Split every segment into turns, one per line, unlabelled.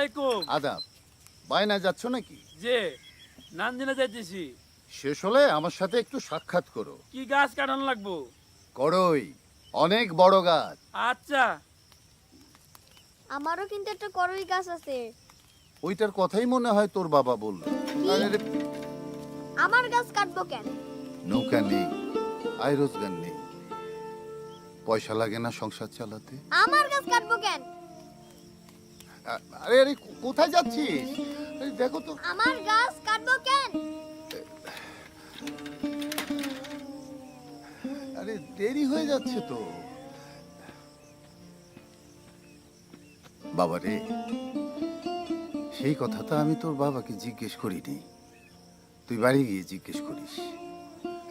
আলাইকুম।
আদাব। বায়না যাচ্ছ নাকি?
যে নান্দিনা যাইতেছি।
শেষ হলে আমার সাথে একটু সাক্ষাৎ করো।
কি গাছ কাটানো লাগবো?
করই, অনেক বড় গাছ।
আচ্ছা।
আমারও কিন্তু একটা করই গাছ আছে।
ওইটার কথাই মনে হয় তোর বাবা বলল। আরে
আমার গাছ কাটবো কেন?
নৌকা নেই, আয় রোজগার নেই, পয়সা লাগে না সংসার চালাতে।
আমার গাছ কাটবো কেন?
আরে আরে কোথায় যাচ্ছিস? আরে দেখো তো।
আমার গাছ কাটবো কেন?
আরে দেরি হয়ে যাচ্ছে তো। বাবা রে, সেই কথাটা আমি তোর বাবাকে জিজ্ঞেস করিনি, তুই বাড়ি গিয়ে জিজ্ঞেস করিস।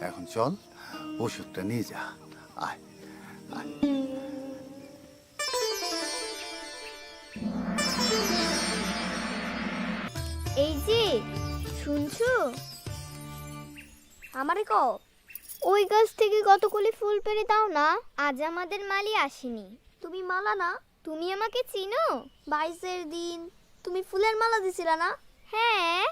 এখন চল, ওষুধটা নিয়ে যা। আয় আয়।
এই যে শুনছো, আমারে কও ওই গাছ থেকে কতগুলি ফুল পেড়ে দাও না, আজ আমাদের মালি আসেনি। তুমি মালা না? তুমি আমাকে চিনো? 22-এর দিন তুমি ফুলের মালা দিছিলা না? হ্যাঁ।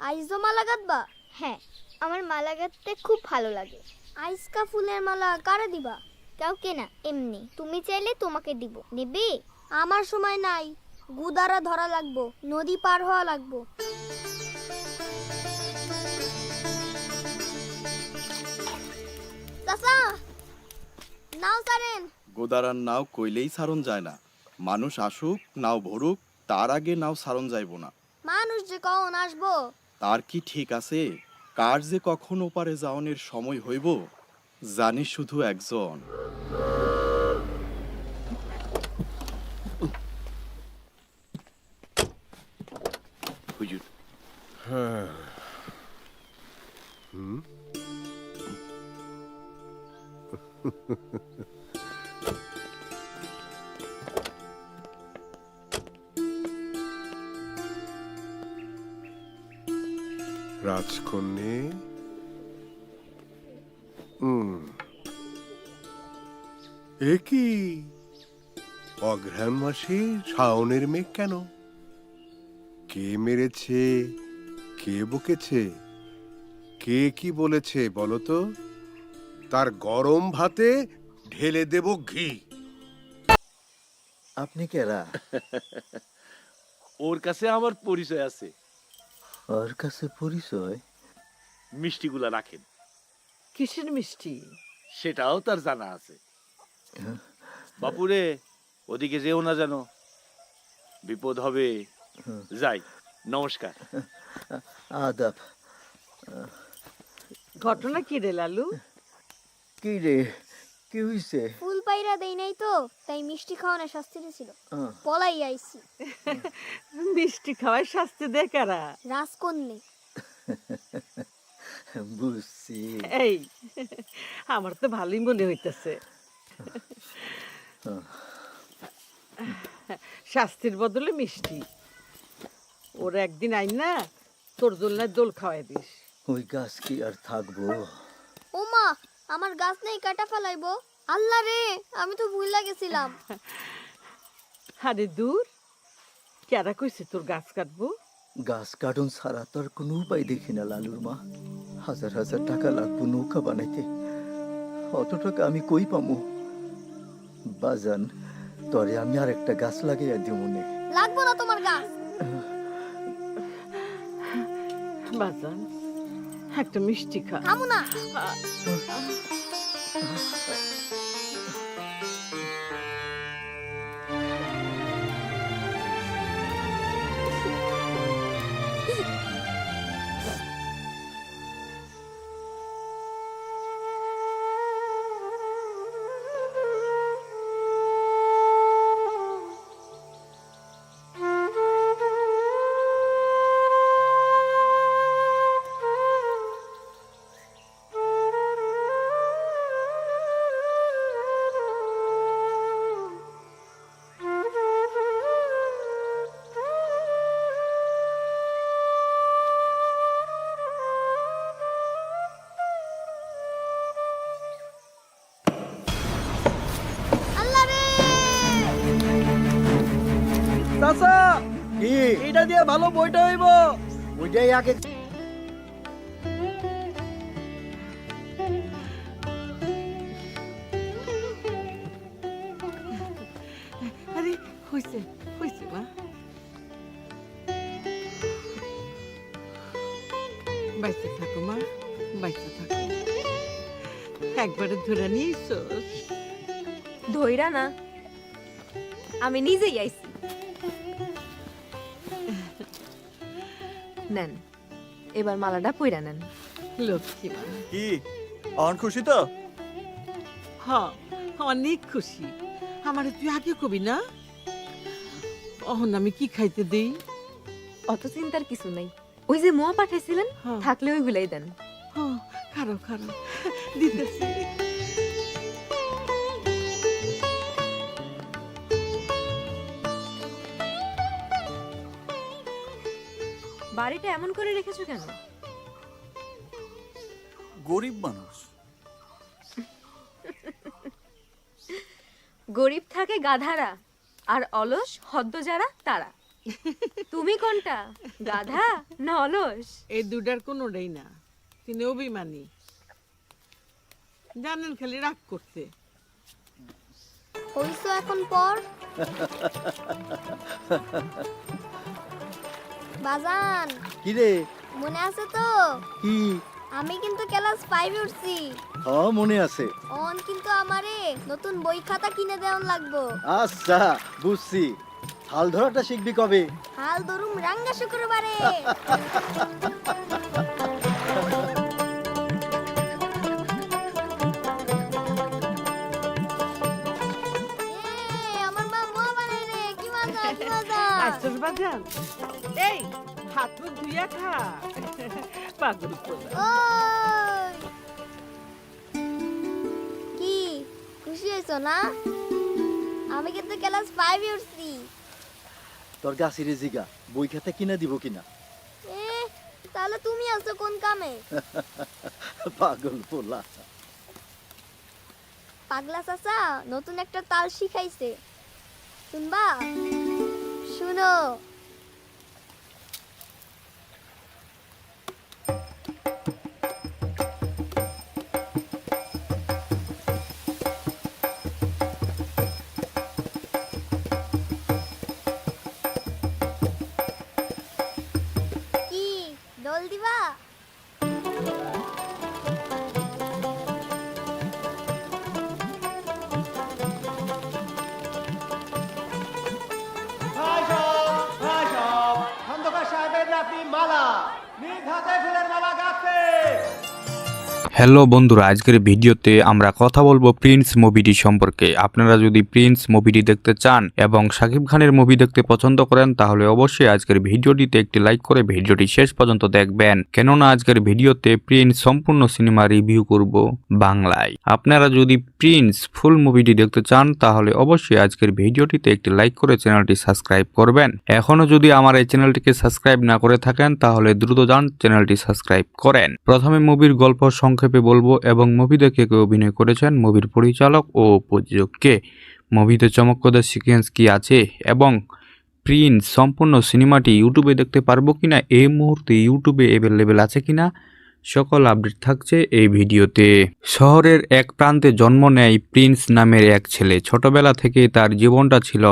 আইজও মালা গাঁথবা? হ্যাঁ, আমার মালা গাঁথতে খুব ভালো লাগে। আইসকা ফুলের মালা কারে দিবা? কাউকে না, এমনি। তুমি চাইলে তোমাকে দিব, নেবে? আমার সময় নাই, গুদারা ধরা লাগবো, নদী পার হওয়া লাগবো। চাচা, নাও ছাড়েন।
গোদারার নাও কইলেই সারণ যায় না। মানুষ আসুক, নাও ভরুক, তার আগে নাও সারণ যাইব না।
মানুষ যে কখন আসবো?
তার কি ঠিক আছে? কার যে কখন ওপারে যাওয়ানের সময় হইব জানি শুধু একজন। হুজুর।
রাজকন্যে, এ কি অঘ্রাণ মাসে শাওনের মেঘ কেন? কে মেরেছে, কে বকেছে, কে কি বলেছে বলো তো? তার গরম ভাতে ঢেলে দেব ঘি।
আপনি কেরা?
ওর কাছে আমার পরিচয় আছে।
ওর কাছে পরিচয়?
মিষ্টিগুলা রাখেন।
কিসের মিষ্টি?
সেটাও তার জানা আছে। বাপুরে, ওদিকে যেও না যেন, বিপদ হবে। যাই, নমস্কার।
আদাব।
ঘটনা কি রে লালু?
কি রে, কি হইছে?
ফুল পাইরা দেই নাই তো, তাই মিষ্টি খাওয়ানোর শাস্তি দিছিল। পলাই আইছি।
মিষ্টি খাওয়ায় শাস্তি দেয় কারা?
রাজকন্যে।
বুঝছি।
এই, আমার তো ভালোই মনে হইতেছে। শাস্তির বদলে মিষ্টি। ওর একদিন আইন না তোর দোলনায় দোল খাওয়াই দিস।
ওই গাছ কি আর থাকবো?
ও মা, আমার গাছ নেই, কাটা ফেলাইবো। আল্লাহ রে, আমি তো ভুইলা গেছিলাম।
আরে দূর, কেরা কইছে তোর গাছ কাটবো?
গাছ কাটন ছাড়া তো আর কোনো উপায় দেখি না লালুর মা। হাজার হাজার টাকা লাগবো নৌকা বানাইতে, অত টাকা আমি কই পামু? বাজান, তরে আমি আর একটা গাছ লাগাইয়া দিব মনে।
লাগবো না তোমার গাছ।
বাজান, একটা মিষ্টি খা।
খামু না।
যেটা দিয়ে ভালো বইটা হইব ওইটাই আগে।
আরে হইছে হইছে মা। বাইতে থাকো মা, বাইতে থাকো। একবারে ধরে নিয়েছ।
ধইরা না, আমি নিজেই আইছি। নেন, এবার মালাটা পইরা নেন।
লক্ষ্মী মা।
কি অন খুশি তো?
হ্যাঁ, অনেক খুশি। আমারে তুই আগে কবি না? অহন আমি কি খাইতে দেই?
অত চিন্তার কিছু নাই, ওই যে মোয়া পাঠাইছিলেন
হ্যাঁ।
থাকলে ওইগুলাই দেন।
হ্যাঁ, খারো খারো দিতেছি।
বাড়িটা এমন করে রেখেছো কেন?
গরিব মানুষ।
গরিব থাকে গাধারা, আর অলস হদ্দ যারা তারা। তুমি কোনটা, গাধা না অলস?
এই দুটার কোনোটাই না। তিনি অভিমানী, জানেন খালি রাগ করতে।
হইছো এখন পর বাজান,
কি রে?
মনে আছে তো?
কি?
আমি কিন্তু ক্লাস 5 উঠছি।
হ্যাঁ মনে আছে।
অন কিন্তু আমারে নতুন বই খাতা কিনে দেওয়ান লাগবো।
আচ্ছা বুঝছি, হাল ধরাটা শিখবি কবে?
হাল ধরুম রাঙ্গা শুক্রবারে। আমার মা মোয়া বানাই রে, কি মজা কি মজা।
আসল বাজান, এই হাত মুখ ধুইয়া খা। পাগল পোলা।
ওই কি খুশি হইছো না? আমি কিন্তু ক্লাস 5 উঠছি।
তোর গাছিরে জিগা বই খাতা কিনা দিব কিনা।
এ তাহলে তুমি আছো কোন কামে?
পাগল পোলা।
পাগলা চাচা নতুন একটা তাল শিখাইছে, শুনবা? শুনো। কি দোল দিবা?
হ্যালো বন্ধুরা, আজকের ভিডিওতে আমরা কথা বলবো প্রিন্স মুভিটি সম্পর্কে। আপনারা যদি প্রিন্স মুভিটি দেখতে চান এবং শাকিব খানের মুভি দেখতে পছন্দ করেন তাহলে অবশ্যই আজকের ভিডিওটিতে একটি লাইক করে ভিডিওটি শেষ পর্যন্ত দেখবেন, কেননা আজকের ভিডিওতে প্রিন্স সম্পূর্ণ সিনেমা রিভিউ করব বাংলায়। আপনারা যদি প্রিন্স ফুল মুভিটি দেখতে চান তাহলে অবশ্যই আজকের ভিডিওটিতে একটি লাইক করে চ্যানেলটি সাবস্ক্রাইব করবেন। এখনো যদি আমার এই চ্যানেলটিকে সাবস্ক্রাইব না করে থাকেন তাহলে দ্রুত যান চ্যানেলটি সাবস্ক্রাইব করেন। প্রথমে মুভির গল্প সংক্ষেপে বলবো এবং মুভি দেখে কে অভিনয় করেছেন, মুভির পরিচালক ও প্রযোজক কে, মুভিতে চমকপ্রদ সিকোয়েন্স কি আছে এবং প্রিন্স সম্পূর্ণ সিনেমাটি ইউটিউবে দেখতে পারবো কিনা, এই মুহূর্তে ইউটিউবে অ্যাভেলেবেল আছে কিনা, সকল আপডেট থাকছে এই ভিডিওতে। শহরের এক প্রান্তে জন্ম নেয় প্রিন্স নামের এক ছেলে। ছোটবেলা থেকে তার জীবনটা ছিল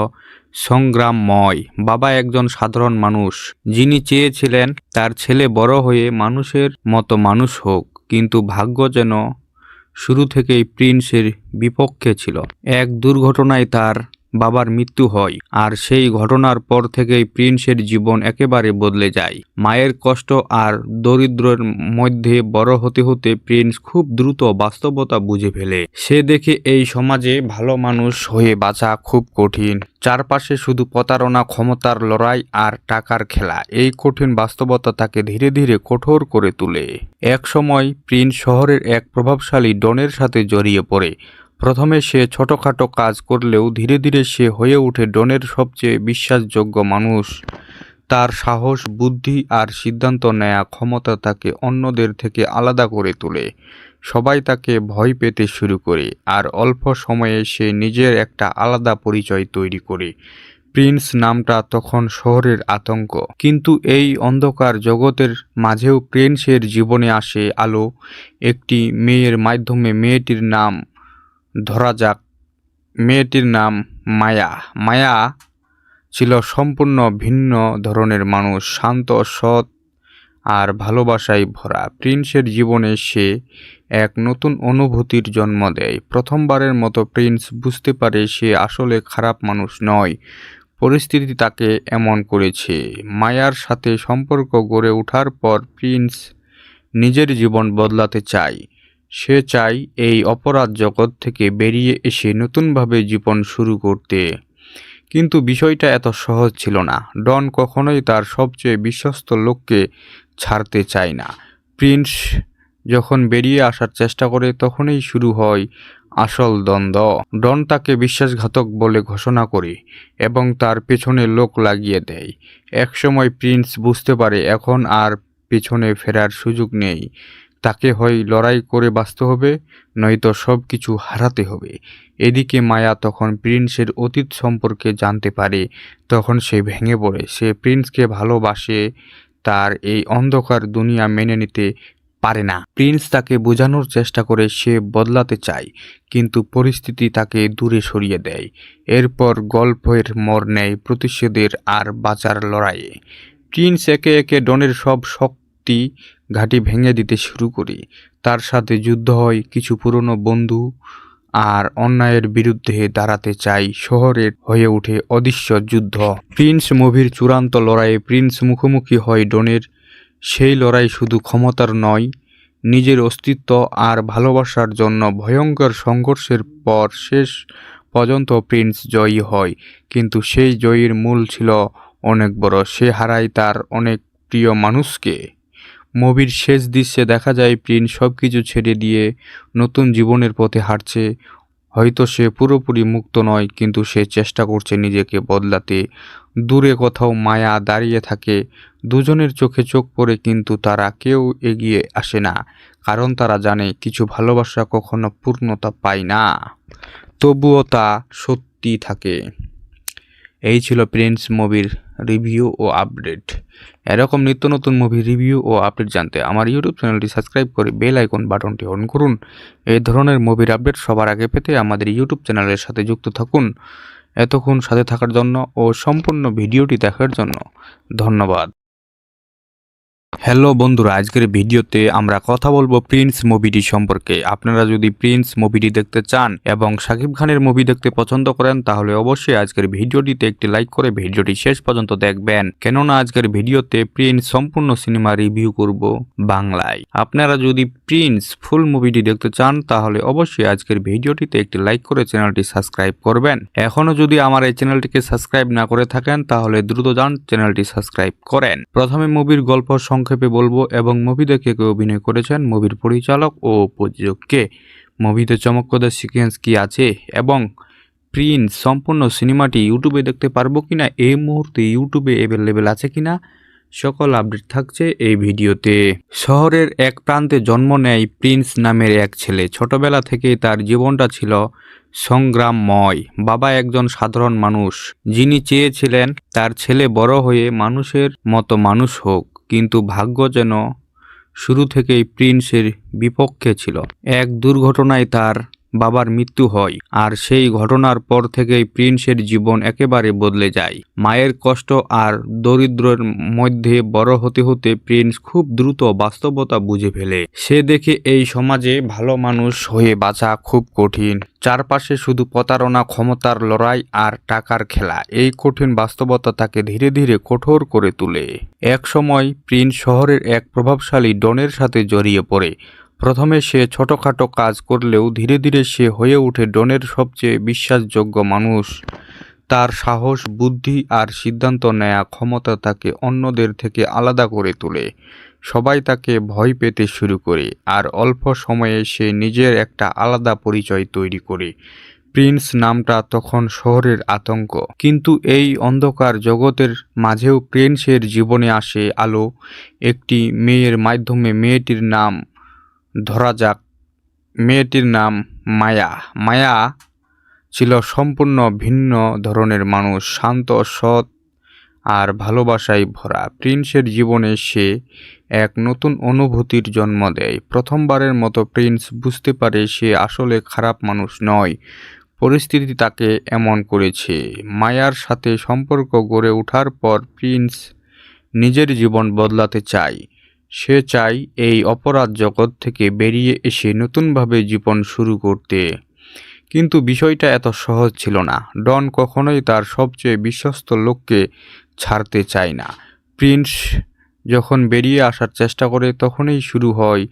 সংগ্রামময়। বাবা একজন সাধারণ মানুষ, যিনি চেয়েছিলেন তার ছেলে বড় হয়ে মানুষের মতো মানুষ হোক, কিন্তু ভাগ্য যেন শুরু থেকেই প্রিন্সের বিপক্ষে ছিল। এক দুর্ঘটনায় তার বাবার মৃত্যু হয়, আর সেই ঘটনার পর থেকেই প্রিন্সের জীবন একেবারে বদলে যায়। মায়ের কষ্ট আর দরিদ্রের মধ্যে বড় হতে হতে প্রিন্স খুব দ্রুত বাস্তবতা বুঝে ফেলে। সে দেখে এই সমাজে ভালো মানুষ হয়ে বাঁচা খুব কঠিন। চারপাশে শুধু প্রতারণা, ক্ষমতার লড়াই আর টাকার খেলা। এই কঠিন বাস্তবতা তাকে ধীরে ধীরে কঠোর করে তোলে। এক সময় প্রিন্স শহরের এক প্রভাবশালী ডনের সাথে জড়িয়ে পড়ে। প্রথমে সে ছোটখাটো কাজ করলেও ধীরে ধীরে সে হয়ে ওঠে ডনের সবচেয়ে বিশ্বাসযোগ্য মানুষ। তার সাহস, বুদ্ধি আর সিদ্ধান্ত নেয়া ক্ষমতা তাকে অন্যদের থেকে আলাদা করে তোলে। সবাই তাকে ভয় পেতে শুরু করে, আর অল্প সময়ে সে নিজের একটা আলাদা পরিচয় তৈরি করে। প্রিন্স নামটা তখন শহরের আতঙ্ক। কিন্তু এই অন্ধকার জগতের মাঝেও প্রিন্সের জীবনে আসে আলো একটি মেয়ের মাধ্যমে। মেয়েটির নাম ধরা যাক, মেয়েটির নাম মায়া। মায়া ছিল সম্পূর্ণ ভিন্ন ধরনের মানুষ, শান্ত, সৎ আর ভালোবাসায় ভরা। প্রিন্সের জীবনে সে এক নতুন অনুভূতির জন্ম দেয়। প্রথমবারের মতো প্রিন্স বুঝতে পারে সে আসলে খারাপ মানুষ নয়, পরিস্থিতি তাকে এমন করেছে। মায়ার সাথে সম্পর্ক গড়ে ওঠার পর প্রিন্স নিজের জীবন বদলাতে চায়। সে চায় এই অপরাধ জগৎ থেকে বেরিয়ে এসে নতুনভাবে জীবন শুরু করতে। কিন্তু বিষয়টা এত সহজ ছিল না। ডন কখনোই তার সবচেয়ে বিশ্বস্ত লোককে ছাড়তে চায় না। প্রিন্স যখন বেরিয়ে আসার চেষ্টা করে তখনই শুরু হয় আসল দ্বন্দ্ব। ডন তাকে বিশ্বাসঘাতক বলে ঘোষণা করে এবং তার পেছনে লোক লাগিয়ে দেয়। একসময় প্রিন্স বুঝতে পারে এখন আর পেছনে ফেরার সুযোগ নেই। তাকে হয় লড়াই করে বাঁচতে হবে, নয়তো সব কিছু হারাতে হবে। এদিকে মায়া তখন প্রিন্সের অতীত সম্পর্কে জানতে পারে। তখন সে ভেঙে পড়ে। সে প্রিন্সকে ভালোবাসে, তার এই অন্ধকার দুনিয়া মেনে নিতে পারে না। প্রিন্স তাকে বোঝানোর চেষ্টা করে সে বদলাতে চায়, কিন্তু পরিস্থিতি তাকে দূরে সরিয়ে দেয়। এরপর গল্পের মোড় নেয় প্রতিশোধের আর বাঁচার লড়াইয়ে। প্রিন্স একে একে ডনের সব শক্তি ঘাঁটি ভেঙে দিতে শুরু করে। তার সাথে যুদ্ধ হয় কিছু পুরনো বন্ধু, আর অন্যায়ের বিরুদ্ধে দাঁড়াতে চাই। শহরের হয়ে ওঠে অদৃশ্য যুদ্ধ। প্রিন্স মুভির চূড়ান্ত লড়াইয়ে প্রিন্স মুখোমুখি হয় ডনের। সেই লড়াই শুধু ক্ষমতার নয়, নিজের অস্তিত্ব আর ভালোবাসার জন্য ভয়ঙ্কর সংঘর্ষের পর শেষ পর্যন্ত প্রিন্স জয়ী হয়। কিন্তু সেই জয়ীর মূল ছিল অনেক বড়। সে হারায় তার অনেক প্রিয় মানুষকে। মুভির শেষ দৃশ্যে দেখা যায় প্রিন্স সবকিছু ছেড়ে দিয়ে নতুন জীবনের পথে হাঁটছে। হয়তো সে পুরোপুরি মুক্ত নয়, কিন্তু সে চেষ্টা করছে নিজেকে বদলাতে। দূরে কোথাও মায়া দাঁড়িয়ে থাকে। দুজনের চোখে চোখ পড়ে, কিন্তু তারা কেউ এগিয়ে আসে না, কারণ তারা জানে কিছু ভালোবাসা কখনো পূর্ণতা পায় না, তবুও তা সত্যি থাকে। এই ছিল প্রিন্স মুভির রিভিউ ও আপডেট। এরকম নিত্য নতুন মুভি রিভিউ ও আপডেট জানতে আমার ইউটিউব চ্যানেলটি সাবস্ক্রাইব করে বেল আইকন বাটনটি অন করুন। এই ধরনের মুভির আপডেট সবার আগে পেতে আমাদের ইউটিউব চ্যানেলের সাথে যুক্ত থাকুন। এতক্ষণ সাথে থাকার জন্য ও সম্পূর্ণ ভিডিওটি দেখার জন্য ধন্যবাদ। হ্যালো বন্ধুরা, আজকের ভিডিওতে আমরা কথা বলবো প্রিন্স মুভিটি সম্পর্কে। আপনারা যদি প্রিন্স মুভিটি দেখতে চান এবং শাকিব খানের মুভি দেখতে পছন্দ করেন, তাহলে অবশ্যই আজকের ভিডিওটিতে একটি লাইক করে ভিডিওটি শেষ পর্যন্ত দেখবেন, কেননা আজকের ভিডিওতে প্রিন্স সম্পূর্ণ সিনেমা রিভিউ করব বাংলায়। আপনারা যদি প্রিন্স ফুল মুভিটি দেখতে চান, তাহলে অবশ্যই আজকের ভিডিওটিতে একটি লাইক করে চ্যানেলটি সাবস্ক্রাইব করবেন। এখনো যদি আমার এই চ্যানেলটিকে সাবস্ক্রাইব না করে থাকেন, তাহলে দ্রুত যান চ্যানেলটি সাবস্ক্রাইব করেন। প্রথমে মুভির গল্প সংক্ষেপে বলবো এবং মুভি দেখে কে অভিনয় করেছেন, মুভির পরিচালক ও প্রযোজক কে, মুভিতে চমকপ্রদ সিকোয়েন্স কি আছে এবং প্রিন্স সম্পূর্ণ সিনেমাটি ইউটিউবে দেখতে পারবো কিনা, এই মুহূর্তে ইউটিউবে অ্যাভেলেবেল আছে কিনা, সকল আপডেট থাকছে এই ভিডিওতে। শহরের এক প্রান্তে জন্ম নেয় প্রিন্স নামের এক ছেলে। ছোটবেলা থেকেই তার জীবনটা ছিল সংগ্রামময়। বাবা একজন সাধারণ মানুষ, যিনি চেয়েছিলেন তার ছেলে বড় হয়ে মানুষের মতো মানুষ হোক, কিন্তু ভাগ্য যেন শুরু থেকেই প্রিন্সের বিপক্ষে ছিল। এক দুর্ঘটনায় তার বাবার মৃত্যু হয়, আর সেই ঘটনার পর থেকেই প্রিন্সের জীবন একেবারে বদলে যায়। মায়ের কষ্ট আর দরিদ্রের মধ্যে বড় হতে হতে প্রিন্স খুব দ্রুত বাস্তবতা বুঝে ফেলে। সে দেখে এই সমাজে ভালো মানুষ হয়ে বাঁচা খুব কঠিন। চারপাশে শুধু প্রতারণা, ক্ষমতার লড়াই আর টাকার খেলা। এই কঠিন বাস্তবতা তাকে ধীরে ধীরে কঠোর করে তোলে। এক সময় প্রিন্স শহরের এক প্রভাবশালী ডনের সাথে জড়িয়ে পড়ে। প্রথমে সে ছোটখাটো কাজ করলেও ধীরে ধীরে সে হয়ে ওঠে ডনের সবচেয়ে বিশ্বাসযোগ্য মানুষ। তার সাহস, বুদ্ধি আর সিদ্ধান্ত নেয়া ক্ষমতা তাকে অন্যদের থেকে আলাদা করে তোলে। সবাই তাকে ভয় পেতে শুরু করে, আর অল্প সময়ে সে নিজের একটা আলাদা পরিচয় তৈরি করে। প্রিন্স নামটা তখন শহরের আতঙ্ক। কিন্তু এই অন্ধকার জগতের মাঝেও প্রিন্সের জীবনে আসে আলো একটি মেয়ের মাধ্যমে। মেয়েটির নাম ধরা যাক, মেয়েটির নাম মায়া। মায়া ছিল সম্পূর্ণ ভিন্ন ধরনের মানুষ, শান্ত, সৎ আর ভালোবাসায় ভরা। প্রিন্সের জীবনে সে এক নতুন অনুভূতির জন্ম দেয়। প্রথমবারের মতো প্রিন্স বুঝতে পারে সে আসলে খারাপ মানুষ নয়, পরিস্থিতি তাকে এমন করেছে। মায়ার সাথে সম্পর্ক গড়ে ওঠার পর প্রিন্স নিজের জীবন বদলাতে চায়। সে চায় এই অপরাধ জগৎ থেকে বেরিয়ে এসে নতুনভাবে জীবন শুরু করতে। কিন্তু বিষয়টা এত সহজ ছিল না। ডন কখনোই তার সবচেয়ে বিশ্বস্ত লোককে ছাড়তে চায় না। প্রিন্স যখন বেরিয়ে আসার চেষ্টা করে তখনই শুরু হয়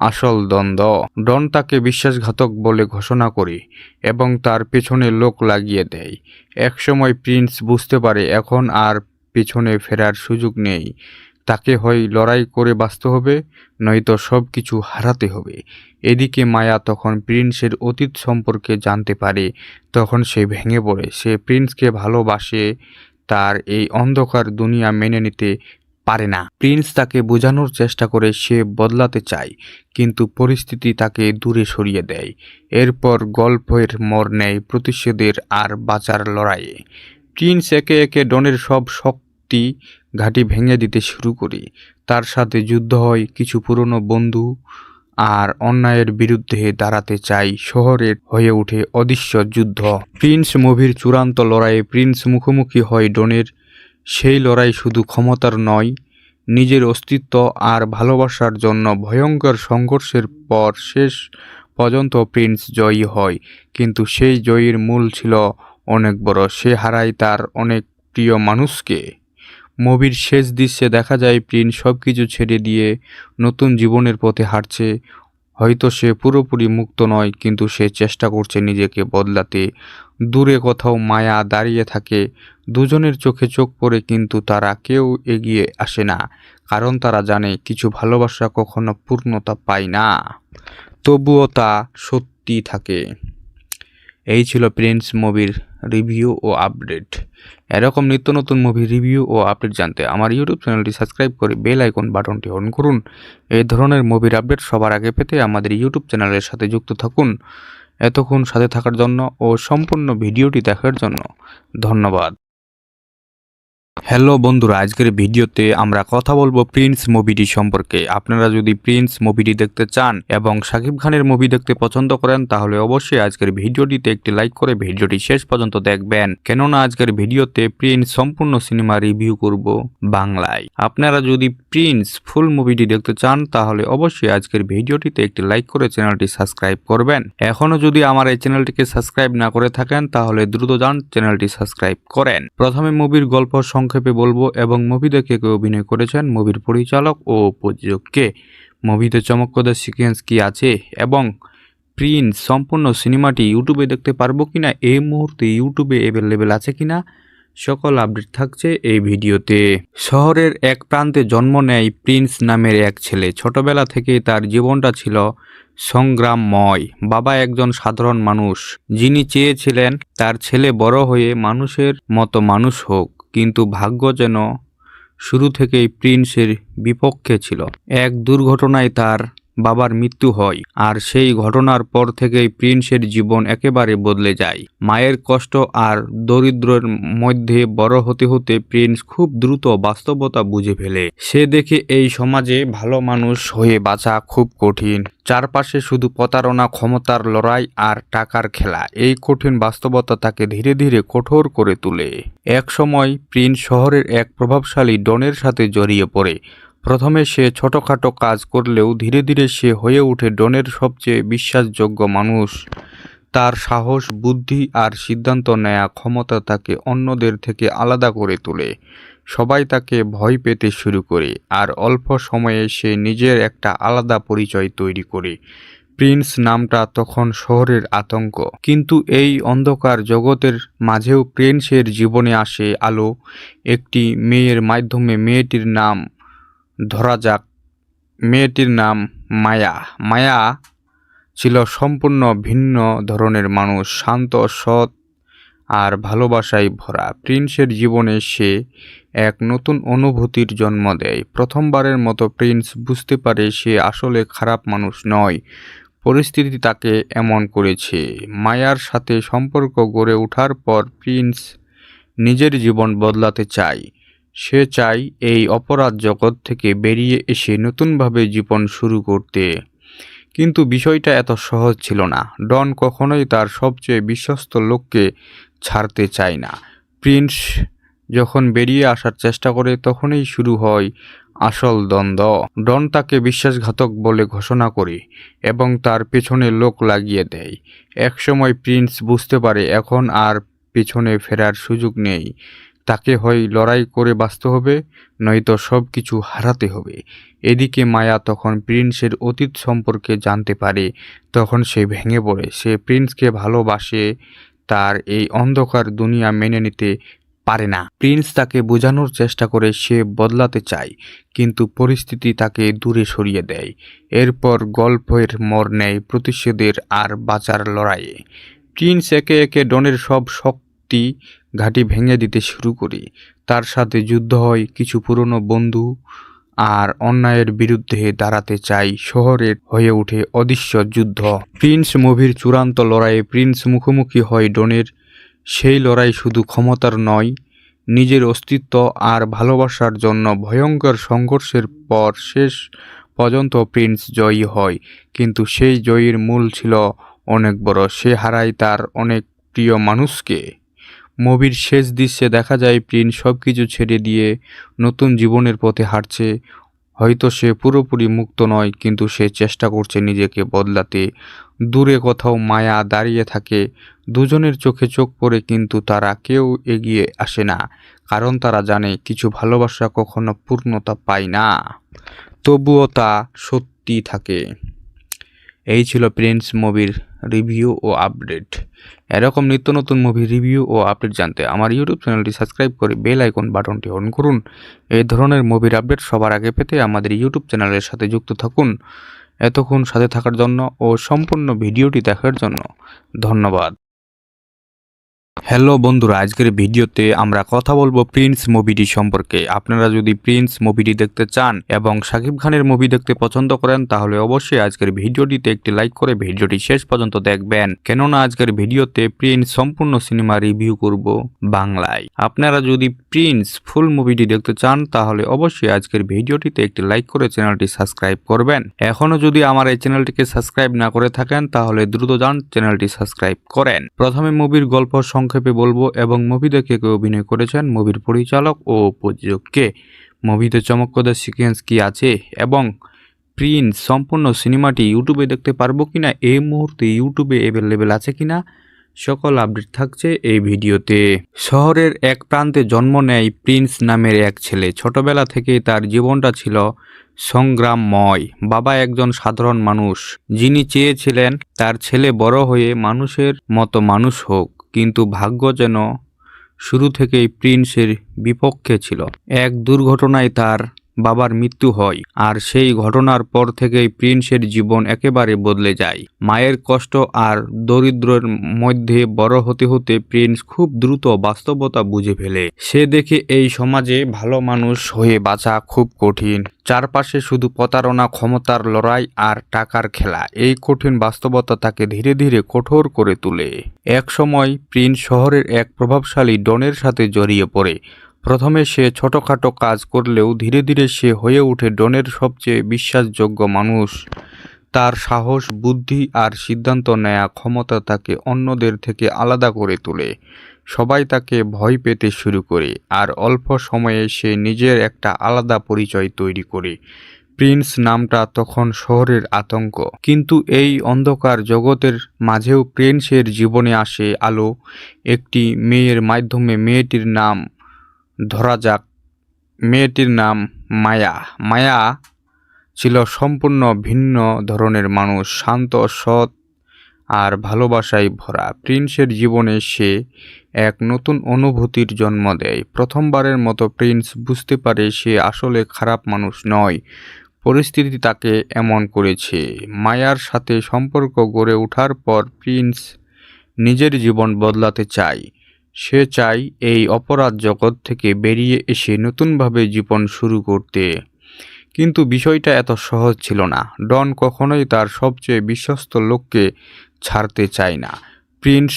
আসল দ্বন্দ্ব। ডন তাকে বিশ্বাসঘাতক বলে ঘোষণা করে এবং তার পেছনে লোক লাগিয়ে দেয়। একসময় প্রিন্স বুঝতে পারে এখন আর পেছনে ফেরার সুযোগ নেই। তাকে হয় লড়াই করে বাঁচতে হবে, নয়তো সব কিছু হারাতে হবে। এদিকে মায়া তখন প্রিন্সের অতীত সম্পর্কে জানতে পারে। তখন সে ভেঙে পড়ে। সে প্রিন্সকে ভালোবাসে, তার এই অন্ধকার দুনিয়া মেনে নিতে পারে না। প্রিন্স তাকে বোঝানোর চেষ্টা করে সে বদলাতে চায়, কিন্তু পরিস্থিতি তাকে দূরে সরিয়ে দেয়। এরপর গল্পের মোড় নেয় প্রতিশোধের আর বাঁচার লড়াইয়ে। প্রিন্স একে একে ডনের সব শক্তি ঘাঁটি ভেঙে দিতে শুরু করে। তার সাথে যুদ্ধ হয় কিছু পুরনো বন্ধু, আর অন্যায়ের বিরুদ্ধে দাঁড়াতে চাই। শহরের হয়ে ওঠে অদৃশ্য যুদ্ধ। প্রিন্স মুভির চূড়ান্ত লড়াইয়ে প্রিন্স মুখোমুখি হয় ডনের। সেই লড়াই শুধু ক্ষমতার নয়, নিজের অস্তিত্ব আর ভালোবাসার জন্য ভয়ঙ্কর সংঘর্ষের পর শেষ পর্যন্ত প্রিন্স জয়ী হয়। কিন্তু সেই জয়ীর মূল ছিল অনেক বড়। সে হারায় তার অনেক প্রিয় মানুষকে। মুভির শেষ দৃশ্যে দেখা যায় প্রিন্স সবকিছু ছেড়ে দিয়ে নতুন জীবনের পথে হাঁটছে। হয়তো সে পুরোপুরি মুক্ত নয়, কিন্তু সে চেষ্টা করছে নিজেকে বদলাতে। দূরে কোথাও মায়া দাঁড়িয়ে থাকে। দুজনের চোখে চোখ পড়ে, কিন্তু তারা কেউ এগিয়ে আসে না, কারণ তারা জানে কিছু ভালোবাসা কখনো পূর্ণতা পায় না, তবুও তা সত্যি থাকে। এই ছিল প্রিন্স মুভির রিভিউ ও আপডেট। এরকম নিত্য নতুন মুভি রিভিউ ও আপডেট জানতে আমার ইউটিউব চ্যানেলটি সাবস্ক্রাইব করে বেল আইকন বাটনটি অন করুন। এই ধরনের মুভির আপডেট সবার আগে পেতে আমাদের ইউটিউব চ্যানেলের সাথে যুক্ত থাকুন। এতক্ষণ সাথে থাকার জন্য ও সম্পূর্ণ ভিডিওটি দেখার জন্য ধন্যবাদ। হ্যালো বন্ধুরা, আজকের ভিডিওতে আমরা কথা বলবো প্রিন্স মুভিটি সম্পর্কে। আপনারা যদি প্রিন্স মুভিটি দেখতে চান এবং শাকিব খানের মুভি দেখতে পছন্দ করেন, তাহলে অবশ্যই আজকের ভিডিওটিতে একটি লাইক করে ভিডিওটি শেষ পর্যন্ত দেখবেন, কেননা আজকের ভিডিওতে প্রিন্স সম্পূর্ণ সিনেমা রিভিউ করব বাংলায়। আপনারা যদি প্রিন্স ফুল মুভিটি দেখতে চান, তাহলে অবশ্যই আজকের ভিডিওটিতে একটি লাইক করে চ্যানেলটি সাবস্ক্রাইব করবেন। এখনো যদি আমার এই চ্যানেলটিকে সাবস্ক্রাইব না করে থাকেন, তাহলে দ্রুত যান চ্যানেলটি সাবস্ক্রাইব করেন। প্রথমে মুভির গল্প সংক্ষেপে বলবো এবং মুভি দেখে কে অভিনয় করেছেন, মুভির পরিচালক ও প্রযোজক কে, মুভিতে চমকপ্রদ সিকোয়েন্স কি আছে এবং প্রিন্স সম্পূর্ণ সিনেমাটি ইউটিউবে দেখতে পারবো কিনা, এই মুহূর্তে ইউটিউবে অ্যাভেলেবেল আছে কিনা, সকল আপডেট থাকছে এই ভিডিওতে। শহরের এক প্রান্তে জন্ম নেয় প্রিন্স নামের এক ছেলে। ছোটবেলা থেকেই তার জীবনটা ছিল সংগ্রামময়। বাবা একজন সাধারণ মানুষ, যিনি চেয়েছিলেন তার ছেলে বড় হয়ে মানুষের মতো মানুষ হোক, কিন্তু ভাগ্য যেন শুরু থেকেই প্রিন্সের বিপক্ষে ছিল। এক দুর্ঘটনায় তার বাবার মৃত্যু হয়, আর সেই ঘটনার পর থেকেই প্রিন্সের জীবন একেবারে বদলে যায়। মায়ের কষ্ট আর দরিদ্রের মধ্যে বড় হতে হতে প্রিন্স খুব দ্রুত বাস্তবতা বুঝে ফেলে। সে দেখে এই সমাজে ভালো মানুষ হয়ে বাঁচা খুব কঠিন। চারপাশে শুধু প্রতারণা, ক্ষমতার লড়াই আর টাকার খেলা। এই কঠিন বাস্তবতা তাকে ধীরে ধীরে কঠোর করে তোলে। এক সময় প্রিন্স শহরের এক প্রভাবশালী ডনের সাথে জড়িয়ে পড়ে। প্রথমে সে ছোটখাটো কাজ করলেও ধীরে ধীরে সে হয়ে ওঠে ডনের সবচেয়ে বিশ্বাসযোগ্য মানুষ। তার সাহস, বুদ্ধি আর সিদ্ধান্ত নেয়া ক্ষমতা তাকে অন্যদের থেকে আলাদা করে তোলে। সবাই তাকে ভয় পেতে শুরু করে, আর অল্প সময়ে সে নিজের একটা আলাদা পরিচয় তৈরি করে। প্রিন্স নামটা তখন শহরের আতঙ্ক। কিন্তু এই অন্ধকার জগতের মাঝেও প্রিন্সের জীবনে আসে আলো। একটি মেয়ের মাধ্যমে। মেয়েটির নাম ধরা যাক, মেয়েটির নাম মায়া। মায়া ছিল সম্পূর্ণ ভিন্ন ধরনের মানুষ, শান্ত, সৎ আর ভালোবাসায় ভরা। প্রিন্সের জীবনে সে এক নতুন অনুভূতির জন্ম দেয়। প্রথমবারের মতো প্রিন্স বুঝতে পারে সে আসলে খারাপ মানুষ নয়, পরিস্থিতি তাকে এমন করেছে। মায়ার সাথে সম্পর্ক গড়ে ওঠার পর প্রিন্স নিজের জীবন বদলাতে চায়। সে চায় এই অপরাধ জগৎ থেকে বেরিয়ে এসে নতুনভাবে জীবন শুরু করতে। কিন্তু বিষয়টা এত সহজ ছিল না। ডন কখনোই তার সবচেয়ে বিশ্বস্ত লোককে ছাড়তে চায় না। প্রিন্স যখন বেরিয়ে আসার চেষ্টা করে তখনই শুরু হয় আসল দ্বন্দ্ব। ডন তাকে বিশ্বাসঘাতক বলে ঘোষণা করে এবং তার পেছনে লোক লাগিয়ে দেয়। একসময় প্রিন্স বুঝতে পারে এখন আর পেছনে ফেরার সুযোগ নেই। তাকে হয় লড়াই করে বাঁচতে হবে, নয়তো সব কিছু হারাতে হবে। এদিকে মায়া তখন প্রিন্সের অতীত সম্পর্কে জানতে পারে। তখন সে ভেঙে পড়ে। সে প্রিন্সকে ভালোবাসে, তার এই অন্ধকার দুনিয়া মেনে নিতে পারে না। প্রিন্স তাকে বোঝানোর চেষ্টা করে সে বদলাতে চায়, কিন্তু পরিস্থিতি তাকে দূরে সরিয়ে দেয়। এরপর গল্পের মোড় নেয় প্রতিশোধের আর বাঁচার লড়াইয়ে। প্রিন্স একে একে ডনের সব শক্তি ঘাঁটি ভেঙে দিতে শুরু করে। তার সাথে যুদ্ধ হয় কিছু পুরনো বন্ধু, আর অন্যায়ের বিরুদ্ধে দাঁড়াতে চাই। শহরের হয়ে ওঠে অদৃশ্য যুদ্ধ। প্রিন্স মুভির চূড়ান্ত লড়াইয়ে প্রিন্স মুখোমুখি হয় ডনের। সেই লড়াই শুধু ক্ষমতার নয়, নিজের অস্তিত্ব আর ভালোবাসার জন্য ভয়ঙ্কর সংঘর্ষের পর শেষ পর্যন্ত প্রিন্স জয়ী হয়। কিন্তু সেই জয়ীর মূল ছিল অনেক বড়। সে হারায় তার অনেক প্রিয় মানুষকে। মুভির শেষ দৃশ্যে দেখা যায় প্রিন্স সবকিছু ছেড়ে দিয়ে নতুন জীবনের পথে হাঁটছে। হয়তো সে পুরোপুরি মুক্ত নয়, কিন্তু সে চেষ্টা করছে নিজেকে বদলাতে। দূরে কোথাও মায়া দাঁড়িয়ে থাকে। দুজনের চোখে চোখ পড়ে, কিন্তু তারা কেউ এগিয়ে আসে না, কারণ তারা জানে কিছু ভালোবাসা কখনো পূর্ণতা পায় না, তবুও তা সত্যি থাকে। এই ছিল প্রিন্স মুভির রিভিউ ও আপডেট। এরকম নিত্য নতুন মুভি রিভিউ ও আপডেট জানতে আমার ইউটিউব চ্যানেলটি সাবস্ক্রাইব করে বেল আইকন বাটনটি অন করুন। এই ধরনের মুভির আপডেট সবার আগে পেতে আমাদের ইউটিউব চ্যানেলের সাথে যুক্ত থাকুন। এতক্ষণ সাথে থাকার জন্য ও সম্পূর্ণ ভিডিওটি দেখার জন্য ধন্যবাদ। হ্যালো বন্ধুরা, আজকের ভিডিওতে আমরা কথা বলবো প্রিন্স মুভিটি সম্পর্কে। আপনারা যদি প্রিন্স মুভিটি দেখতে চান এবং শাকিব খানের মুভি দেখতে পছন্দ করেন, তাহলে অবশ্যই আজকের ভিডিওটিতে একটি লাইক করে ভিডিওটি শেষ পর্যন্ত দেখবেন, কেননা আজকের ভিডিওতে প্রিন্স সম্পূর্ণ সিনেমা রিভিউ করব বাংলায়। আপনারা যদি প্রিন্স ফুল মুভিটি দেখতে চান, তাহলে অবশ্যই আজকের ভিডিওটিতে একটি লাইক করে চ্যানেলটি সাবস্ক্রাইব করবেন। এখনো যদি আমার এই চ্যানেলটিকে সাবস্ক্রাইব না করে থাকেন, তাহলে দ্রুত যান চ্যানেলটি সাবস্ক্রাইব করেন। প্রথমে মুভির গল্প সংক্ষেপে বলবো এবং মুভি দেখে কে অভিনয় করেছেন, মুভির পরিচালক ও প্রযোজক কে, মুভিতে চমকপ্রদ সিকোয়েন্স কি আছে এবং প্রিন্স সম্পূর্ণ সিনেমাটি ইউটিউবে দেখতে পারবো কিনা, এই মুহূর্তে ইউটিউবে অ্যাভেলেবেল আছে কিনা, সকল আপডেট থাকছে এই ভিডিওতে। শহরের এক প্রান্তে জন্ম নেয় প্রিন্স নামের এক ছেলে। ছোটবেলা থেকেই তার জীবনটা ছিল সংগ্রামময়। বাবা একজন সাধারণ মানুষ, যিনি চেয়েছিলেন তার ছেলে বড় হয়ে মানুষের মতো মানুষ হোক, কিন্তু ভাগ্য যেন শুরু থেকেই প্রিন্সের বিপক্ষে ছিল। এক দুর্ঘটনায় তার বাবার মৃত্যু হয়, আর সেই ঘটনার পর থেকেই প্রিন্সের জীবন একেবারে বদলে যায়। মায়ের কষ্ট আর দরিদ্রের মধ্যে বড় হতে হতে প্রিন্স খুব দ্রুত বাস্তবতা বুঝে ফেলে। সে দেখে এই সমাজে ভালো মানুষ হয়ে বাঁচা খুব কঠিন। চারপাশে শুধু প্রতারণা, ক্ষমতার লড়াই আর টাকার খেলা। এই কঠিন বাস্তবতা তাকে ধীরে ধীরে কঠোর করে তোলে। এক সময় প্রিন্স শহরের এক প্রভাবশালী ডনের সাথে জড়িয়ে পড়ে। প্রথমে সে ছোটখাটো কাজ করলেও ধীরে ধীরে সে হয়ে ওঠে ডনের সবচেয়ে বিশ্বাসযোগ্য মানুষ। তার সাহস, বুদ্ধি আর সিদ্ধান্ত নেয়া ক্ষমতা তাকে অন্যদের থেকে আলাদা করে তোলে। সবাই তাকে ভয় পেতে শুরু করে, আর অল্প সময়ে সে নিজের একটা আলাদা পরিচয় তৈরি করে। প্রিন্স নামটা তখন শহরের আতঙ্ক। কিন্তু এই অন্ধকার জগতের মাঝেও প্রিন্সের জীবনে আসে আলো। একটি মেয়ের মাধ্যমে। মেয়েটির নাম ধরা যাক, মেয়েটির নাম মায়া। মায়া ছিল সম্পূর্ণ ভিন্ন ধরনের মানুষ, শান্ত, সৎ আর ভালোবাসায় ভরা। প্রিন্সের জীবনে সে এক নতুন অনুভূতির জন্ম দেয়। প্রথমবারের মতো প্রিন্স বুঝতে পারে সে আসলে খারাপ মানুষ নয়, পরিস্থিতি তাকে এমন করেছে। মায়ার সাথে সম্পর্ক গড়ে ওঠার পর প্রিন্স নিজের জীবন বদলাতে চায়। সে চায় এই অপরাধ জগৎ থেকে বেরিয়ে এসে নতুনভাবে জীবন শুরু করতে। কিন্তু বিষয়টা এত সহজ ছিল না। ডন কখনোই তার সবচেয়ে বিশ্বস্ত লোককে ছাড়তে চায় না। প্রিন্স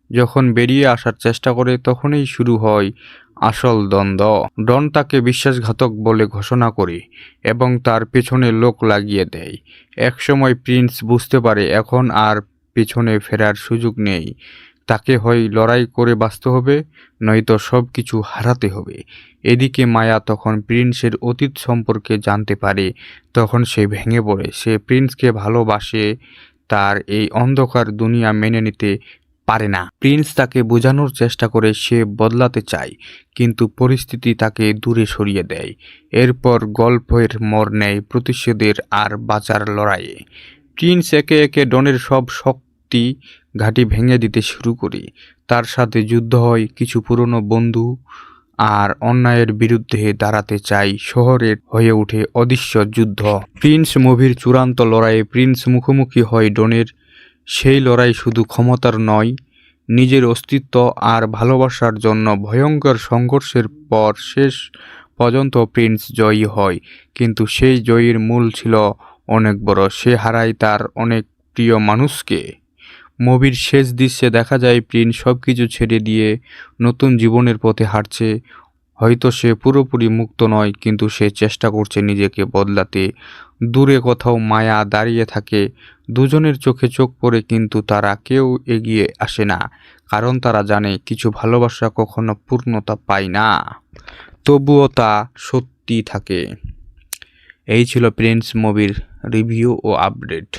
যখন বেরিয়ে আসার চেষ্টা করে তখনই শুরু হয় আসল দ্বন্দ্ব। ডন তাকে বিশ্বাসঘাতক বলে ঘোষণা করে এবং তার পেছনে লোক লাগিয়ে দেয়। একসময় প্রিন্স বুঝতে পারে এখন আর পেছনে ফেরার সুযোগ নেই। তাকে হয় লড়াই করে বাঁচতে হবে, নয়তো সব কিছু হারাতে হবে। এদিকে মায়া তখন প্রিন্সের অতীত সম্পর্কে জানতে পারে। তখন সে ভেঙে পড়ে। সে প্রিন্সকে ভালোবাসে, তার এই অন্ধকার দুনিয়া মেনে নিতে পারে না। প্রিন্স তাকে বোঝানোর চেষ্টা করে সে বদলাতে চায়, কিন্তু পরিস্থিতি তাকে দূরে সরিয়ে দেয়। এরপর গল্পের মোড় নেয় প্রতিশোধের আর বাঁচার লড়াইয়ে। প্রিন্স একে একে ডনের সব শক্তি ঘাঁটি ভেঙে দিতে শুরু করে। তার সাথে যুদ্ধ হয় কিছু পুরনো বন্ধু, আর অন্যায়ের বিরুদ্ধে দাঁড়াতে চাই। শহরের হয়ে ওঠে অদৃশ্য যুদ্ধ। প্রিন্স মুভির চূড়ান্ত লড়াইয়ে প্রিন্স মুখোমুখি হয় ডনের। সেই লড়াই শুধু ক্ষমতার নয়, নিজের অস্তিত্ব আর ভালোবাসার জন্য ভয়ঙ্কর সংঘর্ষের পর শেষ পর্যন্ত প্রিন্স জয়ী হয়। কিন্তু সেই জয়ীর মূল ছিল অনেক বড়। সে হারায় তার অনেক প্রিয় মানুষকে। মুভির শেষ দৃশ্যে দেখা যায় প্রিন্স সবকিছু ছেড়ে দিয়ে নতুন জীবনের পথে হাঁটছে। হয়তো সে পুরোপুরি মুক্ত নয়, কিন্তু সে চেষ্টা করছে নিজেকে বদলাতে। দূরে কোথাও মায়া দাঁড়িয়ে থাকে। দুজনের চোখে চোখ পড়ে, কিন্তু তারা কেউ এগিয়ে আসে না, কারণ তারা জানে কিছু ভালোবাসা কখনো পূর্ণতা পায় না, তবুও তা সত্যি থাকে। এই ছিল প্রিন্স মুভির রিভিউ ও আপডেট।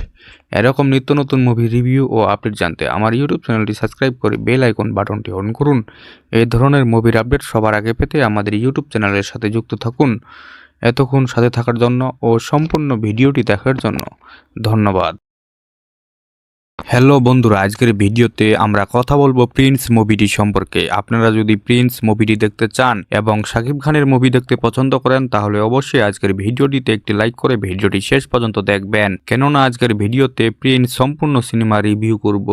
এরকম নিত্য নতুন মুভি রিভিউ ও আপডেট জানতে আমার ইউটিউব চ্যানেলটি সাবস্ক্রাইব করে বেল আইকন বাটনটি অন করুন। এই ধরনের মুভির আপডেট সবার আগে পেতে আমাদের ইউটিউব চ্যানেলের সাথে যুক্ত থাকুন। এতক্ষণ সাথে থাকার জন্য ও সম্পূর্ণ ভিডিওটি দেখার জন্য ধন্যবাদ। হ্যালো বন্ধুরা, আজকের ভিডিওতে আমরা কথা বলবো প্রিন্স মুভিটি সম্পর্কে। আপনারা যদি প্রিন্স মুভিটি দেখতে চান এবং শাকিব খানের মুভি দেখতে পছন্দ করেন, তাহলে অবশ্যই আজকের ভিডিওটিতে একটি লাইক করে ভিডিওটি শেষ পর্যন্ত দেখবেন, কেননা আজকের ভিডিওতে প্রিন্স সম্পূর্ণ সিনেমা রিভিউ করব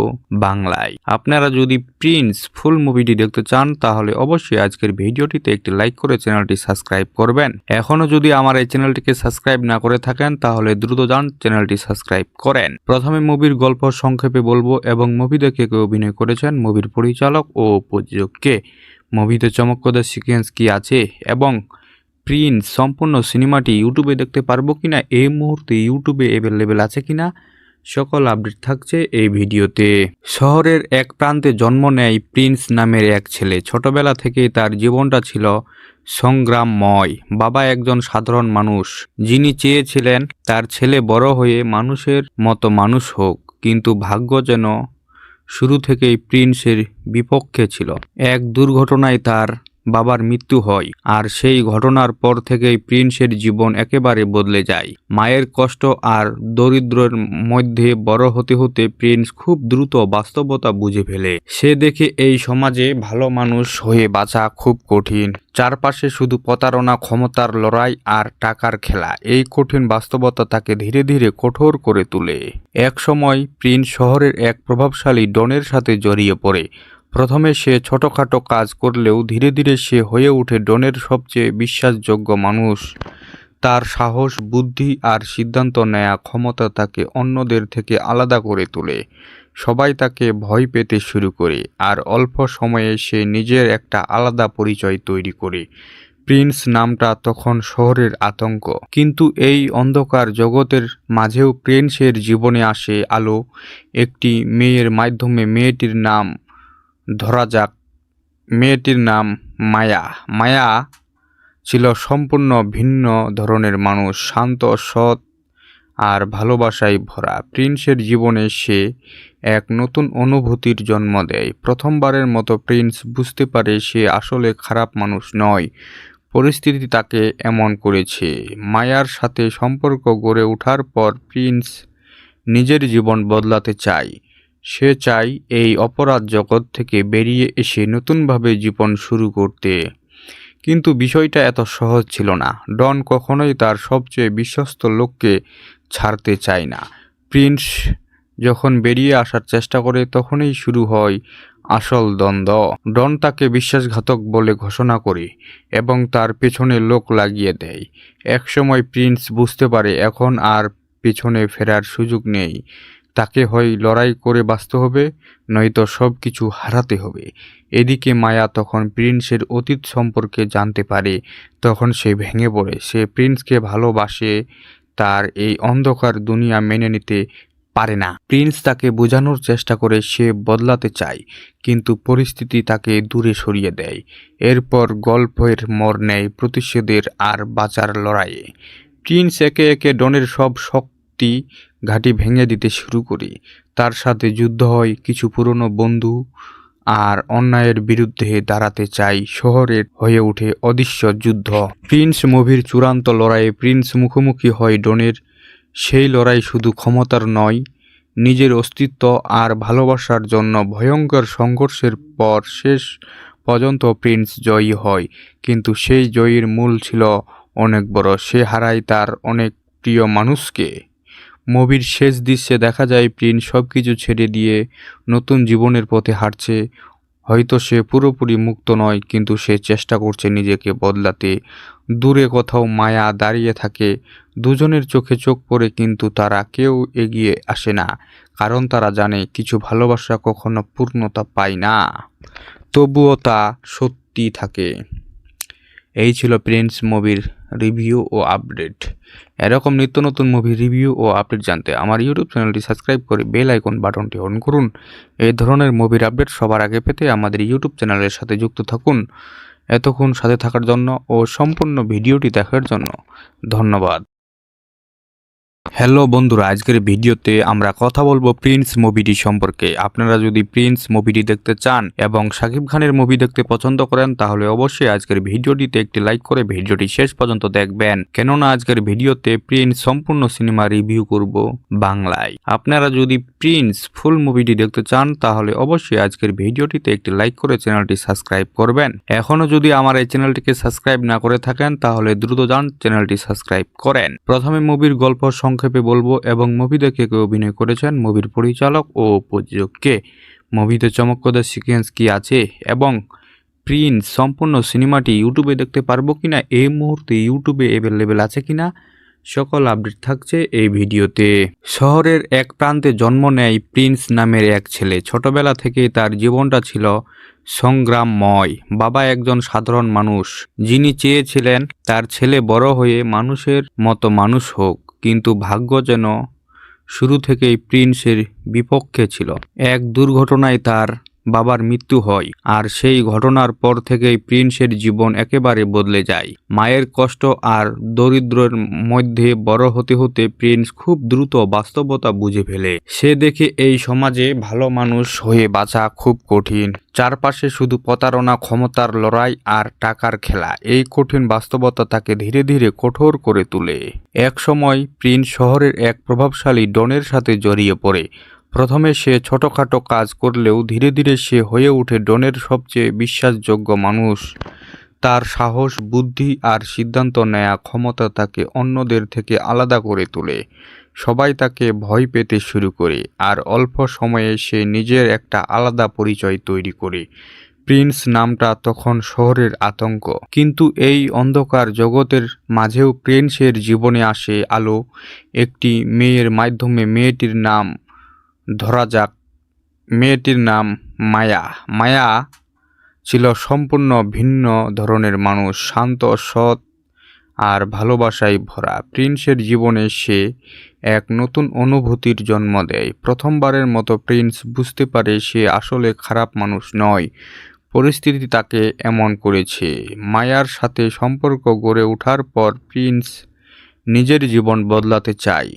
বাংলায়। আপনারা যদি প্রিন্স ফুল মুভিটি দেখতে চান, তাহলে অবশ্যই আজকের ভিডিওটিতে একটি লাইক করে চ্যানেলটি সাবস্ক্রাইব করবেন। এখনো যদি আমার এই চ্যানেলটিকে সাবস্ক্রাইব না করে থাকেন, তাহলে দ্রুত যান চ্যানেলটি সাবস্ক্রাইব করেন। প্রথমে মুভির গল্প সংক্ষেপে বলবো এবং মুভি দেখে কে অভিনয় করেছেন, মুভির পরিচালক ও প্রযোজক কে, মুভিতে চমকপ্রদ সিকোয়েন্স কি আছে এবং প্রিন্স সম্পূর্ণ সিনেমাটি ইউটিউবে দেখতে পারবো কিনা, এই মুহূর্তে ইউটিউবে অ্যাভেলেবেল আছে কিনা, সকল আপডেট থাকছে এই ভিডিওতে। শহরের এক প্রান্তে জন্ম নেয় প্রিন্স নামের এক ছেলে। ছোটবেলা থেকেই তার জীবনটা ছিল সংগ্রামময়। বাবা একজন সাধারণ মানুষ, যিনি চেয়েছিলেন তার ছেলে বড় হয়ে মানুষের মতো মানুষ হোক, কিন্তু ভাগ্য যেন শুরু থেকেই প্রিন্সের বিপক্ষে ছিল। এক দুর্ঘটনায় তার বাবার মৃত্যু হয়, আর সেই ঘটনার পর থেকেই প্রিন্সের জীবন একেবারে বদলে যায়। মায়ের কষ্ট আর দরিদ্রের মধ্যে বড় হতে হতে প্রিন্স খুব দ্রুত বাস্তবতা বুঝে ফেলে। সে দেখে এই সমাজে ভালো মানুষ হয়ে বাঁচা খুব কঠিন। চারপাশে শুধু প্রতারণা, ক্ষমতার লড়াই আর টাকার খেলা। এই কঠিন বাস্তবতা তাকে ধীরে ধীরে কঠোর করে তোলে। এক সময় প্রিন্স শহরের এক প্রভাবশালী ডনের সাথে জড়িয়ে পড়ে। প্রথমে সে ছোটখাটো কাজ করলেও ধীরে ধীরে সে হয়ে ওঠে ডনের সবচেয়ে বিশ্বাসযোগ্য মানুষ। তার সাহস, বুদ্ধি আর সিদ্ধান্ত নেয়া ক্ষমতা তাকে অন্যদের থেকে আলাদা করে তোলে। সবাই তাকে ভয় পেতে শুরু করে, আর অল্প সময়ে সে নিজের একটা আলাদা পরিচয় তৈরি করে। প্রিন্স নামটা তখন শহরের আতঙ্ক, কিন্তু এই অন্ধকার জগতের মাঝেও প্রিন্সের জীবনে আসে আলো। একটি মেয়ের মাধ্যমে। মেয়েটির নাম ধরা যাক, মেয়েটির নাম মায়া। মায়া ছিল সম্পূর্ণ ভিন্ন ধরনের মানুষ, শান্ত, সৎ আর ভালোবাসায় ভরা। প্রিন্সের জীবনে সে এক নতুন অনুভূতির জন্ম দেয়। প্রথমবারের মতো প্রিন্স বুঝতে পারে সে আসলে খারাপ মানুষ নয়, পরিস্থিতি তাকে এমন করেছে। মায়ার সাথে সম্পর্ক গড়ে ওঠার পর প্রিন্স নিজের জীবন বদলাতে চায়। সে চায় এই অপরাধ জগৎ থেকে বেরিয়ে এসে নতুনভাবে জীবন শুরু করতে। কিন্তু বিষয়টা এত সহজ ছিল না। ডন কখনোই তার সবচেয়ে বিশ্বস্ত লোককে ছাড়তে চায় না। প্রিন্স যখন বেরিয়ে আসার চেষ্টা করে তখনই শুরু হয় আসল দ্বন্দ্ব। ডন তাকে বিশ্বাসঘাতক বলে ঘোষণা করে এবং তার পেছনে লোক লাগিয়ে দেয়। একসময় প্রিন্স বুঝতে পারে এখন আর পেছনে ফেরার সুযোগ নেই। তাকে হয় লড়াই করে বাঁচতে হবে, নয়তো সব কিছু হারাতে হবে। এদিকে মায়া তখন প্রিন্সের অতীত সম্পর্কে জানতে পারে। তখন সে ভেঙে পড়ে। সে প্রিন্সকে ভালোবাসে, তার এই অন্ধকার দুনিয়া মেনে নিতে পারে না। প্রিন্স তাকে বোঝানোর চেষ্টা করে সে বদলাতে চায়, কিন্তু পরিস্থিতি তাকে দূরে সরিয়ে দেয়। এরপর গল্পের মোড় নেয় প্রতিশোধের আর বাঁচার লড়াইয়ে। প্রিন্স একে একে ডনের সব শক্তি ঘাঁটি ভেঙে দিতে শুরু করে। তার সাথে যুদ্ধ হয় কিছু পুরনো বন্ধু, আর অন্যায়ের বিরুদ্ধে দাঁড়াতে চাই। শহরের হয়ে ওঠে অদৃশ্য যুদ্ধ। প্রিন্স মুভির চূড়ান্ত লড়াইয়ে প্রিন্স মুখোমুখি হয় ডনের। সেই লড়াই শুধু ক্ষমতার নয়, নিজের অস্তিত্ব আর ভালোবাসার জন্য ভয়ঙ্কর সংঘর্ষের পর শেষ পর্যন্ত প্রিন্স জয়ী হয়। কিন্তু সেই জয়ীর মূল ছিল অনেক বড়। সে হারায় তার অনেক প্রিয় মানুষকে। মুভির শেষ দৃশ্যে দেখা যায় প্রিন্স সবকিছু ছেড়ে দিয়ে নতুন জীবনের পথে হাঁটছে। হয়তো সে পুরোপুরি মুক্ত নয়, কিন্তু সে চেষ্টা করছে নিজেকে বদলাতে। দূরে কোথাও মায়া দাঁড়িয়ে থাকে। দুজনের চোখে চোখ পড়ে, কিন্তু তারা কেউ এগিয়ে আসে না, কারণ তারা জানে কিছু ভালোবাসা কখনো পূর্ণতা পায় না, তবুও তা সত্যি থাকে। এই ছিল প্রিন্স মুভির রিভিউ ও আপডেট। এরকম নিত্য নতুন মুভি রিভিউ ও আপডেট জানতে আমার ইউটিউব চ্যানেলটি সাবস্ক্রাইব করে বেল আইকন বাটনটি অন করুন। এই ধরনের মুভির আপডেট সবার আগে পেতে আমাদের ইউটিউব চ্যানেলের সাথে যুক্ত থাকুন। এতক্ষণ সাথে থাকার জন্য ও সম্পূর্ণ ভিডিওটি দেখার জন্য ধন্যবাদ। হ্যালো বন্ধুরা, আজকের ভিডিওতে আমরা কথা বলবো প্রিন্স মুভিটি সম্পর্কে। আপনারা যদি প্রিন্স মুভিটি দেখতে চান এবং শাকিব খানের মুভি দেখতে পছন্দ করেন, তাহলে অবশ্যই আজকের ভিডিওটিতে একটি লাইক করে ভিডিওটি শেষ পর্যন্ত দেখবেন, কেননা আজকের ভিডিওতে প্রিন্স সম্পূর্ণ সিনেমা রিভিউ করব বাংলায়। আপনারা যদি প্রিন্স ফুল মুভিটি দেখতে চান, তাহলে অবশ্যই আজকের ভিডিওটিতে একটি লাইক করে চ্যানেলটি সাবস্ক্রাইব করবেন। এখনো যদি আমার এই চ্যানেলটিকে সাবস্ক্রাইব না করে থাকেন, তাহলে দ্রুত যান চ্যানেলটি সাবস্ক্রাইব করেন। প্রথমে মুভির গল্প সংক্ষেপে বলবো এবং মুভি দেখে কে অভিনয় করেছেন, মুভির পরিচালক ও প্রযোজক কে, মুভিতে চমকপ্রদ সিকোয়েন্স কি আছে এবং প্রিন্স সম্পূর্ণ সিনেমাটি ইউটিউবে দেখতে পারবো কিনা, এই মুহূর্তে ইউটিউবে অ্যাভেলেবেল আছে কিনা, সকল আপডেট থাকছে এই ভিডিওতে। শহরের এক প্রান্তে জন্ম নেয় প্রিন্স নামের এক ছেলে। ছোটবেলা থেকেই তার জীবনটা ছিল সংগ্রামময়। বাবা একজন সাধারণ মানুষ, যিনি চেয়েছিলেন তার ছেলে বড় হয়ে মানুষের মতো মানুষ হোক, কিন্তু ভাগ্য যেন শুরু থেকেই প্রিন্সের বিপক্ষে ছিল। এক দুর্ঘটনায় তার বাবার মৃত্যু হয়, আর সেই ঘটনার পর থেকেই প্রিন্সের জীবন একেবারে বদলে যায়। মায়ের কষ্ট আর দরিদ্রের মধ্যে বড় হতে হতে প্রিন্স খুব দ্রুত বাস্তবতা বুঝে ফেলে। সে দেখে এই সমাজে ভালো মানুষ হয়ে বাঁচা খুব কঠিন। চারপাশে শুধু প্রতারণা, ক্ষমতার লড়াই আর টাকার খেলা। এই কঠিন বাস্তবতা তাকে ধীরে ধীরে কঠোর করে তোলে। এক সময় প্রিন্স শহরের এক প্রভাবশালী ডনের সাথে জড়িয়ে পড়ে। প্রথমে সে ছোটখাটো কাজ করলেও ধীরে ধীরে সে হয়ে ওঠে ডনের সবচেয়ে বিশ্বাসযোগ্য মানুষ। তার সাহস, বুদ্ধি আর সিদ্ধান্ত নেয়া ক্ষমতা তাকে অন্যদের থেকে আলাদা করে তোলে। সবাই তাকে ভয় পেতে শুরু করে, আর অল্প সময়ে সে নিজের একটা আলাদা পরিচয় তৈরি করে। প্রিন্স নামটা তখন শহরের আতঙ্ক, কিন্তু এই অন্ধকার জগতের মাঝেও প্রিন্সের জীবনে আসে আলো। একটি মেয়ের মাধ্যমে। মেয়েটির নাম ধরা যাক, মেয়েটির নাম মায়া। মায়া ছিল সম্পূর্ণ ভিন্ন ধরনের মানুষ, শান্ত, সৎ আর ভালোবাসায় ভরা। প্রিন্সের জীবনে সে এক নতুন অনুভূতির জন্ম দেয়। প্রথমবারের মতো প্রিন্স বুঝতে পারে সে আসলে খারাপ মানুষ নয়, পরিস্থিতি তাকে এমন করেছে। মায়ার সাথে সম্পর্ক গড়ে ওঠার পর প্রিন্স নিজের জীবন বদলাতে চায়।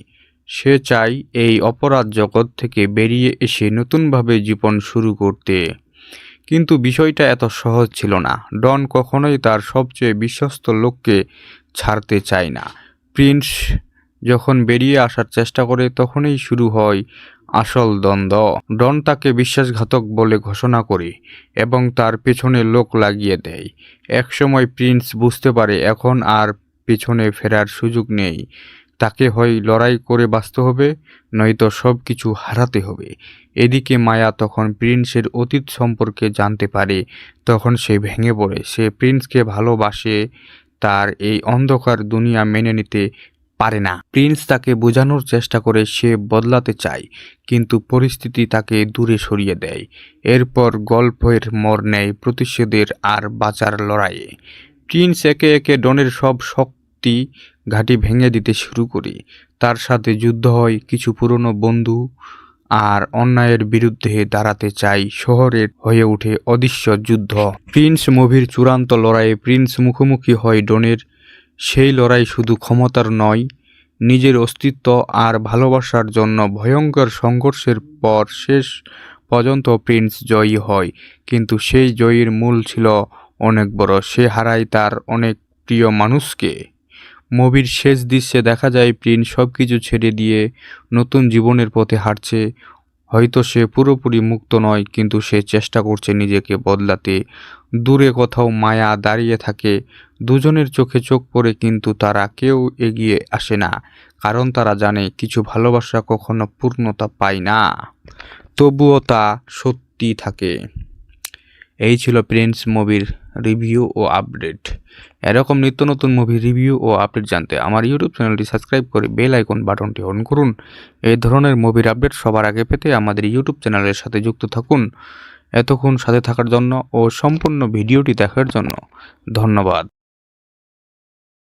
সে চায় এই অপরাধ জগৎ থেকে বেরিয়ে এসে নতুনভাবে জীবন শুরু করতে। কিন্তু বিষয়টা এত সহজ ছিল না। ডন কখনোই তার সবচেয়ে বিশ্বস্ত লোককে ছাড়তে চায় না। প্রিন্স যখন বেরিয়ে আসার চেষ্টা করে তখনই শুরু হয় আসল দ্বন্দ্ব। ডন তাকে বিশ্বাসঘাতক বলে ঘোষণা করে এবং তার পেছনে লোক লাগিয়ে দেয়। একসময় প্রিন্স বুঝতে পারে এখন আর পেছনে ফেরার সুযোগ নেই। তাকে হয় লড়াই করে বাঁচতে হবে, নয়তো সব কিছু হারাতে হবে। এদিকে মায়া তখন প্রিন্সের অতীত সম্পর্কে জানতে পারে। তখন সে ভেঙে পড়ে। সে প্রিন্সকে ভালোবাসে, তার এই অন্ধকার দুনিয়া মেনে নিতে পারে না। প্রিন্স তাকে বোঝানোর চেষ্টা করে সে বদলাতে চায়, কিন্তু পরিস্থিতি তাকে দূরে সরিয়ে দেয়। এরপর গল্পের মোড় নেয় প্রতিশোধের আর বাঁচার লড়াইয়ে। প্রিন্স একে একে ডনের সব শক্তি ঘাঁটি ভেঙে দিতে শুরু করে। তার সাথে যুদ্ধ হয় কিছু পুরনো বন্ধু, আর অন্যায়ের বিরুদ্ধে দাঁড়াতে চাই। শহরের হয়ে ওঠে অদৃশ্য যুদ্ধ। প্রিন্স মুভির চূড়ান্ত লড়াইয়ে প্রিন্স মুখোমুখি হয় ডনের। সেই লড়াই শুধু ক্ষমতার নয়, নিজের অস্তিত্ব আর ভালোবাসার জন্য ভয়ঙ্কর সংঘর্ষের পর শেষ পর্যন্ত প্রিন্স জয়ী হয়। কিন্তু সেই জয়ীর মূল ছিল অনেক বড়। সে হারায় তার অনেক প্রিয় মানুষকে। মুভির শেষ দৃশ্যে দেখা যায় প্রিন্স সবকিছু ছেড়ে দিয়ে নতুন জীবনের পথে হাঁটছে। হয়তো সে পুরোপুরি মুক্ত নয়, কিন্তু সে চেষ্টা করছে নিজেকে বদলাতে। দূরে কোথাও মায়া দাঁড়িয়ে থাকে। দুজনের চোখে চোখ পড়ে, কিন্তু তারা কেউ এগিয়ে আসে না, কারণ তারা জানে কিছু ভালোবাসা কখনো পূর্ণতা পায় না, তবুও তা সত্যি থাকে। এই ছিল প্রিন্স মুভির রিভিউ ও আপডেট। এরকম নিত্য নতুন মুভি রিভিউ ও আপডেট জানতে আমার ইউটিউব চ্যানেলটি সাবস্ক্রাইব করে বেল আইকন বাটনটি অন করুন। এই ধরনের মুভির আপডেট সবার আগে পেতে আমাদের ইউটিউব চ্যানেলের সাথে যুক্ত থাকুন। এতক্ষণ সাথে থাকার জন্য ও সম্পূর্ণ ভিডিওটি দেখার জন্য ধন্যবাদ।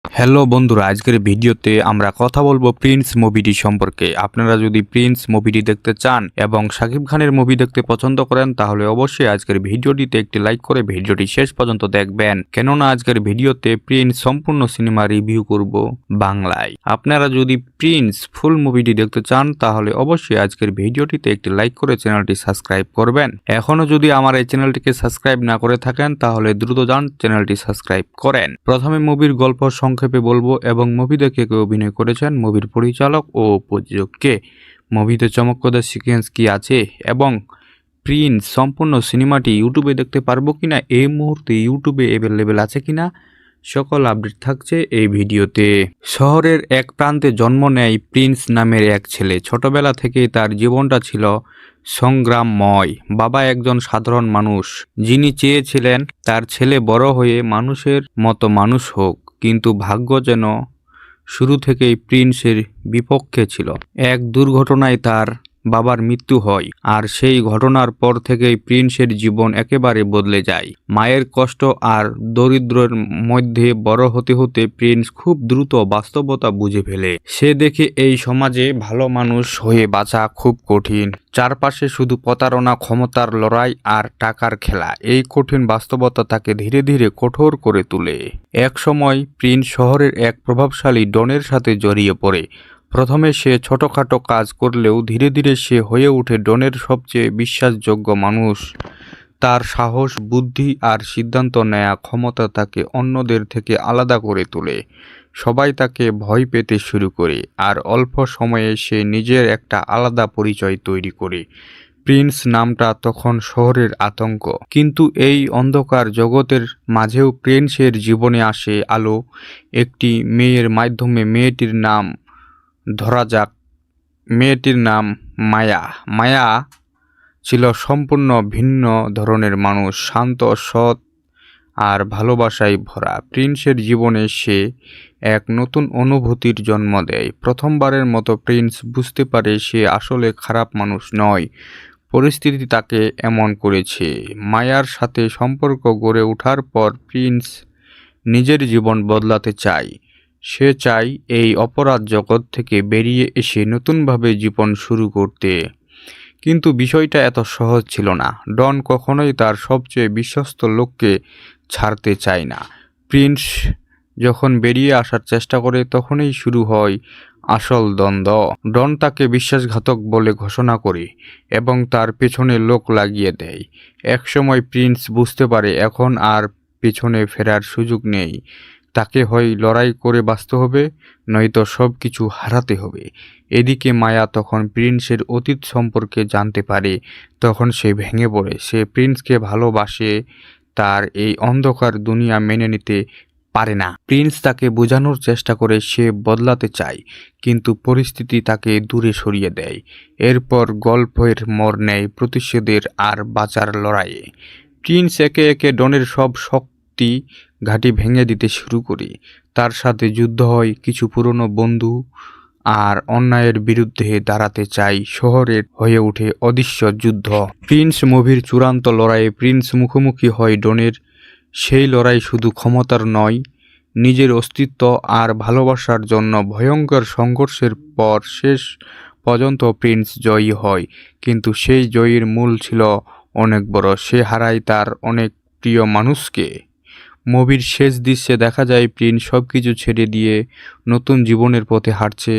হ্যালো বন্ধুরা, আজকের ভিডিওতে আমরা কথা বলবো প্রিন্স মুভিটি সম্পর্কে। আপনারা যদি প্রিন্স মুভিটি দেখতে চান এবং শাকিব খানের মুভি দেখতে পছন্দ করেন, তাহলে অবশ্যই আজকের ভিডিওটিতে একটি লাইক করে ভিডিওটি শেষ পর্যন্ত দেখবেন, কেননা আজকের ভিডিওতে প্রিন্স সম্পূর্ণ সিনেমা রিভিউ করব বাংলায়। আপনারা যদি প্রিন্স ফুল মুভিটি দেখতে চান, তাহলে অবশ্যই আজকের ভিডিওটিতে একটি লাইক করে চ্যানেলটি সাবস্ক্রাইব করবেন। এখনো যদি আমার এই চ্যানেলটিকে সাবস্ক্রাইব না করে থাকেন, তাহলে দ্রুত যান চ্যানেলটি সাবস্ক্রাইব করেন। প্রথমে মুভির গল্প সংক্ষেপে বলবো এবং মুভি দেখে কে অভিনয় করেছেন, মুভির পরিচালক ও প্রযোজক কে, মুভিতে চমকপ্রদ সিকোয়েন্স কি আছে এবং প্রিন্স সম্পূর্ণ সিনেমাটি ইউটিউবে দেখতে পারবো কিনা, এই মুহূর্তে ইউটিউবে অ্যাভেলেবেল আছে কিনা, সকল আপডেট থাকছে এই ভিডিওতে। শহরের এক প্রান্তে জন্ম নেয় প্রিন্স নামের এক ছেলে। ছোটবেলা থেকেই তার জীবনটা ছিল সংগ্রামময়। বাবা একজন সাধারণ মানুষ, যিনি চেয়েছিলেন তার ছেলে বড় হয়ে মানুষের মতো মানুষ হোক, কিন্তু ভাগ্য যেন শুরু থেকেই প্রিন্সের বিপক্ষে ছিল। এক দুর্ঘটনায় তার বাবার মৃত্যু হয়, আর সেই ঘটনার পর থেকেই প্রিন্সের জীবন একেবারে বদলে যায়। মায়ের কষ্ট আর দরিদ্রের মধ্যে বড় হতে হতে প্রিন্স খুব দ্রুত বাস্তবতা বুঝে ফেলে। সে দেখে এই সমাজে ভালো মানুষ হয়ে বাঁচা খুব কঠিন। চারপাশে শুধু প্রতারণা, ক্ষমতার লড়াই আর টাকার খেলা। এই কঠিন বাস্তবতা তাকে ধীরে ধীরে কঠোর করে তোলে। এক সময় প্রিন্স শহরের এক প্রভাবশালী ডনের সাথে জড়িয়ে পড়ে। প্রথমে সে ছোটখাটো কাজ করলেও ধীরে ধীরে সে হয়ে ওঠে ডনের সবচেয়ে বিশ্বাসযোগ্য মানুষ। তার সাহস, বুদ্ধি আর সিদ্ধান্ত নেয়া ক্ষমতা তাকে অন্যদের থেকে আলাদা করে তোলে। সবাই তাকে ভয় পেতে শুরু করে, আর অল্প সময়ে সে নিজের একটা আলাদা পরিচয় তৈরি করে। প্রিন্স নামটা তখন শহরের আতঙ্ক। কিন্তু এই অন্ধকার জগতের মাঝেও প্রিন্সের জীবনে আসে আলো। একটি মেয়ের মাধ্যমে। মেয়েটির নাম ধরা যাক, মেয়েটির নাম মায়া। মায়া ছিল সম্পূর্ণ ভিন্ন ধরনের মানুষ, শান্ত, সৎ আর ভালোবাসায় ভরা। প্রিন্সের জীবনে সে এক নতুন অনুভূতির জন্ম দেয়। প্রথমবারের মতো প্রিন্স বুঝতে পারে সে আসলে খারাপ মানুষ নয়, পরিস্থিতি তাকে এমন করেছে। মায়ার সাথে সম্পর্ক গড়ে ওঠার পর প্রিন্স নিজের জীবন বদলাতে চায়। সে চায় এই অপরাধ জগৎ থেকে বেরিয়ে এসে নতুনভাবে জীবন শুরু করতে। কিন্তু বিষয়টা এত সহজ ছিল না। ডন কখনোই তার সবচেয়ে বিশ্বস্ত লোককে ছাড়তে চায় না। প্রিন্স যখন বেরিয়ে আসার চেষ্টা করে, তখনই শুরু হয় আসল দ্বন্দ্ব। ডন তাকে বিশ্বাসঘাতক বলে ঘোষণা করে এবং তার পেছনে লোক লাগিয়ে দেয়। একসময় প্রিন্স বুঝতে পারে এখন আর পেছনে ফেরার সুযোগ নেই। তাকে হয় লড়াই করে বাঁচতে হবে, নয়তো সব কিছু হারাতে হবে। এদিকে মায়া তখন প্রিন্সের অতীত সম্পর্কে জানতে পারে। তখন সে ভেঙে পড়ে। সে প্রিন্সকে ভালোবাসে, তার এই অন্ধকার দুনিয়া মেনে নিতে পারে না। প্রিন্স তাকে বোঝানোর চেষ্টা করে সে বদলাতে চায়, কিন্তু পরিস্থিতি তাকে দূরে সরিয়ে দেয়। এরপর গল্পের মোড় নেয় প্রতিশোধের আর বাঁচার লড়াইয়ে। প্রিন্স একে একে ডনের সব শক্তি ঘাঁটি ভেঙে দিতে শুরু করে। তার সাথে যুদ্ধ হয় কিছু পুরনো বন্ধু, আর অন্যায়ের বিরুদ্ধে দাঁড়াতে চাই শহরের হয়ে ওঠে অদৃশ্য যুদ্ধ। প্রিন্স মুভির চূড়ান্ত লড়াইয়ে প্রিন্স মুখোমুখি হয় ডনের। সেই লড়াই শুধু ক্ষমতার নয়, নিজের অস্তিত্ব আর ভালোবাসার জন্য ভয়ঙ্কর সংঘর্ষের পর শেষ পর্যন্ত প্রিন্স জয়ী হয়। কিন্তু সেই জয়ীর মূল ছিল অনেক বড়, সে হারায় তার অনেক প্রিয় মানুষকে। মুভির শেষ দৃশ্যে দেখা যায় প্রিন্স সবকিছু ছেড়ে দিয়ে নতুন জীবনের পথে হাঁটছে।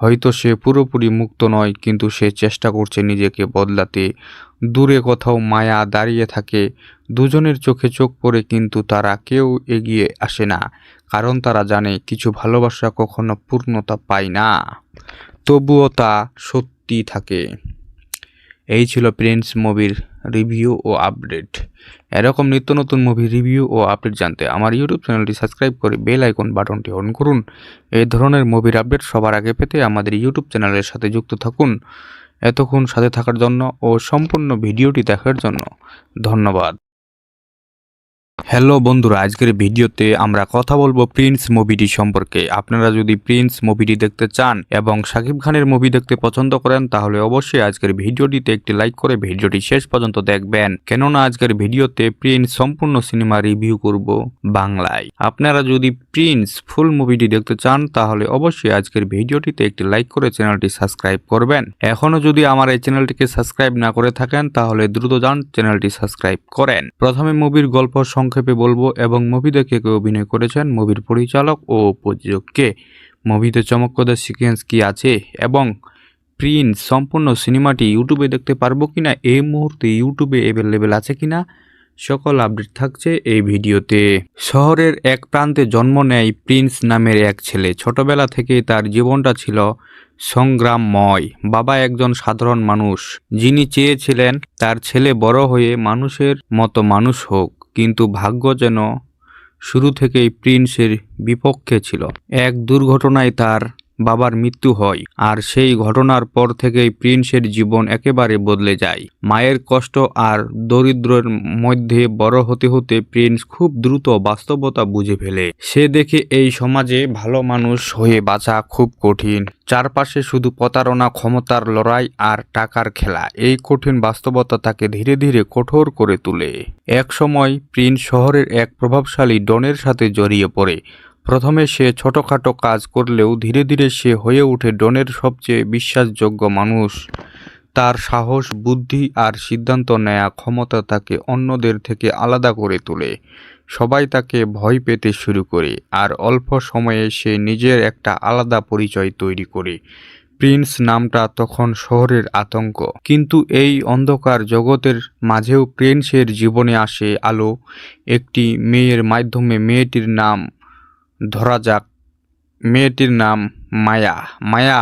হয়তো সে পুরোপুরি মুক্ত নয়, কিন্তু সে চেষ্টা করছে নিজেকে বদলাতে। দূরে কোথাও মায়া দাঁড়িয়ে থাকে, দুজনের চোখে চোখ পড়ে, কিন্তু তারা কেউ এগিয়ে আসে না, কারণ তারা জানে কিছু ভালোবাসা কখনো পূর্ণতা পায় না, তবুও তা সত্যি থাকে। এই ছিল প্রিন্স মুভির রিভিউ ও আপডেট। এরকম নিত্য নতুন মুভি রিভিউ ও আপডেট জানতে আমার ইউটিউব চ্যানেলটি সাবস্ক্রাইব করে বেল আইকন বাটনটি অন করুন। এই ধরনের মুভির আপডেট সবার আগে পেতে আমাদের ইউটিউব চ্যানেলের সাথে যুক্ত থাকুন। এতক্ষণ সাথে থাকার জন্য ও সম্পূর্ণ ভিডিওটি দেখার জন্য ধন্যবাদ। হ্যালো বন্ধুরা, আজকের ভিডিওতে আমরা কথা বলবো প্রিন্স মুভিটি সম্পর্কে। আপনারা যদি প্রিন্স মুভিটি দেখতে চান এবং শাকিব খানের মুভি দেখতে পছন্দ করেন, তাহলে অবশ্যই আজকের ভিডিওটিতে একটি লাইক করে ভিডিওটি শেষ পর্যন্ত দেখবেন, কেননা আজকের ভিডিওতে প্রিন্স সম্পূর্ণ সিনেমা রিভিউ করব বাংলায়। আপনারা যদি প্রিন্স ফুল মুভিটি দেখতে চান, তাহলে অবশ্যই আজকের ভিডিওটিতে একটি লাইক করে চ্যানেলটি সাবস্ক্রাইব করবেন। এখনো যদি আমার এই চ্যানেলটিকে সাবস্ক্রাইব না করে থাকেন, তাহলে দ্রুত যান চ্যানেলটি সাবস্ক্রাইব করেন। প্রথমে মুভির গল্প সংক্ষেপে বলবো এবং মুভি দেখে কে অভিনয় করেছেন, মুভির পরিচালক ও প্রযোজক কে, মুভিতে চমকপ্রদ সিকোয়েন্স কি আছে এবং প্রিন্স সম্পূর্ণ সিনেমাটি ইউটিউবে দেখতে পারবো কিনা, এই মুহূর্তে ইউটিউবে অ্যাভেলেবেল আছে কিনা, সকল আপডেট থাকছে এই ভিডিওতে। শহরের এক প্রান্তে জন্ম নেয় প্রিন্স নামের এক ছেলে। ছোটবেলা থেকেই তার জীবনটা ছিল সংগ্রামময়। বাবা একজন সাধারণ মানুষ, যিনি চেয়েছিলেন তার ছেলে বড় হয়ে মানুষের মতো মানুষ হোক, কিন্তু ভাগ্য যেন শুরু থেকেই প্রিন্সের বিপক্ষে ছিল। এক দুর্ঘটনায় তার বাবার মৃত্যু হয়, আর সেই ঘটনার পর থেকেই প্রিন্সের জীবন একেবারে বদলে যায়। মায়ের কষ্ট আর দরিদ্রের মধ্যে বড় হতে হতে প্রিন্স খুব দ্রুত বাস্তবতা বুঝে ফেলে। সে দেখে এই সমাজে ভালো মানুষ হয়ে বাঁচা খুব কঠিন। চারপাশে শুধু প্রতারণা, ক্ষমতার লড়াই আর টাকার খেলা। এই কঠিন বাস্তবতা তাকে ধীরে ধীরে কঠোর করে তোলে। এক সময় প্রিন্স শহরের এক প্রভাবশালী ডনের সাথে জড়িয়ে পড়ে। প্রথমে সে ছোটখাটো কাজ করলেও ধীরে ধীরে সে হয়ে ওঠে ডনের সবচেয়ে বিশ্বাসযোগ্য মানুষ। তার সাহস, বুদ্ধি আর সিদ্ধান্ত নেয়া ক্ষমতা তাকে অন্যদের থেকে আলাদা করে তোলে। সবাই তাকে ভয় পেতে শুরু করে, আর অল্প সময়ে সে নিজের একটা আলাদা পরিচয় তৈরি করে। প্রিন্স নামটা তখন শহরের আতঙ্ক, কিন্তু এই অন্ধকার জগতের মাঝেও প্রিন্সের জীবনে আসে আলো। একটি মেয়ের মাধ্যমে। মেয়েটির নাম ধরা যাক, মেয়েটির নাম মায়া। মায়া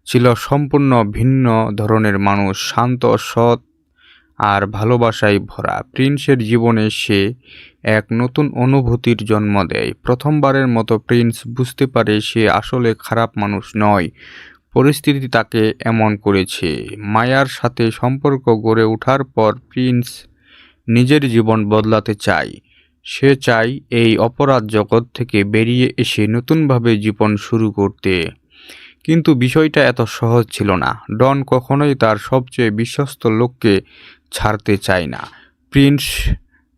ছিল সম্পূর্ণ ভিন্ন ধরনের মানুষ, শান্ত, সৎ আর ভালোবাসায় ভরা। প্রিন্সের জীবনে সে এক নতুন অনুভূতির জন্ম দেয়। প্রথমবারের মতো প্রিন্স বুঝতে পারে সে আসলে খারাপ মানুষ নয়, পরিস্থিতি তাকে এমন করেছে। মায়ার সাথে সম্পর্ক গড়ে ওঠার পর প্রিন্স নিজের জীবন বদলাতে চায়। সে চায় এই অপরাধ জগৎ থেকে বেরিয়ে এসে নতুনভাবে জীবন শুরু করতে। কিন্তু বিষয়টা এত সহজ ছিল না। ডন কখনোই তার সবচেয়ে বিশ্বস্ত লোককে ছাড়তে চায় না। প্রিন্স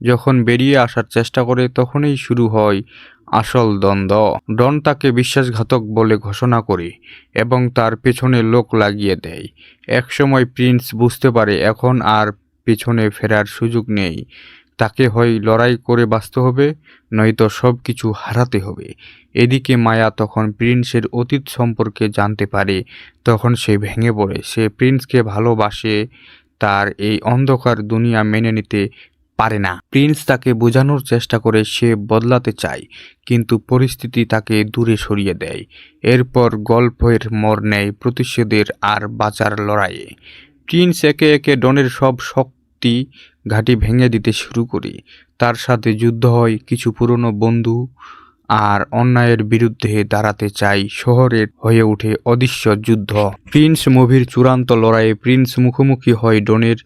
যখন বেরিয়ে আসার চেষ্টা করে, তখনই শুরু হয় আসল দ্বন্দ্ব। ডন তাকে বিশ্বাসঘাতক বলে ঘোষণা করে এবং তার পেছনে লোক লাগিয়ে দেয়। একসময় প্রিন্স বুঝতে পারে এখন আর পেছনে ফেরার সুযোগ নেই। তাকে হয় লড়াই করে বাঁচতে হবে, নয়তো সব কিছু হারাতে হবে। এদিকে মায়া তখন প্রিন্সের অতীত সম্পর্কে জানতে পারে। তখন সে ভেঙে পড়ে। সে প্রিন্সকে ভালোবাসে, তার এই অন্ধকার দুনিয়া মেনে নিতে পারে না। প্রিন্স তাকে বোঝানোর চেষ্টা করে সে বদলাতে চায়, কিন্তু পরিস্থিতি তাকে দূরে সরিয়ে দেয়। এরপর গল্পের মোড় নেয় প্রতিশোধের আর বাঁচার লড়াইয়ে। প্রিন্স একে একে ডনের সব শক্তি ঘাঁটি ভেঙে দিতে শুরু করে। তার সাথে যুদ্ধ হয় কিছু পুরনো বন্ধু, আর অন্যায়ের বিরুদ্ধে দাঁড়াতে চাই শহরের হয়ে ওঠে অদৃশ্য যুদ্ধ। প্রিন্স মুভির চূড়ান্ত লড়াইয়ে প্রিন্স মুখোমুখি হয় ডনের।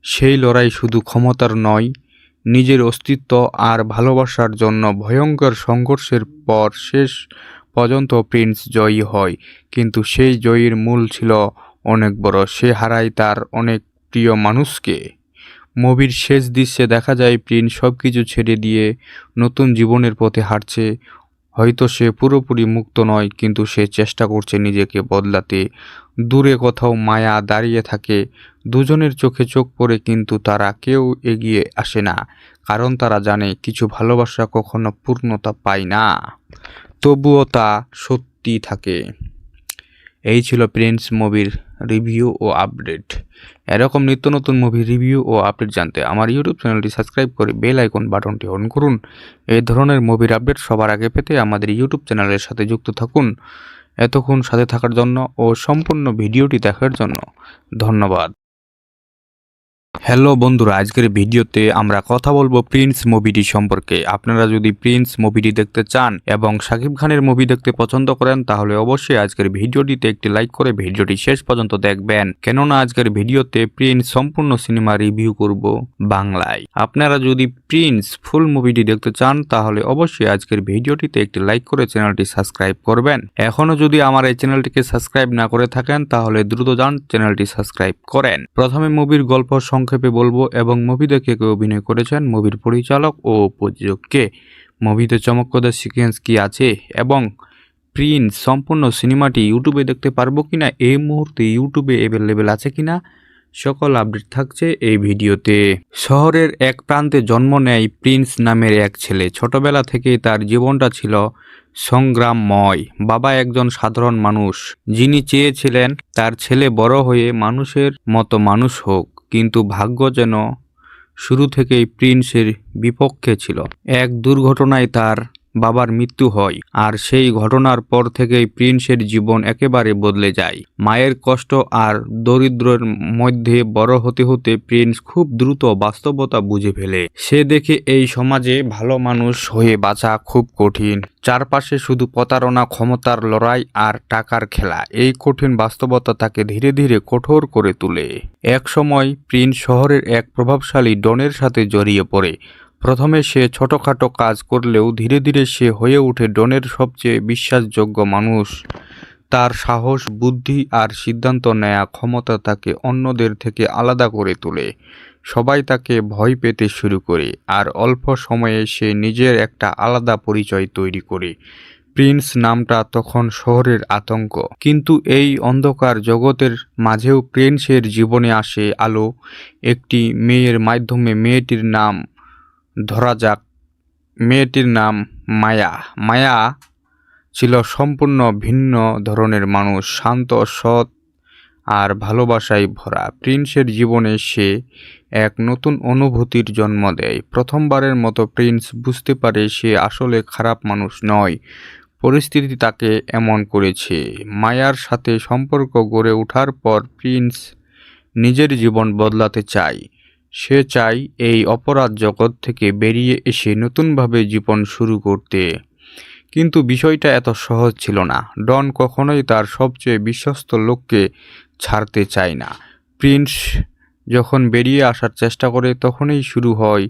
সেই লড়াই শুধু ক্ষমতার নয়, নিজের অস্তিত্ব আর ভালোবাসার জন্য ভয়ঙ্কর সংঘর্ষের পর শেষ পর্যন্ত প্রিন্স জয়ী হয়। কিন্তু সেই জয়ীর মূল ছিল অনেক বড়, সে হারায় তার অনেক প্রিয় মানুষকে। মুভির শেষ দৃশ্যে দেখা যায় প্রিন্স সবকিছু ছেড়ে দিয়ে নতুন জীবনের পথে হাঁটছে। হয়তো সে পুরোপুরি মুক্ত নয়, কিন্তু সে চেষ্টা করছে নিজেকে বদলাতে। দূরে কোথাও মায়া দাঁড়িয়ে থাকে, দুজনের চোখে চোখ পড়ে, কিন্তু তারা কেউ এগিয়ে আসে না, কারণ তারা জানে কিছু ভালোবাসা কখনো পূর্ণতা পায় না, তবুও তা সত্যি থাকে। এই ছিল প্রিন্স মুভির রিভিউ ও আপডেট। এরকম নিত্য নতুন মুভি রিভিউ ও আপডেট জানতে আমার ইউটিউব চ্যানেলটি সাবস্ক্রাইব করে বেল আইকন বাটনটি অন করুন। এই ধরনের মুভির আপডেট সবার আগে পেতে আমাদের ইউটিউব চ্যানেলের সাথে যুক্ত থাকুন। এতক্ষণ সাথে থাকার জন্য ও সম্পূর্ণ ভিডিওটি দেখার জন্য ধন্যবাদ। হ্যালো বন্ধুরা, আজকের ভিডিওতে আমরা কথা বলবো প্রিন্স মুভিটি সম্পর্কে। আপনারা যদি প্রিন্স মুভিটি দেখতে চান এবং শাকিব খানের মুভি দেখতে পছন্দ করেন, তাহলে অবশ্যই আজকের ভিডিওটিতে একটি লাইক করে ভিডিওটি শেষ পর্যন্ত দেখবেন, কেননা আজকের ভিডিওতে প্রিন্স সম্পূর্ণ সিনেমা রিভিউ করব বাংলায়। আপনারা যদি প্রিন্স ফুল মুভিটি দেখতে চান, তাহলে অবশ্যই আজকের ভিডিওটিতে একটি লাইক করে চ্যানেলটি সাবস্ক্রাইব করবেন। এখনো যদি আমার এই চ্যানেলটিকে সাবস্ক্রাইব না করে থাকেন, তাহলে দ্রুত যান চ্যানেলটি সাবস্ক্রাইব করেন। প্রথমে মুভির গল্প সংক্ষেপে বলবো এবং মুভি দেখে কে অভিনয় করেছেন, মুভির পরিচালক ও প্রযোজক কে, মুভিতে চমকপ্রদ সিকোয়েন্স কি আছে এবং প্রিন্স সম্পূর্ণ সিনেমাটি ইউটিউবে দেখতে পারবো কিনা, এই মুহূর্তে ইউটিউবে অ্যাভেলেবেল আছে কিনা, সকল আপডেট থাকছে এই ভিডিওতে। শহরের এক প্রান্তে জন্ম নেয় প্রিন্স নামের এক ছেলে। ছোটবেলা থেকেই তার জীবনটা ছিল সংগ্রামময়। বাবা একজন সাধারণ মানুষ, যিনি চেয়েছিলেন তার ছেলে বড় হয়ে মানুষের মতো মানুষ হোক, কিন্তু ভাগ্য যেন শুরু থেকেই প্রিন্সের বিপক্ষে ছিল। এক দুর্ঘটনায় তার বাবার মৃত্যু হয়, আর সেই ঘটনার পর থেকেই প্রিন্সের জীবন একেবারে বদলে যায়। মায়ের কষ্ট আর দরিদ্রের মধ্যে বড় হতে হতে প্রিন্স খুব দ্রুত বাস্তবতা বুঝে ফেলে। সে দেখে এই সমাজে ভালো মানুষ হয়ে বাঁচা খুব কঠিন। চারপাশে শুধু প্রতারণা, ক্ষমতার লড়াই আর টাকার খেলা। এই কঠিন বাস্তবতা তাকে ধীরে ধীরে কঠোর করে তোলে। এক সময় প্রিন্স শহরের এক প্রভাবশালী ডনের সাথে জড়িয়ে পড়ে। প্রথমে সে ছোটখাটো কাজ করলেও ধীরে ধীরে সে হয়ে ওঠে ডনের সবচেয়ে বিশ্বাসযোগ্য মানুষ। তার সাহস, বুদ্ধি আর সিদ্ধান্ত নেয়া ক্ষমতা তাকে অন্যদের থেকে আলাদা করে তোলে। সবাই তাকে ভয় পেতে শুরু করে, আর অল্প সময়ে সে নিজের একটা আলাদা পরিচয় তৈরি করে। প্রিন্স নামটা তখন শহরের আতঙ্ক, কিন্তু এই অন্ধকার জগতের মাঝেও প্রিন্সের জীবনে আসে আলো। একটি মেয়ের মাধ্যমে। মেয়েটির নাম ধরা যাক, মেয়েটির নাম মায়া। মায়া ছিল সম্পূর্ণ ভিন্ন ধরনের মানুষ, শান্ত, সৎ আর ভালোবাসায় ভরা। প্রিন্সের জীবনে সে এক নতুন অনুভূতির জন্ম দেয়। প্রথমবারের মতো প্রিন্স বুঝতে পারে সে আসলে খারাপ মানুষ নয়, পরিস্থিতি তাকে এমন করেছে। মায়ার সাথে সম্পর্ক গড়ে ওঠার পর প্রিন্স নিজের জীবন বদলাতে চায়। সে চায় এই অপরাধ জগৎ থেকে বেরিয়ে এসে নতুনভাবে জীবন শুরু করতে। কিন্তু বিষয়টা এত সহজ ছিল না। ডন কখনোই তার সবচেয়ে বিশ্বস্ত লোককে ছাড়তে চায় না। প্রিন্স যখন বেরিয়ে আসার চেষ্টা করে, তখনই শুরু হয়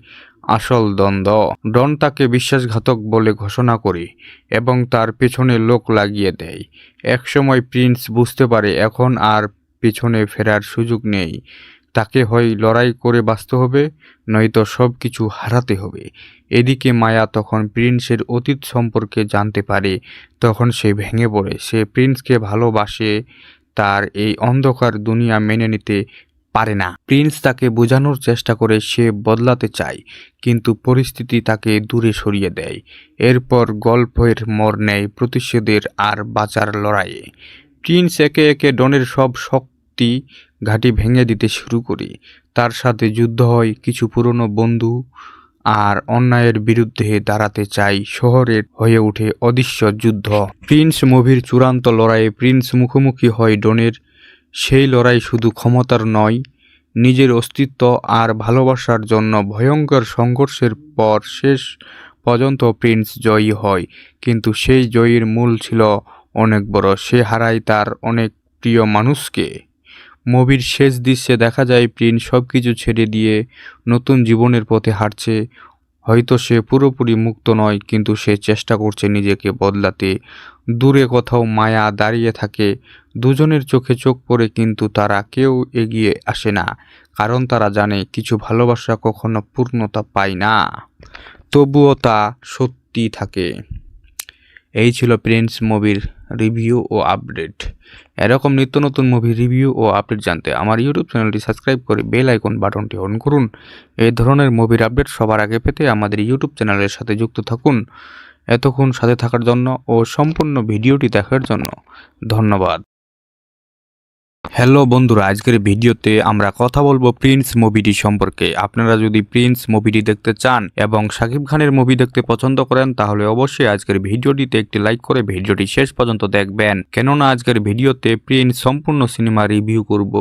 আসল দ্বন্দ্ব। ডন তাকে বিশ্বাসঘাতক বলে ঘোষণা করে এবং তার পেছনে লোক লাগিয়ে দেয়। একসময় প্রিন্স বুঝতে পারে এখন আর পেছনে ফেরার সুযোগ নেই। তাকে হয় লড়াই করে বাঁচতে হবে, নয়তো সব কিছু হারাতে হবে। এদিকে মায়া তখন প্রিন্সের অতীত সম্পর্কে জানতে পারে। তখন সে ভেঙে পড়ে। সে প্রিন্সকে ভালোবাসে, তার এই অন্ধকার দুনিয়া মেনে নিতে পারে না। প্রিন্স তাকে বোঝানোর চেষ্টা করে সে বদলাতে চায়, কিন্তু পরিস্থিতি তাকে দূরে সরিয়ে দেয়। এরপর গল্পের মোড় নেয় প্রতিশোধের আর বাঁচার লড়াইয়ে। প্রিন্স একে একে ডনের সব শক্তি ঘাঁটি ভেঙে দিতে শুরু করে। তার সাথে যুদ্ধ হয় কিছু পুরনো বন্ধু, আর অন্যায়ের বিরুদ্ধে দাঁড়াতে চাই শহরের হয়ে ওঠে অদৃশ্য যুদ্ধ। প্রিন্স মুভির চূড়ান্ত লড়াইয়ে প্রিন্স মুখোমুখি হয় ডনের। সেই লড়াই শুধু ক্ষমতার নয়, নিজের অস্তিত্ব আর ভালোবাসার জন্য ভয়ঙ্কর সংঘর্ষের পর শেষ পর্যন্ত প্রিন্স জয়ী হয়, কিন্তু সেই জয়ীর মূল ছিল অনেক বড়। সে হারায় তার অনেক প্রিয় মানুষকে। মুভির শেষ দৃশ্যে দেখা যায় প্রিন্স সবকিছু ছেড়ে দিয়ে নতুন জীবনের পথে হাঁটছে। হয়তো সে পুরোপুরি মুক্ত নয়, কিন্তু সে চেষ্টা করছে নিজেকে বদলাতে। দূরে কোথাও মায়া দাঁড়িয়ে থাকে, দুজনের চোখে চোখ পড়ে, কিন্তু তারা কেউ এগিয়ে আসে না, কারণ তারা জানে কিছু ভালোবাসা কখনো পূর্ণতা পায় না, তবুও তা সত্যি থাকে। এই ছিল প্রিন্স মুভির রিভিউ ও আপডেট। এরকম নিত্য নতুন মুভি রিভিউ ও আপডেট জানতে আমার ইউটিউব চ্যানেলটি সাবস্ক্রাইব করে বেল আইকন বাটনটি অন করুন। এই ধরনের মুভির আপডেট সবার আগে পেতে আমাদের ইউটিউব চ্যানেলের সাথে যুক্ত থাকুন। এতক্ষণ সাথে থাকার জন্য ও সম্পূর্ণ ভিডিওটি দেখার জন্য ধন্যবাদ। হ্যালো বন্ধুরা, আজকের ভিডিওতে আমরা কথা বলবো প্রিন্স মুভিটি সম্পর্কে। আপনারা যদি প্রিন্স মুভিটি দেখতে চান এবং শাকিব খানের মুভি দেখতে পছন্দ করেন, তাহলে অবশ্যই আজকের ভিডিওটিতে একটি লাইক করে ভিডিওটি শেষ পর্যন্ত দেখবেন, কেননা আজকের ভিডিওতে প্রিন্স সম্পূর্ণ সিনেমা রিভিউ করব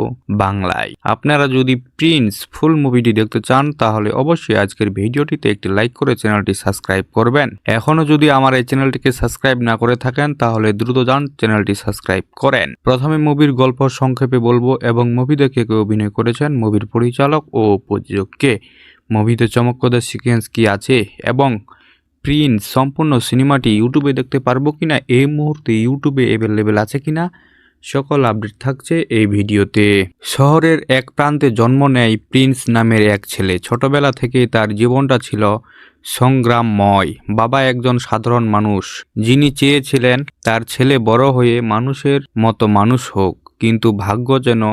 বাংলায়। আপনারা যদি প্রিন্স ফুল মুভিটি দেখতে চান, তাহলে অবশ্যই আজকের ভিডিওটিতে একটি লাইক করে চ্যানেলটি সাবস্ক্রাইব করবেন। এখনো যদি আমার এই চ্যানেলটিকে সাবস্ক্রাইব না করে থাকেন, তাহলে দ্রুত যান চ্যানেলটি সাবস্ক্রাইব করেন। প্রথমে মুভির গল্প সংক্ষেপে বলবো এবং মুভি দেখে কে অভিনয় করেছেন, মুভির পরিচালক ও প্রযোজক কে, মুভিতে চমকপ্রদ সিকোয়েন্স কি আছে এবং প্রিন্স সম্পূর্ণ সিনেমাটি ইউটিউবে দেখতে পারবো কিনা, এই মুহূর্তে ইউটিউবে অ্যাভেলেবেল আছে কিনা, সকল আপডেট থাকছে এই ভিডিওতে। শহরের এক প্রান্তে জন্ম নেয় প্রিন্স নামের এক ছেলে। ছোটবেলা থেকেই তার জীবনটা ছিল সংগ্রামময়। বাবা একজন সাধারণ মানুষ, যিনি চেয়েছিলেন তার ছেলে বড় হয়ে মানুষের মতো মানুষ হোক, কিন্তু ভাগ্য যেন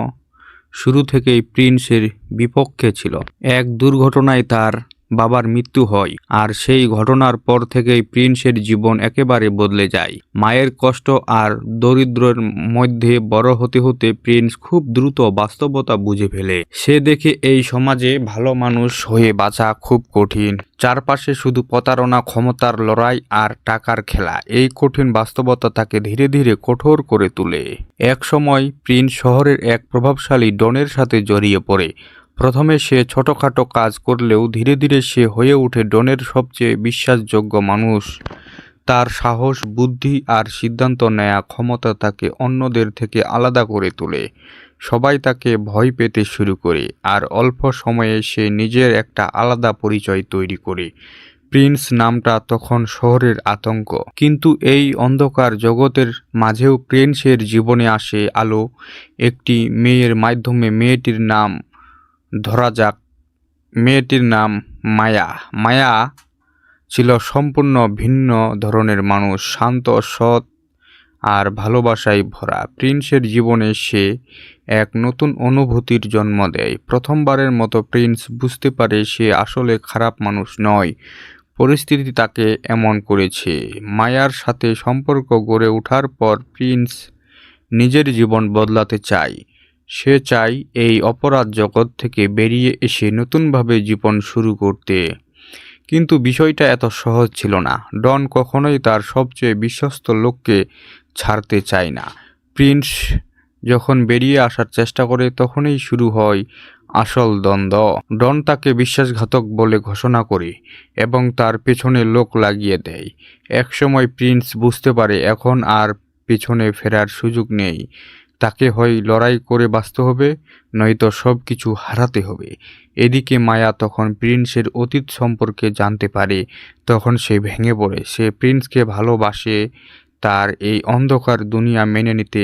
শুরু থেকেই প্রিন্সের বিপক্ষে ছিল। এক দুর্ঘটনায় তার বাবার মৃত্যু হয়, আর সেই ঘটনার পর থেকেই প্রিন্সের জীবন একেবারে বদলে যায়। মায়ের কষ্ট আর দরিদ্রের মধ্যে বড় হতে হতে প্রিন্স খুব দ্রুত বাস্তবতা বুঝে ফেলে। সে দেখে এই সমাজে ভালো মানুষ হয়ে বাঁচা খুব কঠিন। চারপাশে শুধু প্রতারণা, ক্ষমতার লড়াই আর টাকার খেলা। এই কঠিন বাস্তবতা তাকে ধীরে ধীরে কঠোর করে তোলে। এক সময় প্রিন্স শহরের এক প্রভাবশালী ডনের সাথে জড়িয়ে পড়ে। প্রথমে সে ছোটখাটো কাজ করলেও ধীরে ধীরে সে হয়ে ওঠে ডনের সবচেয়ে বিশ্বাসযোগ্য মানুষ। তার সাহস, বুদ্ধি আর সিদ্ধান্ত নেয়া ক্ষমতা তাকে অন্যদের থেকে আলাদা করে তোলে। সবাই তাকে ভয় পেতে শুরু করে, আর অল্প সময়ে সে নিজের একটা আলাদা পরিচয় তৈরি করে। প্রিন্স নামটা তখন শহরের আতঙ্ক, কিন্তু এই অন্ধকার জগতের মাঝেও প্রিন্সের জীবনে আসে আলো। একটি মেয়ের মাধ্যমে। মেয়েটির নাম ধরা যাক, মেয়েটির নাম মায়া। মায়া ছিল সম্পূর্ণ ভিন্ন ধরনের মানুষ, শান্ত, সৎ আর ভালোবাসায় ভরা। প্রিন্সের জীবনে সে এক নতুন অনুভূতির জন্ম দেয়। প্রথমবারের মতো প্রিন্স বুঝতে পারে সে আসলে খারাপ মানুষ নয়, পরিস্থিতি তাকে এমন করেছে। মায়ার সাথে সম্পর্ক গড়ে ওঠার পর প্রিন্স নিজের জীবন বদলাতে চায়। সে চায় এই অপরাধ জগৎ থেকে বেরিয়ে এসে নতুনভাবে জীবন শুরু করতে। কিন্তু বিষয়টা এত সহজ ছিল না। ডন কখনোই তার সবচেয়ে বিশ্বস্ত লোককে ছাড়তে চায় না। প্রিন্স যখন বেরিয়ে আসার চেষ্টা করে, তখনই শুরু হয় আসল দ্বন্দ্ব। ডন তাকে বিশ্বাসঘাতক বলে ঘোষণা করে এবং তার পেছনে লোক লাগিয়ে দেয়। একসময় প্রিন্স বুঝতে পারে এখন আর পেছনে ফেরার সুযোগ নেই। তাকে হয় লড়াই করে বাঁচতে হবে, নয়তো সব কিছু হারাতে হবে। এদিকে মায়া তখন প্রিন্সের অতীত সম্পর্কে জানতে পারে। তখন সে ভেঙে পড়ে। সে প্রিন্সকে ভালোবাসে, তার এই অন্ধকার দুনিয়া মেনে নিতে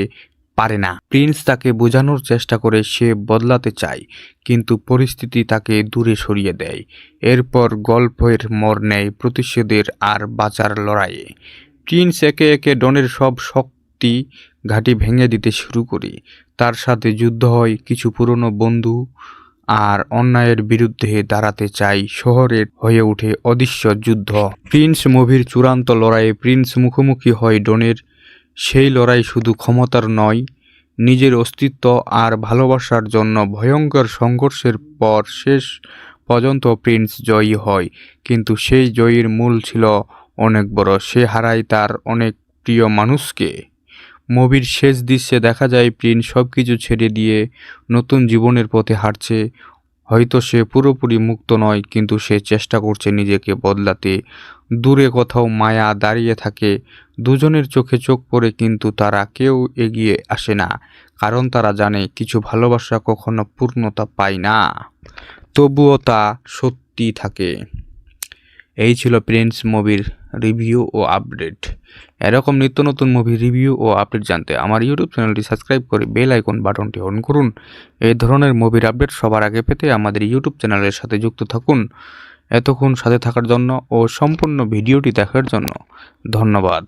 পারে না। প্রিন্স তাকে বোঝানোর চেষ্টা করে সে বদলাতে চায়, কিন্তু পরিস্থিতি তাকে দূরে সরিয়ে দেয়। এরপর গল্পের মোড় নেয় প্রতিশোধের আর বাঁচার লড়াইয়ে। প্রিন্স একে একে ডনের সব শক্তি ঘাঁটি ভেঙে দিতে শুরু করে। তার সাথে যুদ্ধ হয় কিছু পুরনো বন্ধু, আর অন্যায়ের বিরুদ্ধে দাঁড়াতে চাই। শহরের হয়ে ওঠে অদৃশ্য যুদ্ধ। প্রিন্স মুভির চূড়ান্ত লড়াইয়ে প্রিন্স মুখোমুখি হয় ডনের। সেই লড়াই শুধু ক্ষমতার নয়, নিজের অস্তিত্ব আর ভালোবাসার জন্য। ভয়ঙ্কর সংঘর্ষের পর শেষ পর্যন্ত প্রিন্স জয়ী হয়, কিন্তু সেই জয়ীর মূল ছিল অনেক বড়। সে হারায় তার অনেক প্রিয় মানুষকে। মুভির শেষ দৃশ্যে দেখা যায় প্রিন্স সবকিছু ছেড়ে দিয়ে নতুন জীবনের পথে হাঁটছে। হয়তো সে পুরোপুরি মুক্ত নয়, কিন্তু সে চেষ্টা করছে নিজেকে বদলাতে। দূরে কোথাও মায়া দাঁড়িয়ে থাকে, দুজনের চোখে চোখ পড়ে, কিন্তু তারা কেউ এগিয়ে আসে না, কারণ তারা জানে কিছু ভালোবাসা কখনো পূর্ণতা পায় না, তবুও তা সত্যি থাকে। এই ছিল প্রিন্স মুভির রিভিউ ও আপডেট। এরকম নিত্য নতুন মুভি রিভিউ ও আপডেট জানতে আমার ইউটিউব চ্যানেলটি সাবস্ক্রাইব করে বেল আইকন বাটনটি অন করুন। এই ধরনের মুভির আপডেট সবার আগে পেতে আমাদের ইউটিউব চ্যানেলের সাথে যুক্ত থাকুন। এতক্ষণ সাথে থাকার জন্য ও সম্পূর্ণ ভিডিওটি দেখার জন্য ধন্যবাদ।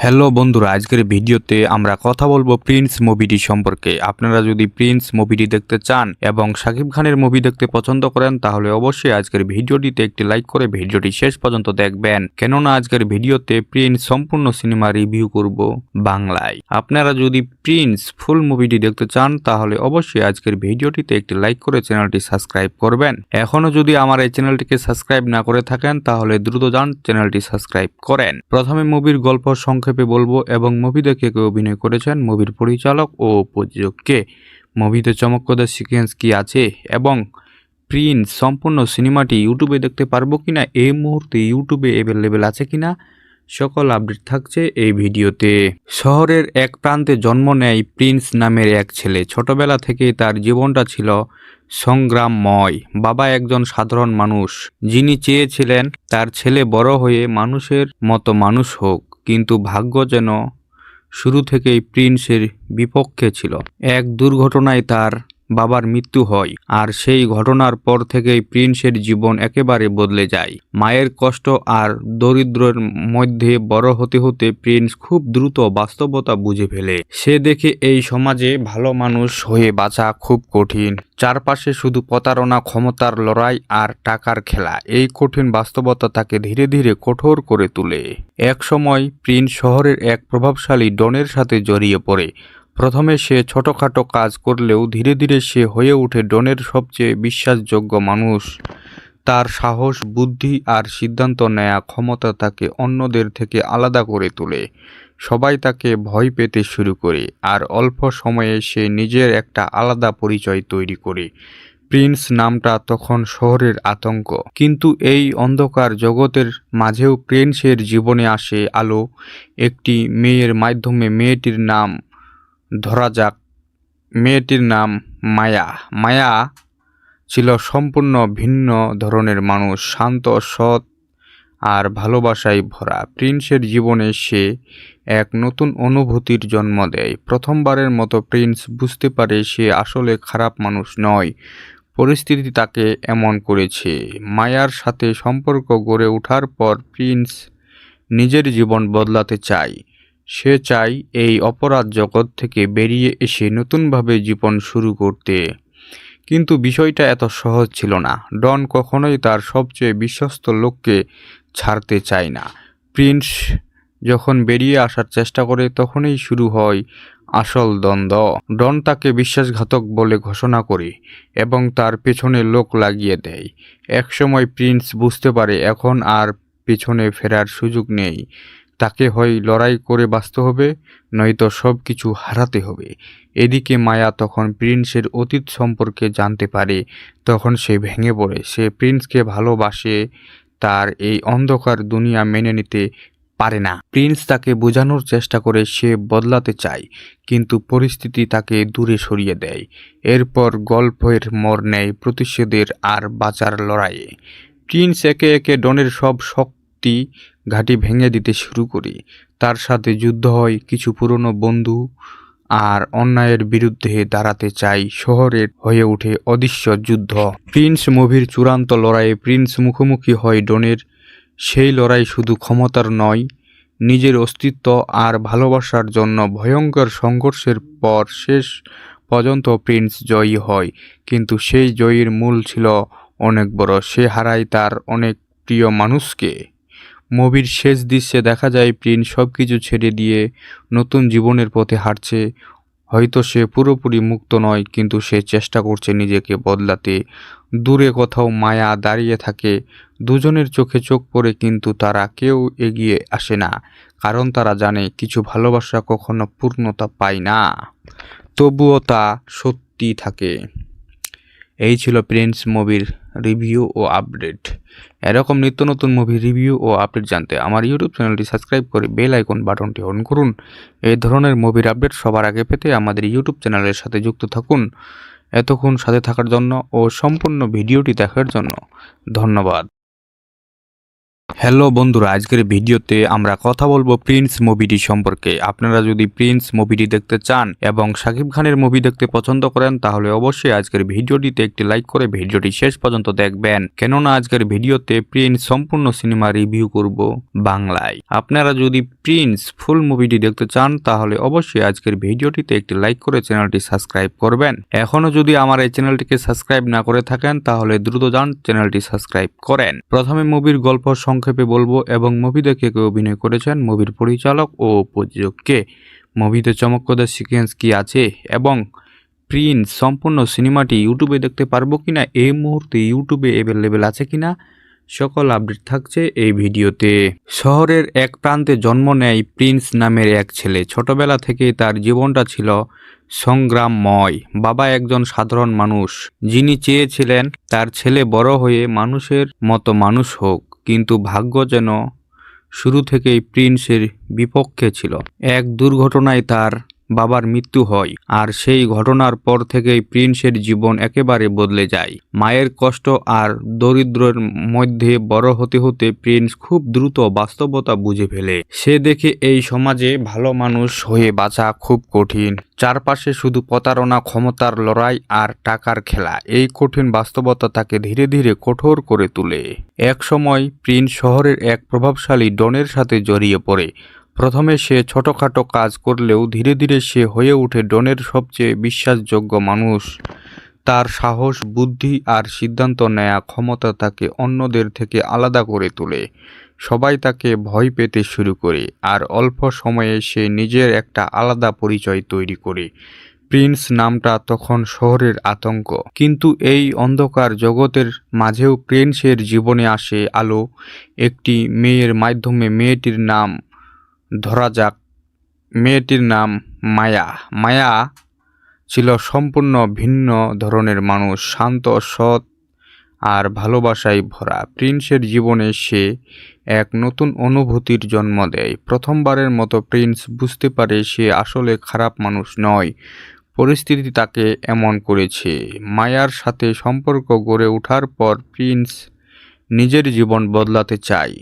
হ্যালো বন্ধুরা, আজকের ভিডিওতে আমরা কথা বলবো প্রিন্স মুভিটি সম্পর্কে। আপনারা যদি প্রিন্স মুভিটি দেখতে চান এবং শাকিব খানের মুভি দেখতে পছন্দ করেন, তাহলে অবশ্যই আজকের ভিডিওটিতে একটি লাইক করে ভিডিওটি শেষ পর্যন্ত দেখবেন, কেননা আজকের ভিডিওতে প্রিন্স সম্পূর্ণ সিনেমা রিভিউ করব বাংলায়। আপনারা যদি প্রিন্স ফুল মুভিটি দেখতে চান, তাহলে অবশ্যই আজকের ভিডিওটিতে একটি লাইক করে চ্যানেলটি সাবস্ক্রাইব করবেন। এখনো যদি আমার এই চ্যানেলটিকে সাবস্ক্রাইব না করে থাকেন, তাহলে দ্রুত যান চ্যানেলটি সাবস্ক্রাইব করেন। প্রথমে মুভির গল্প সংক্ষেপে বলবো এবং মুভি দেখে কে অভিনয় করেছেন, মুভির পরিচালক ও প্রযোজক কে, মুভিতে চমকপ্রদ সিকোয়েন্স কি আছে এবং প্রিন্স সম্পূর্ণ সিনেমাটি ইউটিউবে দেখতে পারবো কিনা, এই মুহূর্তে ইউটিউবে অ্যাভেলেবেল আছে কিনা, সকল আপডেট থাকছে এই ভিডিওতে। শহরের এক প্রান্তে জন্ম নেয় প্রিন্স নামের এক ছেলে। ছোটবেলা থেকেই তার জীবনটা ছিল সংগ্রামময়। বাবা একজন সাধারণ মানুষ, যিনি চেয়েছিলেন তার ছেলে বড় হয়ে মানুষের মতো মানুষ হোক, কিন্তু ভাগ্য যেন শুরু থেকেই প্রিন্সের বিপক্ষে ছিল। এক দুর্ঘটনায় তার বাবার মৃত্যু হয়, আর সেই ঘটনার পর থেকেই প্রিন্সের জীবন একেবারে বদলে যায়। মায়ের কষ্ট আর দরিদ্রের মধ্যে বড় হতে হতে প্রিন্স খুব দ্রুত বাস্তবতা বুঝে ফেলে। সে দেখে এই সমাজে ভালো মানুষ হয়ে বাঁচা খুব কঠিন। চারপাশে শুধু প্রতারণা, ক্ষমতার লড়াই আর টাকার খেলা। এই কঠিন বাস্তবতা তাকে ধীরে ধীরে কঠোর করে তোলে। এক সময় প্রিন্স শহরের এক প্রভাবশালী ডনের সাথে জড়িয়ে পড়ে। প্রথমে সে ছোটখাটো কাজ করলেও ধীরে ধীরে সে হয়ে ওঠে ডনের সবচেয়ে বিশ্বাসযোগ্য মানুষ। তার সাহস, বুদ্ধি আর সিদ্ধান্ত নেয়া ক্ষমতা তাকে অন্যদের থেকে আলাদা করে তোলে। সবাই তাকে ভয় পেতে শুরু করে, আর অল্প সময়ে সে নিজের একটা আলাদা পরিচয় তৈরি করে। প্রিন্স নামটা তখন শহরের আতঙ্ক, কিন্তু এই অন্ধকার জগতের মাঝেও প্রিন্সের জীবনে আসে আলো। একটি মেয়ের মাধ্যমে। মেয়েটির নাম ধরা যাক, মেয়েটির নাম মায়া। মায়া ছিল সম্পূর্ণ ভিন্ন ধরনের মানুষ, শান্ত, সৎ আর ভালোবাসায় ভরা। প্রিন্সের জীবনে সে এক নতুন অনুভূতির জন্ম দেয়। প্রথমবারের মতো প্রিন্স বুঝতে পারে সে আসলে খারাপ মানুষ নয়, পরিস্থিতি তাকে এমন করেছে। মায়ার সাথে সম্পর্ক গড়ে ওঠার পর প্রিন্স নিজের জীবন বদলাতে চায়। সে চায় এই অপরাধ জগৎ থেকে বেরিয়ে এসে নতুনভাবে জীবন শুরু করতে। কিন্তু বিষয়টা এত সহজ ছিল না। ডন কখনোই তার সবচেয়ে বিশ্বস্ত লোককে ছাড়তে চায় না। প্রিন্স যখন বেরিয়ে আসার চেষ্টা করে, তখনই শুরু হয় আসল দ্বন্দ্ব। ডন তাকে বিশ্বাসঘাতক বলে ঘোষণা করে এবং তার পেছনে লোক লাগিয়ে দেয়। একসময় প্রিন্স বুঝতে পারে এখন আর পেছনে ফেরার সুযোগ নেই। তাকে হয় লড়াই করে বাঁচতে হবে, নয়তো সব কিছু হারাতে হবে। এদিকে মায়া তখন প্রিন্সের অতীত সম্পর্কে জানতে পারে। তখন সে ভেঙে পড়ে। সে প্রিন্সকে ভালোবাসে, তার এই অন্ধকার দুনিয়া মেনে নিতে পারে না। প্রিন্স তাকে বোঝানোর চেষ্টা করে সে বদলাতে চায়, কিন্তু পরিস্থিতি তাকে দূরে সরিয়ে দেয়। এরপর গল্পের মোড় নেয় প্রতিশোধের আর বাঁচার লড়াইয়ে। প্রিন্স একে একে ডনের সব শক্তি ঘাঁটি ভেঙে দিতে শুরু করে। তার সাথে যুদ্ধ হয় কিছু পুরনো বন্ধু, আর অন্যায়ের বিরুদ্ধে দাঁড়াতে চাই। শহরের হয়ে ওঠে অদৃশ্য যুদ্ধ। প্রিন্স মুভির চূড়ান্ত লড়াইয়ে প্রিন্স মুখোমুখি হয় ডনের। সেই লড়াই শুধু ক্ষমতার নয়, নিজের অস্তিত্ব আর ভালোবাসার জন্য। ভয়ঙ্কর সংঘর্ষের পর শেষ পর্যন্ত প্রিন্স জয়ী হয়, কিন্তু সেই জয়ীর মূল ছিল অনেক বড়। সে হারায় তার অনেক প্রিয় মানুষকে। মুভির শেষ দৃশ্যে দেখা যায় প্রিন্স সবকিছু ছেড়ে দিয়ে নতুন জীবনের পথে হাঁটছে। হয়তো সে পুরোপুরি মুক্ত নয়, কিন্তু সে চেষ্টা করছে নিজেকে বদলাতে। দূরে কোথাও মায়া দাঁড়িয়ে থাকে, দুজনের চোখে চোখ পড়ে, কিন্তু তারা কেউ এগিয়ে আসে না, কারণ তারা জানে কিছু ভালোবাসা কখনো পূর্ণতা পায় না, তবুও তা সত্যি থাকে। এই ছিল প্রিন্স মুভির রিভিউ ও আপডেট। এরকম নিত্য নতুন মুভি রিভিউ ও আপডেট জানতে আমার ইউটিউব চ্যানেলটি সাবস্ক্রাইব করে বেল আইকন বাটনটি অন করুন। এই ধরনের মুভির আপডেট সবার আগে পেতে আমাদের ইউটিউব চ্যানেলের সাথে যুক্ত থাকুন। এতক্ষণ সাথে থাকার জন্য ও সম্পূর্ণ ভিডিওটি দেখার জন্য ধন্যবাদ। হ্যালো বন্ধুরা, আজকের ভিডিওতে আমরা কথা বলবো প্রিন্স মুভিটি সম্পর্কে। আপনারা যদি প্রিন্স মুভিটি দেখতে চান এবং শাকিব খানের মুভি দেখতে পছন্দ করেন তাহলে অবশ্যই আজকের ভিডিওটিতে একটি লাইক করে ভিডিওটি শেষ পর্যন্ত দেখবেন, কেননা আজকের ভিডিওতে প্রিন্স সম্পূর্ণ সিনেমা রিভিউ করব বাংলায়। আপনারা যদি প্রিন্স ফুল মুভিটি দেখতে চান তাহলে অবশ্যই আজকের ভিডিওটিতে একটি লাইক করে চ্যানেলটি সাবস্ক্রাইব করবেন। এখনো যদি আমার এই চ্যানেলটিকে সাবস্ক্রাইব না করে থাকেন তাহলে দ্রুত যান চ্যানেলটি সাবস্ক্রাইব করেন। প্রথমে মুভির গল্প সংক্ষেপে বলবো এবং মুভি দেখে কে অভিনয় করেছেন, মুভির পরিচালক ও প্রযোজক কে, মুভিতে চমকপ্রদ সিকোয়েন্স কি আছে এবং প্রিন্স সম্পূর্ণ সিনেমাটি ইউটিউবে দেখতে পারবো কিনা, এই মুহূর্তে ইউটিউবে অ্যাভেলেবেল আছে কিনা, সকল আপডেট থাকছে এই ভিডিওতে। শহরের এক প্রান্তে জন্ম নেয় প্রিন্স নামের এক ছেলে। ছোটবেলা থেকেই তার জীবনটা ছিল সংগ্রামময়। বাবা একজন সাধারণ মানুষ, যিনি চেয়েছিলেন তার ছেলে বড় হয়ে মানুষের মতো মানুষ হোক, কিন্তু ভাগ্য যেন শুরু থেকেই প্রিন্সের বিপক্ষে ছিল। এক দুর্ঘটনায় তার বাবার মৃত্যু হয়, আর সেই ঘটনার পর থেকেই প্রিন্সের জীবন একেবারে বদলে যায়। মায়ের কষ্ট আর দরিদ্রের মধ্যে বড় হতে হতে প্রিন্স খুব দ্রুত বাস্তবতা বুঝে ফেলে। সে দেখে এই সমাজে ভালো মানুষ হয়ে বাঁচা খুব কঠিন। চারপাশে শুধু প্রতারণা, ক্ষমতার লড়াই আর টাকার খেলা। এই কঠিন বাস্তবতা তাকে ধীরে ধীরে কঠোর করে তোলে। এক সময় প্রিন্স শহরের এক প্রভাবশালী ডনের সাথে জড়িয়ে পড়ে। প্রথমে সে ছোটখাটো কাজ করলেও ধীরে ধীরে সে হয়ে ওঠে ডনের সবচেয়ে বিশ্বাসযোগ্য মানুষ। তার সাহস, বুদ্ধি আর সিদ্ধান্ত নেয়া ক্ষমতা তাকে অন্যদের থেকে আলাদা করে তোলে। সবাই তাকে ভয় পেতে শুরু করে, আর অল্প সময়ে সে নিজের একটা আলাদা পরিচয় তৈরি করে। প্রিন্স নামটা তখন শহরের আতঙ্ক, কিন্তু এই অন্ধকার জগতের মাঝেও প্রিন্সের জীবনে আসে আলো। একটি মেয়ের মাধ্যমে। মেয়েটির নাম ধরা যাক, মেয়েটির নাম মায়া। মায়া ছিল সম্পূর্ণ ভিন্ন ধরনের মানুষ, শান্ত, সৎ আর ভালোবাসায় ভরা। প্রিন্সের জীবনে সে এক নতুন অনুভূতির জন্ম দেয়। প্রথমবারের মতো প্রিন্স বুঝতে পারে সে আসলে খারাপ মানুষ নয়, পরিস্থিতি তাকে এমন করেছে। মায়ার সাথে সম্পর্ক গড়ে ওঠার পর প্রিন্স নিজের জীবন বদলাতে চায়।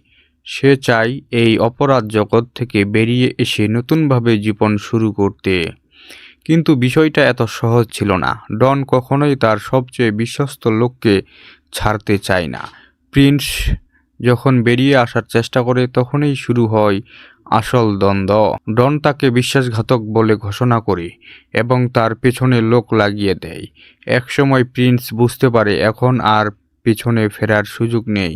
সে চায় এই অপরাধ জগৎ থেকে বেরিয়ে এসে নতুনভাবে জীবন শুরু করতে। কিন্তু বিষয়টা এত সহজ ছিল না। ডন কখনোই তার সবচেয়ে বিশ্বস্ত লোককে ছাড়তে চায় না। প্রিন্স যখন বেরিয়ে আসার চেষ্টা করে তখনই শুরু হয় আসল দ্বন্দ্ব। ডন তাকে বিশ্বাসঘাতক বলে ঘোষণা করে এবং তার পেছনে লোক লাগিয়ে দেয়। একসময় প্রিন্স বুঝতে পারে এখন আর পেছনে ফেরার সুযোগ নেই।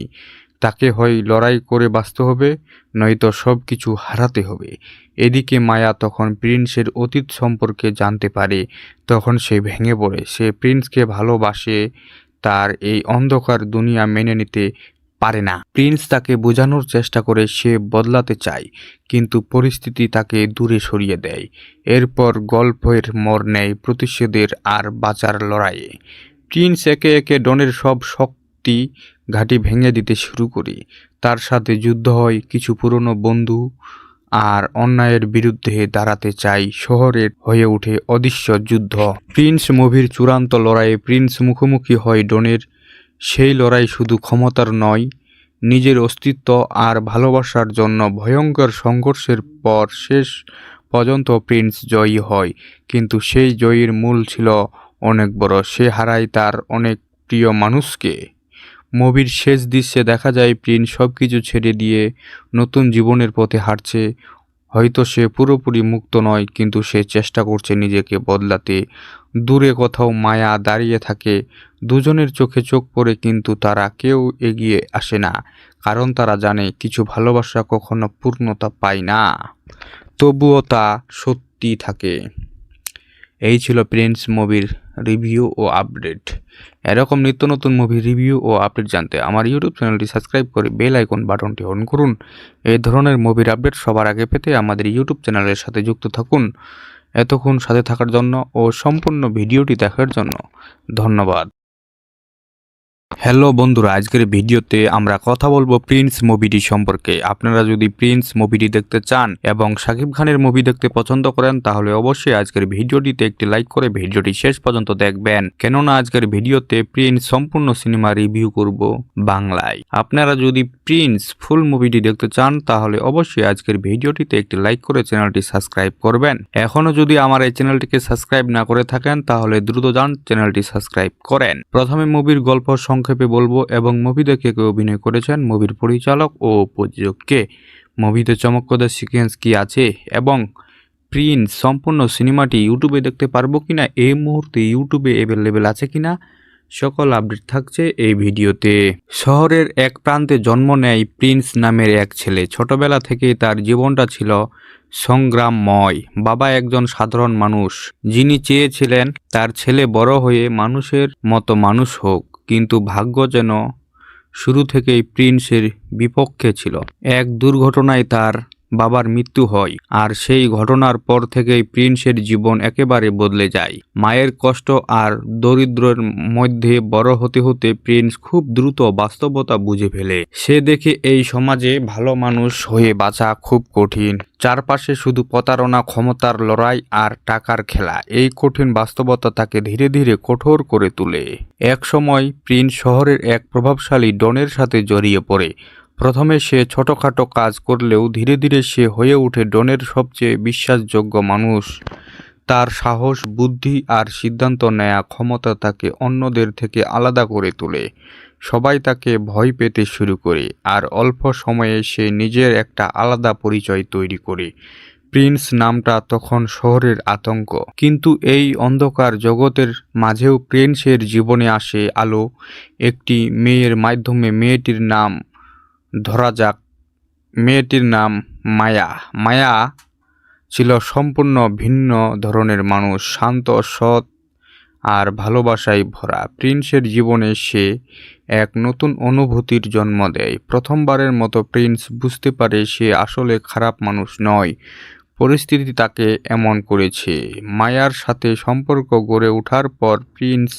তাকে হয় লড়াই করে বাঁচতে হবে, নয়তো সব কিছু হারাতে হবে। এদিকে মায়া তখন প্রিন্সের অতীত সম্পর্কে জানতে পারে। তখন সে ভেঙে পড়ে। সে প্রিন্সকে ভালোবাসে, তার এই অন্ধকার দুনিয়া মেনে নিতে পারে না। প্রিন্স তাকে বোঝানোর চেষ্টা করে সে বদলাতে চায়, কিন্তু পরিস্থিতি তাকে দূরে সরিয়ে দেয়। এরপর গল্পের মোড় নেয় প্রতিশোধের আর বাঁচার লড়াইয়ে। প্রিন্স একে একে ডনের সব শক্তি ঘাঁটি ভেঙে দিতে শুরু করে। তার সাথে যুদ্ধ হয় কিছু পুরনো বন্ধু, আর অন্যায়ের বিরুদ্ধে দাঁড়াতে চাই। শহরের হয়ে ওঠে অদৃশ্য যুদ্ধ। প্রিন্স মুভির চূড়ান্ত লড়াইয়ে প্রিন্স মুখোমুখি হয় ডনের। সেই লড়াই শুধু ক্ষমতার নয়, নিজের অস্তিত্ব আর ভালোবাসার জন্য। ভয়ঙ্কর সংঘর্ষের পর শেষ পর্যন্ত প্রিন্স জয়ী হয়, কিন্তু সেই জয়ীর মূল ছিল অনেক বড়। সে হারায় তার অনেক প্রিয় মানুষকে। মুভির শেষ দৃশ্যে দেখা যায় প্রিন্স সবকিছু ছেড়ে দিয়ে নতুন জীবনের পথে হাঁটছে। হয়তো সে পুরোপুরি মুক্ত নয়, কিন্তু সে চেষ্টা করছে নিজেকে বদলাতে। দূরে কোথাও মায়া দাঁড়িয়ে থাকে। দুজনের চোখে চোখ পড়ে, কিন্তু তারা কেউ এগিয়ে আসে না, কারণ তারা জানে কিছু ভালোবাসা কখনো পূর্ণতা পায় না, তবুও তা সত্যি থাকে। এই ছিল প্রিন্স মুভির রিভিউ ও আপডেট, এরকম নিত্য নতুন মুভি রিভিউ ও আপডেট জানতে আমার ইউটিউব চ্যানেলটি সাবস্ক্রাইব করে বেল আইকন বাটনটি অন করুন। এই ধরনের মুভির আপডেট সবার আগে পেতে আমাদের ইউটিউব চ্যানেলের সাথে যুক্ত থাকুন। এতক্ষণ সাথে থাকার জন্য ও সম্পূর্ণ ভিডিওটি দেখার জন্য ধন্যবাদ। হ্যালো বন্ধুরা, আজকের ভিডিওতে আমরা কথা বলবো প্রিন্স মুভিটি সম্পর্কে। আপনারা যদি প্রিন্স মুভিটি দেখতে চান এবং শাকিব খানের মুভি দেখতে পছন্দ করেন তাহলে অবশ্যই আজকের ভিডিওটিতে একটি লাইক করে ভিডিওটি শেষ পর্যন্ত দেখবেন, কেননা আজকের ভিডিওতে প্রিন্স সম্পূর্ণ সিনেমা রিভিউ করব বাংলায়। আপনারা যদি প্রিন্স ফুল মুভিটি দেখতে চান তাহলে অবশ্যই আজকের ভিডিওটিতে একটি লাইক করে চ্যানেলটি সাবস্ক্রাইব করবেন। এখনো যদি আমার এই চ্যানেলটিকে সাবস্ক্রাইব না করে থাকেন তাহলে দ্রুত যান চ্যানেলটি সাবস্ক্রাইব করেন। প্রথমে মুভির গল্প সংক্ষেপে বলবো এবং মুভি দেখে কে অভিনয় করেছেন, মুভির পরিচালক ও প্রযোজক কে, মুভিতে চমকপ্রদ সিকোয়েন্স কি আছে এবং প্রিন্স সম্পূর্ণ সিনেমাটি ইউটিউবে দেখতে পারবো কিনা, এই মুহূর্তে ইউটিউবে অ্যাভেলেবেল আছে কিনা, সকল আপডেট থাকছে এই ভিডিওতে। শহরের এক প্রান্তে জন্ম নেয় প্রিন্স নামের এক ছেলে। ছোটবেলা থেকেই তার জীবনটা ছিল সংগ্রামময়। বাবা একজন সাধারণ মানুষ, যিনি চেয়েছিলেন তার ছেলে বড় হয়ে মানুষের মতো মানুষ হোক, কিন্তু ভাগ্য যেন শুরু থেকেই প্রিন্সের বিপক্ষে ছিল। এক দুর্ঘটনায় তার বাবার মৃত্যু হয়, আর সেই ঘটনার পর থেকেই প্রিন্সের জীবন একেবারে বদলে যায়। মায়ের কষ্ট আর দরিদ্রের মধ্যে বড় হতে হতে প্রিন্স খুব দ্রুত বাস্তবতা বুঝে ফেলে। সে দেখে এই সমাজে ভালো মানুষ হয়ে বাঁচা খুব কঠিন। চারপাশে শুধু প্রতারণা, ক্ষমতার লড়াই আর টাকার খেলা। এই কঠিন বাস্তবতা তাকে ধীরে ধীরে কঠোর করে তোলে। এক সময় প্রিন্স শহরের এক প্রভাবশালী ডনের সাথে জড়িয়ে পড়ে। প্রথমে সে ছোটখাটো কাজ করলেও ধীরে ধীরে সে হয়ে ওঠে ডনের সবচেয়ে বিশ্বাসযোগ্য মানুষ। তার সাহস, বুদ্ধি আর সিদ্ধান্ত নেয়া ক্ষমতা তাকে অন্যদের থেকে আলাদা করে তোলে। সবাই তাকে ভয় পেতে শুরু করে, আর অল্প সময়ে সে নিজের একটা আলাদা পরিচয় তৈরি করে। প্রিন্স নামটা তখন শহরের আতঙ্ক, কিন্তু এই অন্ধকার জগতের মাঝেও প্রিন্সের জীবনে আসে আলো। একটি মেয়ের মাধ্যমে। মেয়েটির নাম ধরা যাক, মেয়েটির নাম মায়া। মায়া ছিল সম্পূর্ণ ভিন্ন ধরনের মানুষ, শান্ত, সৎ আর ভালোবাসায় ভরা। প্রিন্সের জীবনে সে এক নতুন অনুভূতির জন্ম দেয়। প্রথমবারের মতো প্রিন্স বুঝতে পারে সে আসলে খারাপ মানুষ নয়, পরিস্থিতি তাকে এমন করেছে। মায়ার সাথে সম্পর্ক গড়ে ওঠার পর প্রিন্স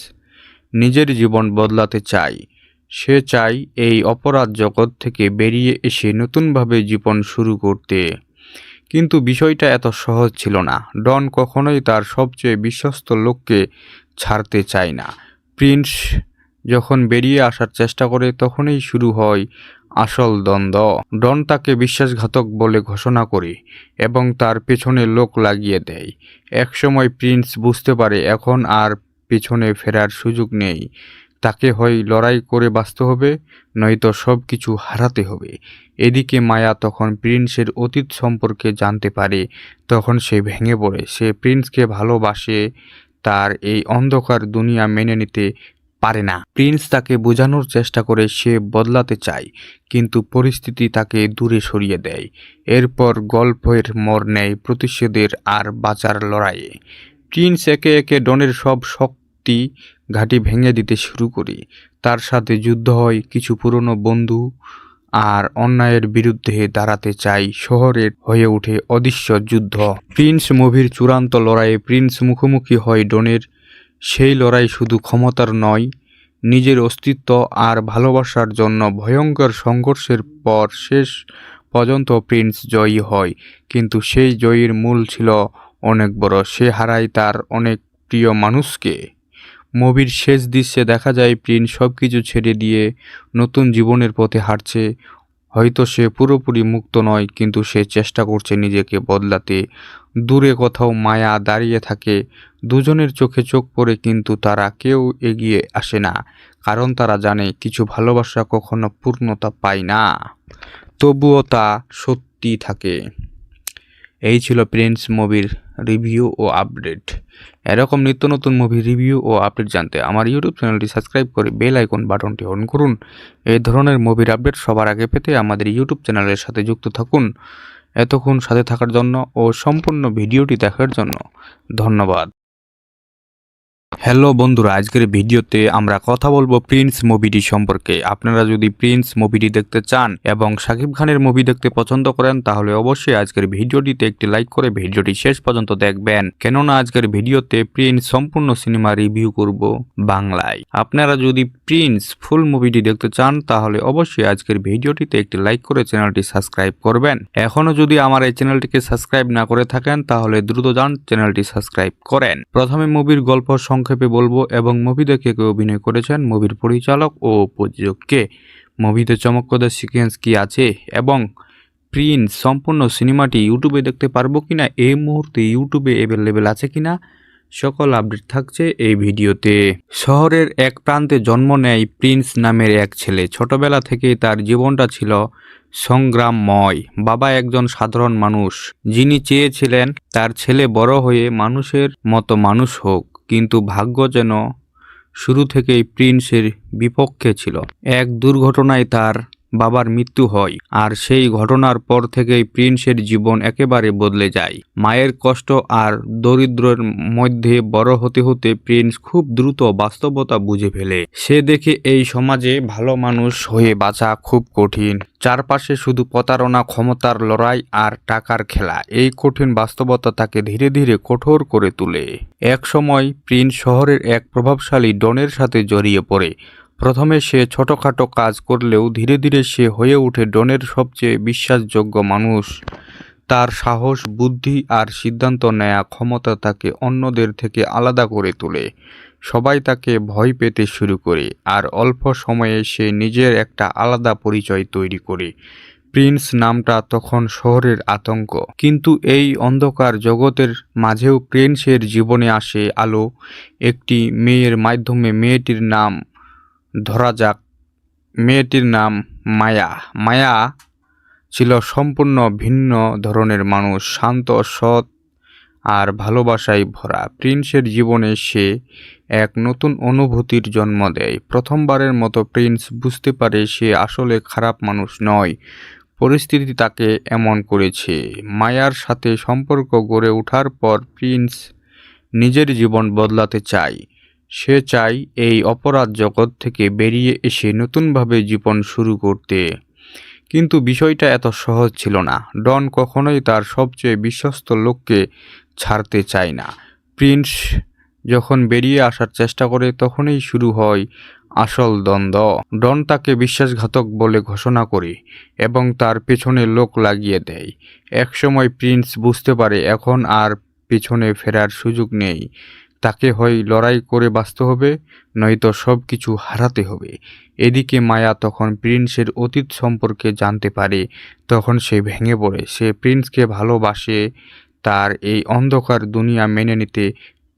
নিজের জীবন বদলাতে চায়। সে চায় এই অপরাধ জগৎ থেকে বেরিয়ে এসে নতুনভাবে জীবন শুরু করতে। কিন্তু বিষয়টা এত সহজ ছিল না। ডন কখনোই তার সবচেয়ে বিশ্বস্ত লোককে ছাড়তে চায় না। প্রিন্স যখন বেরিয়ে আসার চেষ্টা করে তখনই শুরু হয় আসল দ্বন্দ্ব। ডন তাকে বিশ্বাসঘাতক বলে ঘোষণা করে এবং তার পেছনে লোক লাগিয়ে দেয়। একসময় প্রিন্স বুঝতে পারে এখন আর পেছনে ফেরার সুযোগ নেই। তাকে হয় লড়াই করে বাঁচতে হবে, নয়তো সব কিছু হারাতে হবে। এদিকে মায়া তখন প্রিন্সের অতীত সম্পর্কে জানতে পারে। তখন সে ভেঙে পড়ে। সে প্রিন্সকে ভালোবাসে, তার এই অন্ধকার দুনিয়া মেনে নিতে পারে না। প্রিন্স তাকে বোঝানোর চেষ্টা করে সে বদলাতে চায়, কিন্তু পরিস্থিতি তাকে দূরে সরিয়ে দেয়। এরপর গল্পের মোড় নেয় প্রতিশোধের আর বাঁচার লড়াইয়ে। প্রিন্স একে একে ডনের সব শক্তি ঘাঁটি ভেঙে দিতে শুরু করে। তার সাথে যুদ্ধ হয় কিছু পুরনো বন্ধু, আর অন্যায়ের বিরুদ্ধে দাঁড়াতে চাই। শহরের হয়ে ওঠে অদৃশ্য যুদ্ধ। প্রিন্স মুভির চূড়ান্ত লড়াইয়ে প্রিন্স মুখোমুখি হয় ডনের। সেই লড়াই শুধু ক্ষমতার নয়, নিজের অস্তিত্ব আর ভালোবাসার জন্য। ভয়ঙ্কর সংঘর্ষের পর শেষ পর্যন্ত প্রিন্স জয়ী হয়, কিন্তু সেই জয়ীর মূল ছিল অনেক বড়। সে হারায় তার অনেক প্রিয় মানুষকে। মুভির শেষ দৃশ্যে দেখা যায় প্রিন্স সবকিছু ছেড়ে দিয়ে নতুন জীবনের পথে হাঁটছে। হয়তো সে পুরোপুরি মুক্ত নয়, কিন্তু সে চেষ্টা করছে নিজেকে বদলাতে। দূরে কোথাও মায়া দাঁড়িয়ে থাকে। দুজনের চোখে চোখ পড়ে, কিন্তু তারা কেউ এগিয়ে আসে না, কারণ তারা জানে কিছু ভালোবাসা কখনো পূর্ণতা পায় না, তবুও তা সত্যি থাকে। এই ছিল প্রিন্স মুভির রিভিউ ও আপডেট। এরকম নিত্য নতুন মুভি রিভিউ ও আপডেট জানতে আমার ইউটিউব চ্যানেলটি সাবস্ক্রাইব করে বেল আইকন বাটনটি অন করুন। এই ধরনের মুভির আপডেট সবার আগে পেতে আমাদের ইউটিউব চ্যানেলের সাথে যুক্ত থাকুন। এতক্ষণ সাথে থাকার জন্য ও সম্পূর্ণ ভিডিওটি দেখার জন্য ধন্যবাদ। হ্যালো বন্ধুরা, আজকের ভিডিওতে আমরা কথা বলবো প্রিন্স মুভিটি সম্পর্কে। আপনারা যদি প্রিন্স মুভিটি দেখতে চান এবং শাকিব খানের মুভি দেখতে পছন্দ করেন তাহলে অবশ্যই আজকের ভিডিওটিতে একটি লাইক করে ভিডিওটি শেষ পর্যন্ত দেখবেন, কেননা আজকের ভিডিওতে প্রিন্স সম্পূর্ণ সিনেমা রিভিউ করব বাংলায়। আপনারা যদি প্রিন্স ফুল মুভিটি দেখতে চান তাহলে অবশ্যই আজকের ভিডিওটিতে একটি লাইক করে চ্যানেলটি সাবস্ক্রাইব করবেন। এখনো যদি আমার এই চ্যানেলটিকে সাবস্ক্রাইব না করে থাকেন তাহলে দ্রুত যান চ্যানেলটি সাবস্ক্রাইব করেন। প্রথমে মুভির গল্প সংক্ষেপে বলবো এবং মুভি দেখে কে অভিনয় করেছেন, মুভির পরিচালক ও প্রযোজক কে, মুভিতে চমকপ্রদ সিকোয়েন্স কি আছে এবং প্রিন্স সম্পূর্ণ সিনেমাটি ইউটিউবে দেখতে পারবো কিনা, এই মুহূর্তে ইউটিউবে অ্যাভেলেবেল আছে কিনা, সকল আপডেট থাকছে এই ভিডিওতে। শহরের এক প্রান্তে জন্ম নেয় প্রিন্স নামের এক ছেলে। ছোটবেলা থেকেই তার জীবনটা ছিল সংগ্রামময়। বাবা একজন সাধারণ মানুষ, যিনি চেয়েছিলেন তার ছেলে বড় হয়ে মানুষের মতো মানুষ হোক, কিন্তু ভাগ্য যেন শুরু থেকেই প্রিন্সের বিপক্ষে ছিল। এক দুর্ঘটনায় তার বাবার মৃত্যু হয়, আর সেই ঘটনার পর থেকেই প্রিন্সের জীবন একেবারে বদলে যায়। মায়ের কষ্ট আর দরিদ্রের মধ্যে বড় হতে হতে প্রিন্স খুব দ্রুত বাস্তবতা বুঝে ফেলে। সে দেখে এই সমাজে ভালো মানুষ হয়ে বাঁচা খুব কঠিন। চারপাশে শুধু প্রতারণা, ক্ষমতার লড়াই আর টাকার খেলা। এই কঠিন বাস্তবতা তাকে ধীরে ধীরে কঠোর করে তোলে। এক সময় প্রিন্স শহরের এক প্রভাবশালী ডনের সাথে জড়িয়ে পড়ে। প্রথমে সে ছোটখাটো কাজ করলেও ধীরে ধীরে সে হয়ে ওঠে ডনের সবচেয়ে বিশ্বাসযোগ্য মানুষ। তার সাহস, বুদ্ধি আর সিদ্ধান্ত নেয়া ক্ষমতা তাকে অন্যদের থেকে আলাদা করে তোলে। সবাই তাকে ভয় পেতে শুরু করে, আর অল্প সময়ে সে নিজের একটা আলাদা পরিচয় তৈরি করে। প্রিন্স নামটা তখন শহরের আতঙ্ক, কিন্তু এই অন্ধকার জগতের মাঝেও প্রিন্সের জীবনে আসে আলো। একটি মেয়ের মাধ্যমে। মেয়েটির নাম ধরা যাক, মেয়েটির নাম মায়া। মায়া ছিল সম্পূর্ণ ভিন্ন ধরনের মানুষ, শান্ত, সৎ আর ভালোবাসায় ভরা। প্রিন্সের জীবনে সে এক নতুন অনুভূতির জন্ম দেয়। প্রথমবারের মতো প্রিন্স বুঝতে পারে সে আসলে খারাপ মানুষ নয়, পরিস্থিতি তাকে এমন করেছে। মায়ার সাথে সম্পর্ক গড়ে ওঠার পর প্রিন্স নিজের জীবন বদলাতে চায়। সে চায় এই অপরাধ জগৎ থেকে বেরিয়ে এসে নতুনভাবে জীবন শুরু করতে। কিন্তু বিষয়টা এত সহজ ছিল না। ডন কখনোই তার সবচেয়ে বিশ্বস্ত লোককে ছাড়তে চায় না। প্রিন্স যখন বেরিয়ে আসার চেষ্টা করে তখনই শুরু হয় আসল দ্বন্দ্ব। ডন তাকে বিশ্বাসঘাতক বলে ঘোষণা করে এবং তার পেছনে লোক লাগিয়ে দেয়। একসময় প্রিন্স বুঝতে পারে এখন আর পেছনে ফেরার সুযোগ নেই। তাকে হয় লড়াই করে বাঁচতে হবে, নয়তো সব কিছু হারাতে হবে। এদিকে মায়া তখন প্রিন্সের অতীত সম্পর্কে জানতে পারে। তখন সে ভেঙে পড়ে। সে প্রিন্সকে ভালোবাসে, তার এই অন্ধকার দুনিয়া মেনে নিতে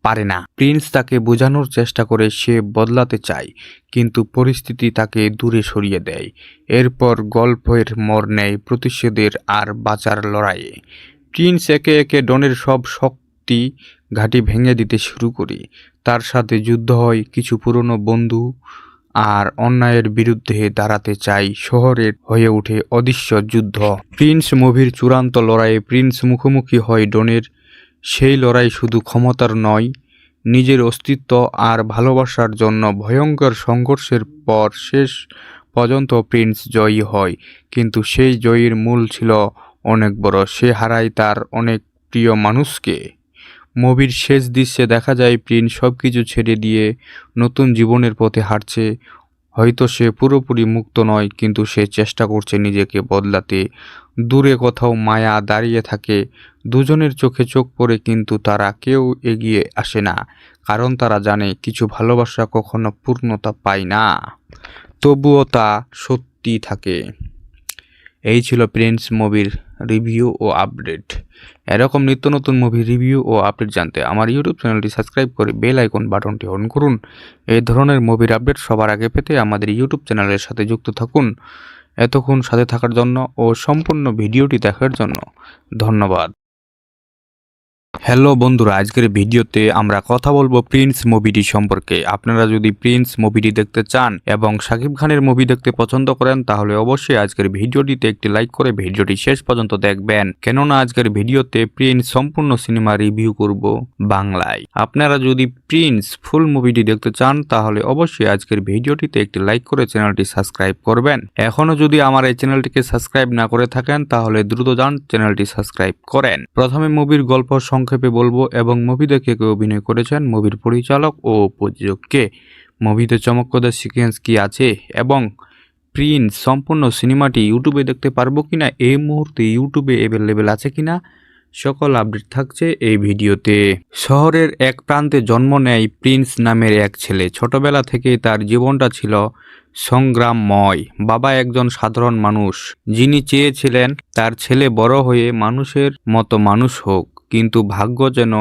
পারে না। প্রিন্স তাকে বোঝানোর চেষ্টা করে সে বদলাতে চায়, কিন্তু পরিস্থিতি তাকে দূরে সরিয়ে দেয়। এরপর গল্পের মোড় নেয় প্রতিশোধের আর বাঁচার লড়াইয়ে। প্রিন্স একে একে ডনের সব শক্তি ঘাঁটি ভেঙে দিতে শুরু করে। তার সাথে যুদ্ধ হয় কিছু পুরনো বন্ধু, আর অন্যায়ের বিরুদ্ধে দাঁড়াতে চাই। শহরের হয়ে ওঠে অদৃশ্য যুদ্ধ। প্রিন্স মুভির চূড়ান্ত লড়াইয়ে প্রিন্স মুখোমুখি হয় ডনের। সেই লড়াই শুধু ক্ষমতার নয়, নিজের অস্তিত্ব আর ভালোবাসার জন্য। ভয়ঙ্কর সংঘর্ষের পর শেষ পর্যন্ত প্রিন্স জয়ী হয়, কিন্তু সেই জয়ীর মূল ছিল অনেক বড়। সে হারায় তার অনেক প্রিয় মানুষকে। মুভির শেষ দৃশ্যে দেখা যায় প্রিন্স সবকিছু ছেড়ে দিয়ে নতুন জীবনের পথে হাঁটছে। হয়তো সে পুরোপুরি মুক্ত নয়, কিন্তু সে চেষ্টা করছে নিজেকে বদলাতে। দূরে কোথাও মায়া দাঁড়িয়ে থাকে। দুজনের চোখে চোখ পড়ে, কিন্তু তারা কেউ এগিয়ে আসে না, কারণ তারা জানে কিছু ভালোবাসা কখনো পূর্ণতা পায় না, তবুও তা সত্যি থাকে। এই ছিল প্রিন্স মুভির রিভিউ ও আপডেট। এরকম নিত্য নতুন মুভি রিভিউ ও আপডেট জানতে আমার ইউটিউব চ্যানেলটি সাবস্ক্রাইব করে বেল আইকন বাটনটি অন করুন। এই ধরনের মুভির আপডেট সবার আগে পেতে আমাদের ইউটিউব চ্যানেলের সাথে যুক্ত থাকুন। এতক্ষণ সাথে থাকার জন্য ও সম্পূর্ণ ভিডিওটি দেখার জন্য ধন্যবাদ। হ্যালো বন্ধুরা, আজকের ভিডিওতে আমরা কথা বলবো প্রিন্স মুভিটি সম্পর্কে। আপনারা যদি প্রিন্স মুভিটি দেখতে চান এবং শাকিব খানের মুভি দেখতে পছন্দ করেন তাহলে অবশ্যই আজকের ভিডিওটিতে একটি লাইক করে ভিডিওটি শেষ পর্যন্ত দেখবেন, কেননা আজকের ভিডিওতে প্রিন্স সম্পূর্ণ সিনেমা রিভিউ করব বাংলায়। আপনারা যদি প্রিন্স ফুল মুভিটি দেখতে চান তাহলে অবশ্যই আজকের ভিডিওটিতে একটি লাইক করে চ্যানেলটি সাবস্ক্রাইব করবেন। এখনো যদি আমার এই চ্যানেলটিকে সাবস্ক্রাইব না করে থাকেন তাহলে দ্রুত যান চ্যানেলটি সাবস্ক্রাইব করেন। প্রথমে মুভির গল্প সংক্ষেপে বলবো এবং মুভি দেখে কে অভিনয় করেছেন, মুভির পরিচালক ও প্রযোজক কে, মুভিতে চমকপ্রদ সিকোয়েন্স কি আছে এবং প্রিন্স সম্পূর্ণ সিনেমাটি ইউটিউবে দেখতে পারবো কিনা, এই মুহূর্তে ইউটিউবে অ্যাভেলেবেল আছে কিনা, সকল আপডেট থাকছে এই ভিডিওতে। শহরের এক প্রান্তে জন্ম নেয় প্রিন্স নামের এক ছেলে। ছোটবেলা থেকেই তার জীবনটা ছিল সংগ্রামময়। বাবা একজন সাধারণ মানুষ, যিনি চেয়েছিলেন তার ছেলে বড় হয়ে মানুষের মতো মানুষ হোক, কিন্তু ভাগ্য যেন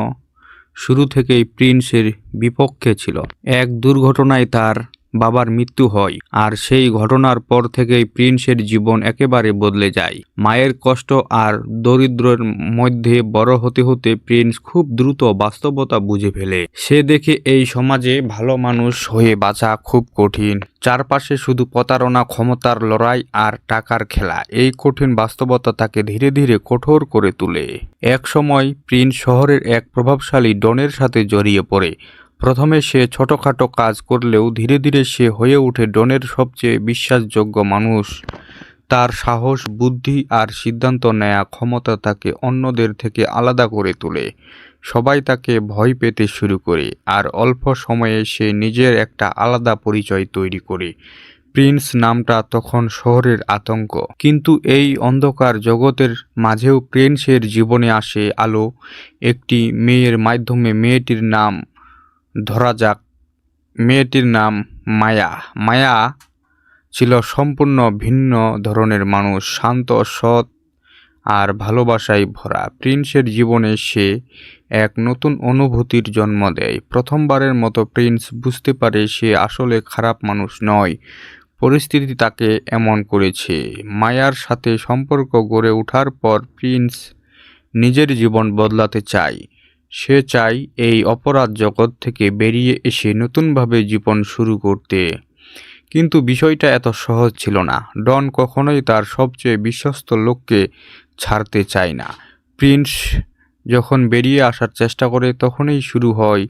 শুরু থেকেই প্রিন্সের বিপক্ষে ছিল। এক দুর্ঘটনায় তার বাবার মৃত্যু হয়, আর সেই ঘটনার পর থেকেই প্রিন্সের জীবন একেবারে বদলে যায়। মায়ের কষ্ট আর দরিদ্রের মধ্যে বড় হতে হতে প্রিন্স খুব দ্রুত বাস্তবতা বুঝে ফেলে। সে দেখে এই সমাজে ভালো মানুষ হয়ে বাঁচা খুব কঠিন। চারপাশে শুধু প্রতারণা, ক্ষমতার লড়াই আর টাকার খেলা। এই কঠিন বাস্তবতা তাকে ধীরে ধীরে কঠোর করে তোলে। এক সময় প্রিন্স শহরের এক প্রভাবশালী ডনের সাথে জড়িয়ে পড়ে। প্রথমে সে ছোটখাটো কাজ করলেও ধীরে ধীরে সে হয়ে ওঠে ডনের সবচেয়ে বিশ্বাসযোগ্য মানুষ। তার সাহস, বুদ্ধি আর সিদ্ধান্ত নেয়া ক্ষমতা তাকে অন্যদের থেকে আলাদা করে তোলে। সবাই তাকে ভয় পেতে শুরু করে, আর অল্প সময়ে সে নিজের একটা আলাদা পরিচয় তৈরি করে। প্রিন্স নামটা তখন শহরের আতঙ্ক, কিন্তু এই অন্ধকার জগতের মাঝেও প্রিন্সের জীবনে আসে আলো। একটি মেয়ের মাধ্যমে। মেয়েটির নাম ধরা যাক, মেয়েটির নাম মায়া। মায়া ছিল সম্পূর্ণ ভিন্ন ধরনের মানুষ, শান্ত, সৎ আর ভালোবাসায় ভরা। প্রিন্সের জীবনে সে এক নতুন অনুভূতির জন্ম দেয়। প্রথমবারের মতো প্রিন্স বুঝতে পারে সে আসলে খারাপ মানুষ নয়, পরিস্থিতি তাকে এমন করেছে। মায়ার সাথে সম্পর্ক গড়ে ওঠার পর প্রিন্স নিজের জীবন বদলাতে চায়। সে চায় এই অপরাধ জগৎ থেকে বেরিয়ে এসে নতুনভাবে জীবন শুরু করতে। কিন্তু বিষয়টা এত সহজ ছিল না। ডন কখনোই তার সবচেয়ে বিশ্বস্ত লোককে ছাড়তে চায় না। প্রিন্স যখন বেরিয়ে আসার চেষ্টা করে তখনই শুরু হয়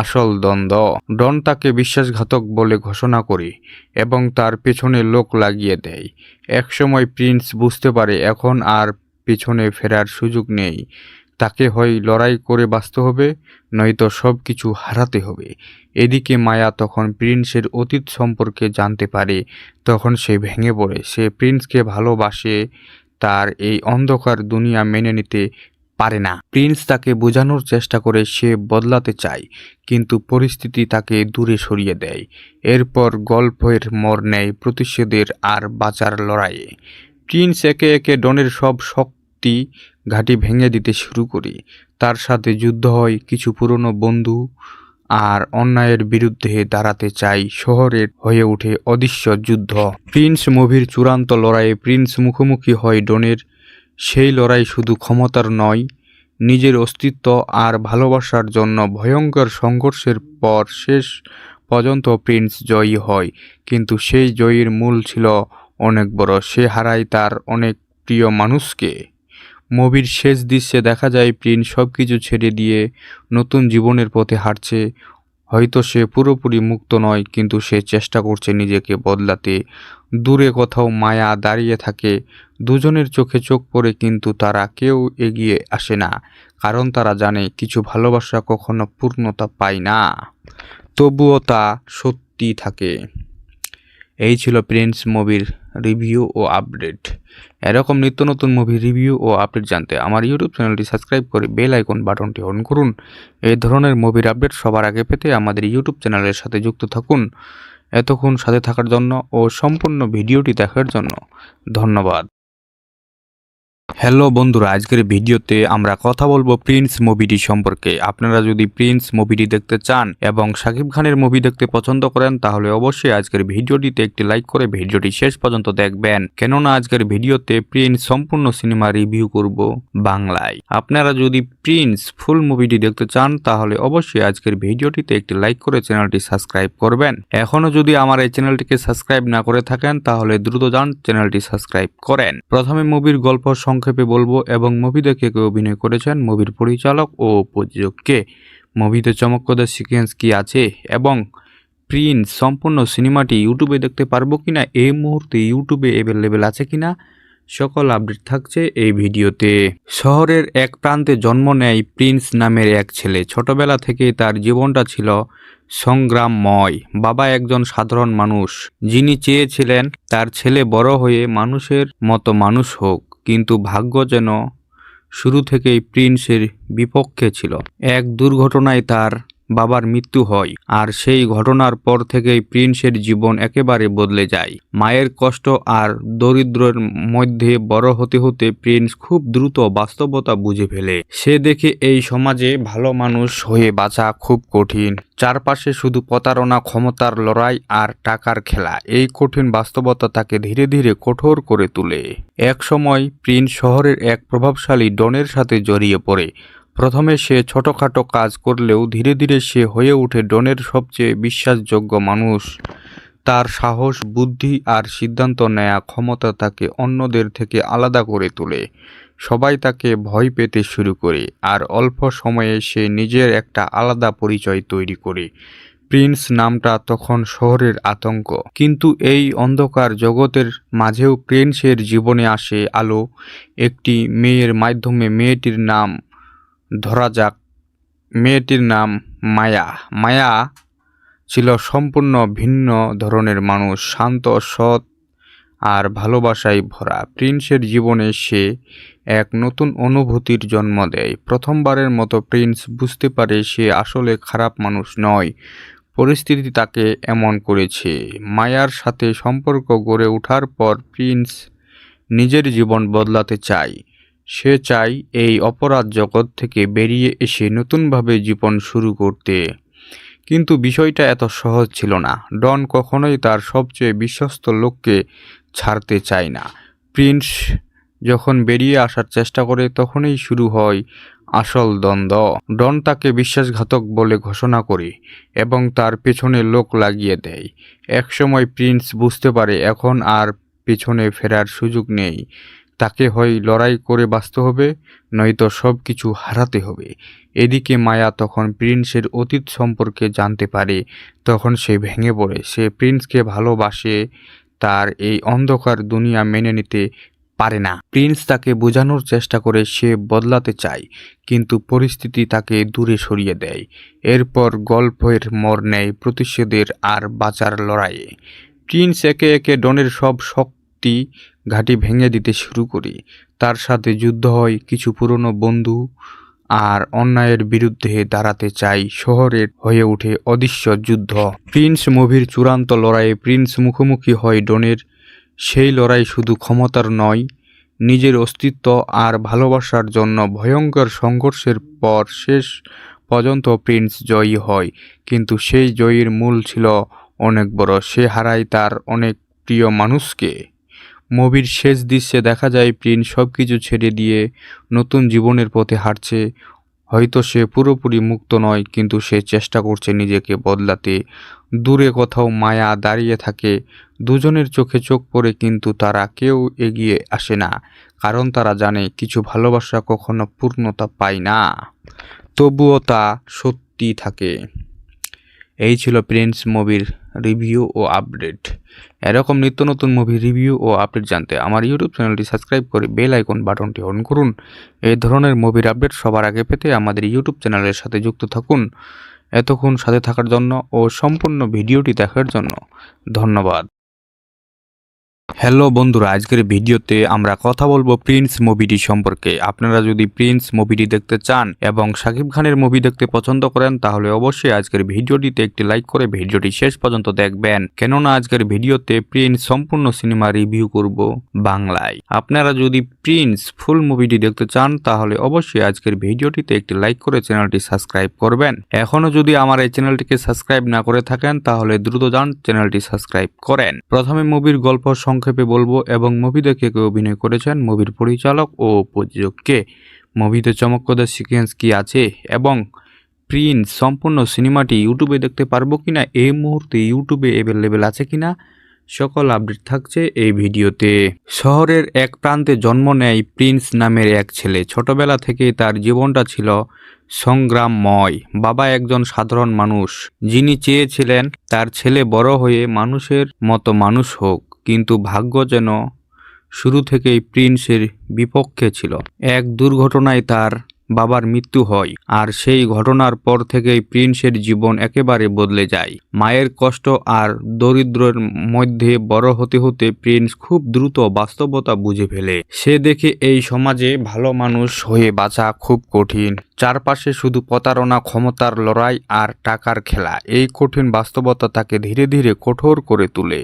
আসল দ্বন্দ্ব। ডন তাকে বিশ্বাসঘাতক বলে ঘোষণা করে এবং তার পেছনে লোক লাগিয়ে দেয়। একসময় প্রিন্স বুঝতে পারে এখন আর পেছনে ফেরার সুযোগ নেই। তাকে হয় লড়াই করে বাঁচতে হবে, নয়তো সব কিছু হারাতে হবে। এদিকে মায়া তখন প্রিন্সের অতীত সম্পর্কে জানতে পারে। তখন সে ভেঙে পড়ে। সে প্রিন্সকে ভালোবাসে, তার এই অন্ধকার দুনিয়া মেনে নিতে পারে না। প্রিন্স তাকে বোঝানোর চেষ্টা করে সে বদলাতে চায়, কিন্তু পরিস্থিতি তাকে দূরে সরিয়ে দেয়। এরপর গল্পের মোড় নেয় প্রতিশোধের আর বাঁচার লড়াইয়ে। প্রিন্স একে একে ডনের সব শক্তি ঘাঁটি ভেঙে দিতে শুরু করে। তার সাথে যুদ্ধ হয় কিছু পুরনো বন্ধু, আর অন্যায়ের বিরুদ্ধে দাঁড়াতে চাই। শহরের হয়ে ওঠে অদৃশ্য যুদ্ধ। প্রিন্স মুভির চূড়ান্ত লড়াইয়ে প্রিন্স মুখোমুখি হয় ডনের। সেই লড়াই শুধু ক্ষমতার নয়, নিজের অস্তিত্ব আর ভালোবাসার জন্য। ভয়ঙ্কর সংঘর্ষের পর শেষ পর্যন্ত প্রিন্স জয়ী হয়, কিন্তু সেই জয়ীর মূল ছিল অনেক বড়। সে হারায় তার অনেক প্রিয় মানুষকে। মুভির শেষ দৃশ্যে দেখা যায় প্রিন্স সবকিছু ছেড়ে দিয়ে নতুন জীবনের পথে হাঁটছে। হয়তো সে পুরোপুরি মুক্ত নয়, কিন্তু সে চেষ্টা করছে নিজেকে বদলাতে। দূরে কোথাও মায়া দাঁড়িয়ে থাকে। দুজনের চোখে চোখ পড়ে, কিন্তু তারা কেউ এগিয়ে আসে না, কারণ তারা জানে কিছু ভালোবাসা কখনো পূর্ণতা পায় না, তবুও তা সত্যি থাকে। এই ছিল প্রিন্স মুভির রিভিউ ও আপডেট। এরকম নিত্য নতুন মুভি রিভিউ ও আপডেট জানতে আমার ইউটিউব চ্যানেলটি সাবস্ক্রাইব করে বেল আইকন বাটনটি অন করুন। এই ধরনের মুভির আপডেট সবার আগে পেতে আমাদের ইউটিউব চ্যানেলের সাথে যুক্ত থাকুন। এতক্ষণ সাথে থাকার জন্য ও সম্পূর্ণ ভিডিওটি দেখার জন্য ধন্যবাদ। হ্যালো বন্ধুরা, আজকের ভিডিওতে আমরা কথা বলবো প্রিন্স মুভিটি সম্পর্কে। আপনারা যদি প্রিন্স মুভিটি দেখতে চান এবং শাকিব খানের মুভি দেখতে পছন্দ করেন তাহলে অবশ্যই আজকের ভিডিওটিতে একটি লাইক করে ভিডিওটি শেষ পর্যন্ত দেখবেন, কেননা আজকের ভিডিওতে প্রিন্স সম্পূর্ণ সিনেমা রিভিউ করব বাংলায়। আপনারা যদি প্রিন্স ফুল মুভিটি দেখতে চান তাহলে অবশ্যই আজকের ভিডিওটিতে একটি লাইক করে চ্যানেলটি সাবস্ক্রাইব করবেন। এখনো যদি আমার এই চ্যানেলটিকে সাবস্ক্রাইব না করে থাকেন তাহলে দ্রুত যান চ্যানেলটি সাবস্ক্রাইব করেন। প্রথমে মুভির গল্প সংক্ষেপে বলবো এবং মুভি দেখে কে অভিনয় করেছেন, মুভির পরিচালক ও প্রযোজক কে, মুভিতে চমকপ্রদ সিকোয়েন্স কি আছে এবং প্রিন্স সম্পূর্ণ সিনেমাটি ইউটিউবে দেখতে পারবো কিনা, এই মুহূর্তে ইউটিউবে অ্যাভেলেবেল আছে কিনা, সকল আপডেট থাকছে এই ভিডিওতে। শহরের এক প্রান্তে জন্ম নেয় প্রিন্স নামের এক ছেলে। ছোটবেলা থেকেই তার জীবনটা ছিল সংগ্রামময়। বাবা একজন সাধারণ মানুষ, যিনি চেয়েছিলেন তার ছেলে বড় হয়ে মানুষের মতো মানুষ হোক, কিন্তু ভাগ্য যেন শুরু থেকেই প্রিন্সের বিপক্ষে ছিল। এক দুর্ঘটনায় তার বাবার মৃত্যু হয়, আর সেই ঘটনার পর থেকেই প্রিন্সের জীবন একেবারে বদলে যায়। মায়ের কষ্ট আর দরিদ্রের মধ্যে বড় হতে হতে প্রিন্স খুব দ্রুত বাস্তবতা বুঝে ফেলে। সে দেখে এই সমাজে ভালো মানুষ হয়ে বাঁচা খুব কঠিন। চারপাশে শুধু প্রতারণা, ক্ষমতার লড়াই আর টাকার খেলা। এই কঠিন বাস্তবতা তাকে ধীরে ধীরে কঠোর করে তোলে। এক সময় প্রিন্স শহরের এক প্রভাবশালী ডনের সাথে জড়িয়ে পড়ে। প্রথমে সে ছোটখাটো কাজ করলেও ধীরে ধীরে সে হয়ে ওঠে ডনের সবচেয়ে বিশ্বাসযোগ্য মানুষ। তার সাহস, বুদ্ধি আর সিদ্ধান্ত নেয়া ক্ষমতা তাকে অন্যদের থেকে আলাদা করে তোলে। সবাই তাকে ভয় পেতে শুরু করে, আর অল্প সময়ে সে নিজের একটা আলাদা পরিচয় তৈরি করে। প্রিন্স নামটা তখন শহরের আতঙ্ক, কিন্তু এই অন্ধকার জগতের মাঝেও প্রিন্সের জীবনে আসে আলো। একটি মেয়ের মাধ্যমে। মেয়েটির নাম ধরা যাক, মেয়েটির নাম মায়া। মায়া ছিল সম্পূর্ণ ভিন্ন ধরনের মানুষ, শান্ত, সৎ আর ভালোবাসায় ভরা। প্রিন্সের জীবনে সে এক নতুন অনুভূতির জন্ম দেয়। প্রথমবারের মতো প্রিন্স বুঝতে পারে সে আসলে খারাপ মানুষ নয়, পরিস্থিতি তাকে এমন করেছে। মায়ার সাথে সম্পর্ক গড়ে ওঠার পর প্রিন্স নিজের জীবন বদলাতে চায়। সে চায় এই অপরাধ জগৎ থেকে বেরিয়ে এসে নতুনভাবে জীবন শুরু করতে। কিন্তু বিষয়টা এত সহজ ছিল না। ডন কখনোই তার সবচেয়ে বিশ্বস্ত লোককে ছাড়তে চায় না। প্রিন্স যখন বেরিয়ে আসার চেষ্টা করে তখনই শুরু হয় আসল দ্বন্দ্ব। ডন তাকে বিশ্বাসঘাতক বলে ঘোষণা করে এবং তার পেছনে লোক লাগিয়ে দেয়। একসময় প্রিন্স বুঝতে পারে এখন আর পেছনে ফেরার সুযোগ নেই। তাকে হয় লড়াই করে বাঁচতে হবে, নয়তো সব কিছু হারাতে হবে। এদিকে মায়া তখন প্রিন্সের অতীত সম্পর্কে জানতে পারে। তখন সে ভেঙে পড়ে। সে প্রিন্সকে ভালোবাসে, তার এই অন্ধকার দুনিয়া মেনে নিতে পারে না। প্রিন্স তাকে বোঝানোর চেষ্টা করে সে বদলাতে চায়, কিন্তু পরিস্থিতি তাকে দূরে সরিয়ে দেয়। এরপর গল্পের মোড় নেয় প্রতিশোধের আর বাঁচার লড়াইয়ে। প্রিন্স একে একে ডনের সব শক্তি ঘাঁটি ভেঙে দিতে শুরু করে। তার সাথে যুদ্ধ হয় কিছু পুরনো বন্ধু, আর অন্যায়ের বিরুদ্ধে দাঁড়াতে চাই। শহরের হয়ে ওঠে অদৃশ্য যুদ্ধ। প্রিন্স মুভির চূড়ান্ত লড়াইয়ে প্রিন্স মুখোমুখি হয় ডনের। সেই লড়াই শুধু ক্ষমতার নয়, নিজের অস্তিত্ব আর ভালোবাসার জন্য। ভয়ঙ্কর সংঘর্ষের পর শেষ পর্যন্ত প্রিন্স জয়ী হয়, কিন্তু সেই জয়ীর মূল ছিল অনেক বড়। সে হারায় তার অনেক প্রিয় মানুষকে। মুভির শেষ দৃশ্যে দেখা যায় প্রিন্স সবকিছু ছেড়ে দিয়ে নতুন জীবনের পথে হাঁটছে। হয়তো সে পুরোপুরি মুক্ত নয়, কিন্তু সে চেষ্টা করছে নিজেকে বদলাতে। দূরে কোথাও মায়া দাঁড়িয়ে থাকে। দুজনের চোখে চোখ পড়ে, কিন্তু তারা কেউ এগিয়ে আসে না, কারণ তারা জানে কিছু ভালোবাসা কখনো পূর্ণতা পায় না, তবুও তা সত্যি থাকে। এই ছিল প্রিন্স মুভির রিভিউ ও আপডেট। এরকম নিত্য নতুন মুভি রিভিউ ও আপডেট জানতে আমার ইউটিউব চ্যানেলটি সাবস্ক্রাইব করে বেল আইকন বাটনটি অন করুন। এই ধরনের মুভির আপডেট সবার আগে পেতে আমাদের ইউটিউব চ্যানেলের সাথে যুক্ত থাকুন। এতক্ষণ সাথে থাকার জন্য ও সম্পূর্ণ ভিডিওটি দেখার জন্য ধন্যবাদ। হ্যালো বন্ধুরা, আজকের ভিডিওতে আমরা কথা বলবো প্রিন্স মুভিটি সম্পর্কে। আপনারা যদি প্রিন্স মুভিটি দেখতে চান এবং শাকিব খানের মুভি দেখতে পছন্দ করেন তাহলে অবশ্যই আজকের ভিডিওটিতে একটি লাইক করে ভিডিওটি শেষ পর্যন্ত দেখবেন, কেননা আজকের ভিডিওতে প্রিন্স সম্পূর্ণ সিনেমা রিভিউ করব বাংলায়। আপনারা যদি প্রিন্স ফুল মুভিটি দেখতে চান তাহলে অবশ্যই আজকের ভিডিওটিতে একটি লাইক করে চ্যানেলটি সাবস্ক্রাইব করবেন। এখনো যদি আমার এই চ্যানেলটিকে সাবস্ক্রাইব না করে থাকেন তাহলে দ্রুত যান চ্যানেলটি সাবস্ক্রাইব করেন। প্রথমে মুভির গল্প সংক্ষেপে বলবো এবং মুভি দেখে কে অভিনয় করেছেন, মুভির পরিচালক ও প্রযোজক কে, মুভিতে চমকপ্রদ সিকোয়েন্স কি আছে এবং প্রিন্স সম্পূর্ণ সিনেমাটি ইউটিউবে দেখতে পারবো কিনা, এই মুহূর্তে ইউটিউবে অ্যাভেলেবেল আছে কিনা, সকল আপডেট থাকছে এই ভিডিওতে। শহরের এক প্রান্তে জন্ম নেয় প্রিন্স নামের এক ছেলে। ছোটবেলা থেকেই তার জীবনটা ছিল সংগ্রামময়। বাবা একজন সাধারণ মানুষ, যিনি চেয়েছিলেন তার ছেলে বড় হয়ে মানুষের মতো মানুষ হোক, কিন্তু ভাগ্য যেন শুরু থেকেই প্রিন্সের বিপক্ষে ছিল। এক দুর্ঘটনায় তার বাবার মৃত্যু হয়, আর সেই ঘটনার পর থেকেই প্রিন্সের জীবন একেবারে বদলে যায়। মায়ের কষ্ট আর দরিদ্রের মধ্যে বড় হতে হতে প্রিন্স খুব দ্রুত বাস্তবতা বুঝে ফেলে। সে দেখে এই সমাজে ভালো মানুষ হয়ে বাঁচা খুব কঠিন। চারপাশে শুধু প্রতারণা, ক্ষমতার লড়াই আর টাকার খেলা। এই কঠিন বাস্তবতা তাকে ধীরে ধীরে কঠোর করে তোলে।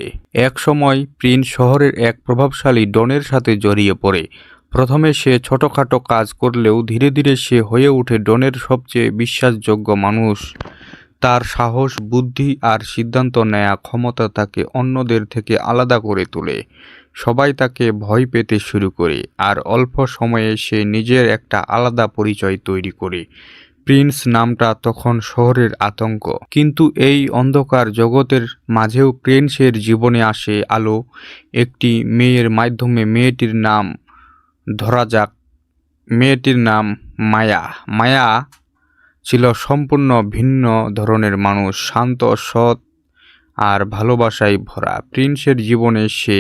এক সময় প্রিন্স শহরের এক প্রভাবশালী ডনের সাথে জড়িয়ে পড়ে। প্রথমে সে ছোটখাটো কাজ করলেও ধীরে ধীরে সে হয়ে ওঠে ডনের সবচেয়ে বিশ্বাসযোগ্য মানুষ। তার সাহস, বুদ্ধি আর সিদ্ধান্ত নেয়া ক্ষমতা তাকে অন্যদের থেকে আলাদা করে তোলে। সবাই তাকে ভয় পেতে শুরু করে, আর অল্প সময়ে সে নিজের একটা আলাদা পরিচয় তৈরি করে। প্রিন্স নামটা তখন শহরের আতঙ্ক, কিন্তু এই অন্ধকার জগতের মাঝেও প্রিন্সের জীবনে আসে আলো। একটি মেয়ের মাধ্যমে। মেয়েটির নাম ধরা যাক, মেয়েটির নাম মায়া। মায়া ছিল সম্পূর্ণ ভিন্ন ধরনের মানুষ, শান্ত, সৎ আর ভালোবাসায় ভরা। প্রিন্সের জীবনে সে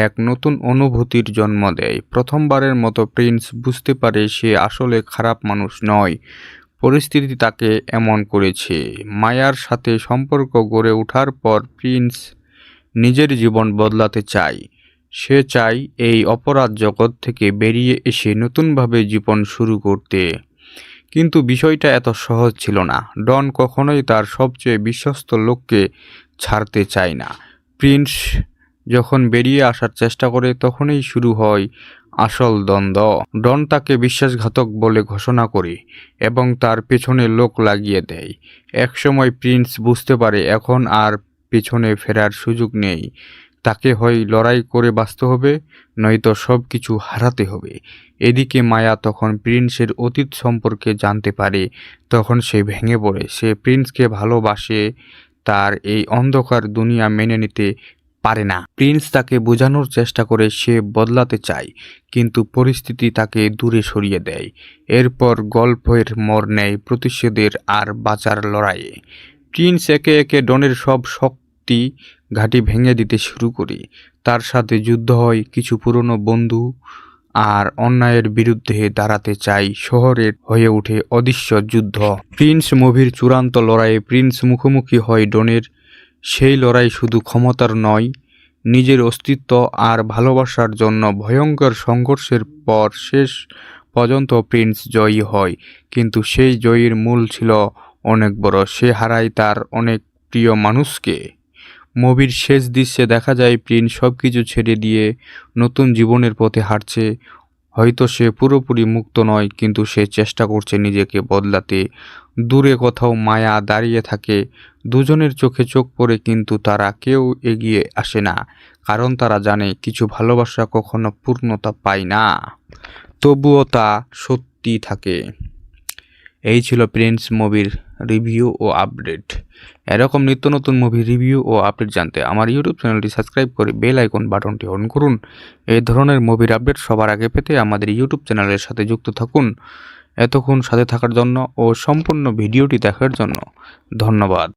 এক নতুন অনুভূতির জন্ম দেয়। প্রথমবারের মতো প্রিন্স বুঝতে পারে সে আসলে খারাপ মানুষ নয়, পরিস্থিতি তাকে এমন করেছে। মায়ার সাথে সম্পর্ক গড়ে ওঠার পর প্রিন্স নিজের জীবন বদলাতে চায়। সে চায় এই অপরাধ জগৎ থেকে বেরিয়ে এসে নতুনভাবে জীবন শুরু করতে। কিন্তু বিষয়টা এত সহজ ছিল না। ডন কখনোই তার সবচেয়ে বিশ্বস্ত লোককে ছাড়তে চায় না। প্রিন্স যখন বেরিয়ে আসার চেষ্টা করে তখনই শুরু হয় আসল দ্বন্দ্ব। ডন তাকে বিশ্বাসঘাতক বলে ঘোষণা করে এবং তার পেছনে লোক লাগিয়ে দেয়। একসময় প্রিন্স বুঝতে পারে এখন আর পেছনে ফেরার সুযোগ নেই। তাকে হয় লড়াই করে বাঁচতে হবে, নয়তো সব কিছু হারাতে হবে। এদিকে মায়া তখন প্রিন্সের অতীত সম্পর্কে জানতে পারে। তখন সে ভেঙে পড়ে। সে প্রিন্সকে ভালোবাসে, তার এই অন্ধকার দুনিয়া মেনে নিতে পারে না। প্রিন্স তাকে বোঝানোর চেষ্টা করে সে বদলাতে চায়, কিন্তু পরিস্থিতি তাকে দূরে সরিয়ে দেয়। এরপর গল্পের মোড় নেয় প্রতিশোধের আর বাঁচার লড়াইয়ে। প্রিন্স একে একে ডনের সব শক্তি ঘাঁটি ভেঙে দিতে শুরু করে। তার সাথে যুদ্ধ হয় কিছু পুরনো বন্ধু, আর অন্যায়ের বিরুদ্ধে দাঁড়াতে চাই। শহরের হয়ে ওঠে অদৃশ্য যুদ্ধ। প্রিন্স মুভির চূড়ান্ত লড়াইয়ে প্রিন্স মুখোমুখি হয় ডনের। সেই লড়াই শুধু ক্ষমতার নয়, নিজের অস্তিত্ব আর ভালোবাসার জন্য। ভয়ঙ্কর সংঘর্ষের পর শেষ পর্যন্ত প্রিন্স জয়ী হয়, কিন্তু সেই জয়ীর মূল ছিল অনেক বড়। সে হারায় তার অনেক প্রিয় মানুষকে। মুভির শেষ দৃশ্যে দেখা যায় প্রিন্স সবকিছু ছেড়ে দিয়ে নতুন জীবনের পথে হাঁটছে। হয়তো সে পুরোপুরি মুক্ত নয়, কিন্তু সে চেষ্টা করছে নিজেকে বদলাতে। দূরে কোথাও মায়া দাঁড়িয়ে থাকে। দুজনের চোখে চোখ পড়ে, কিন্তু তারা কেউ এগিয়ে আসে না, কারণ তারা জানে কিছু ভালোবাসা কখনো পূর্ণতা পায় না, তবুও তা সত্যি থাকে। এই ছিল প্রিন্স মুভির রিভিউ ও আপডেট। এরকম নিত্য নতুন মুভি রিভিউ ও আপডেট জানতে আমার ইউটিউব চ্যানেলটি সাবস্ক্রাইব করে বেল আইকন বাটনটি অন করুন। এই ধরনের মুভির আপডেট সবার আগে পেতে আমাদের ইউটিউব চ্যানেলের সাথে যুক্ত থাকুন। এতক্ষণ সাথে থাকার জন্য ও সম্পূর্ণ ভিডিওটি দেখার জন্য ধন্যবাদ।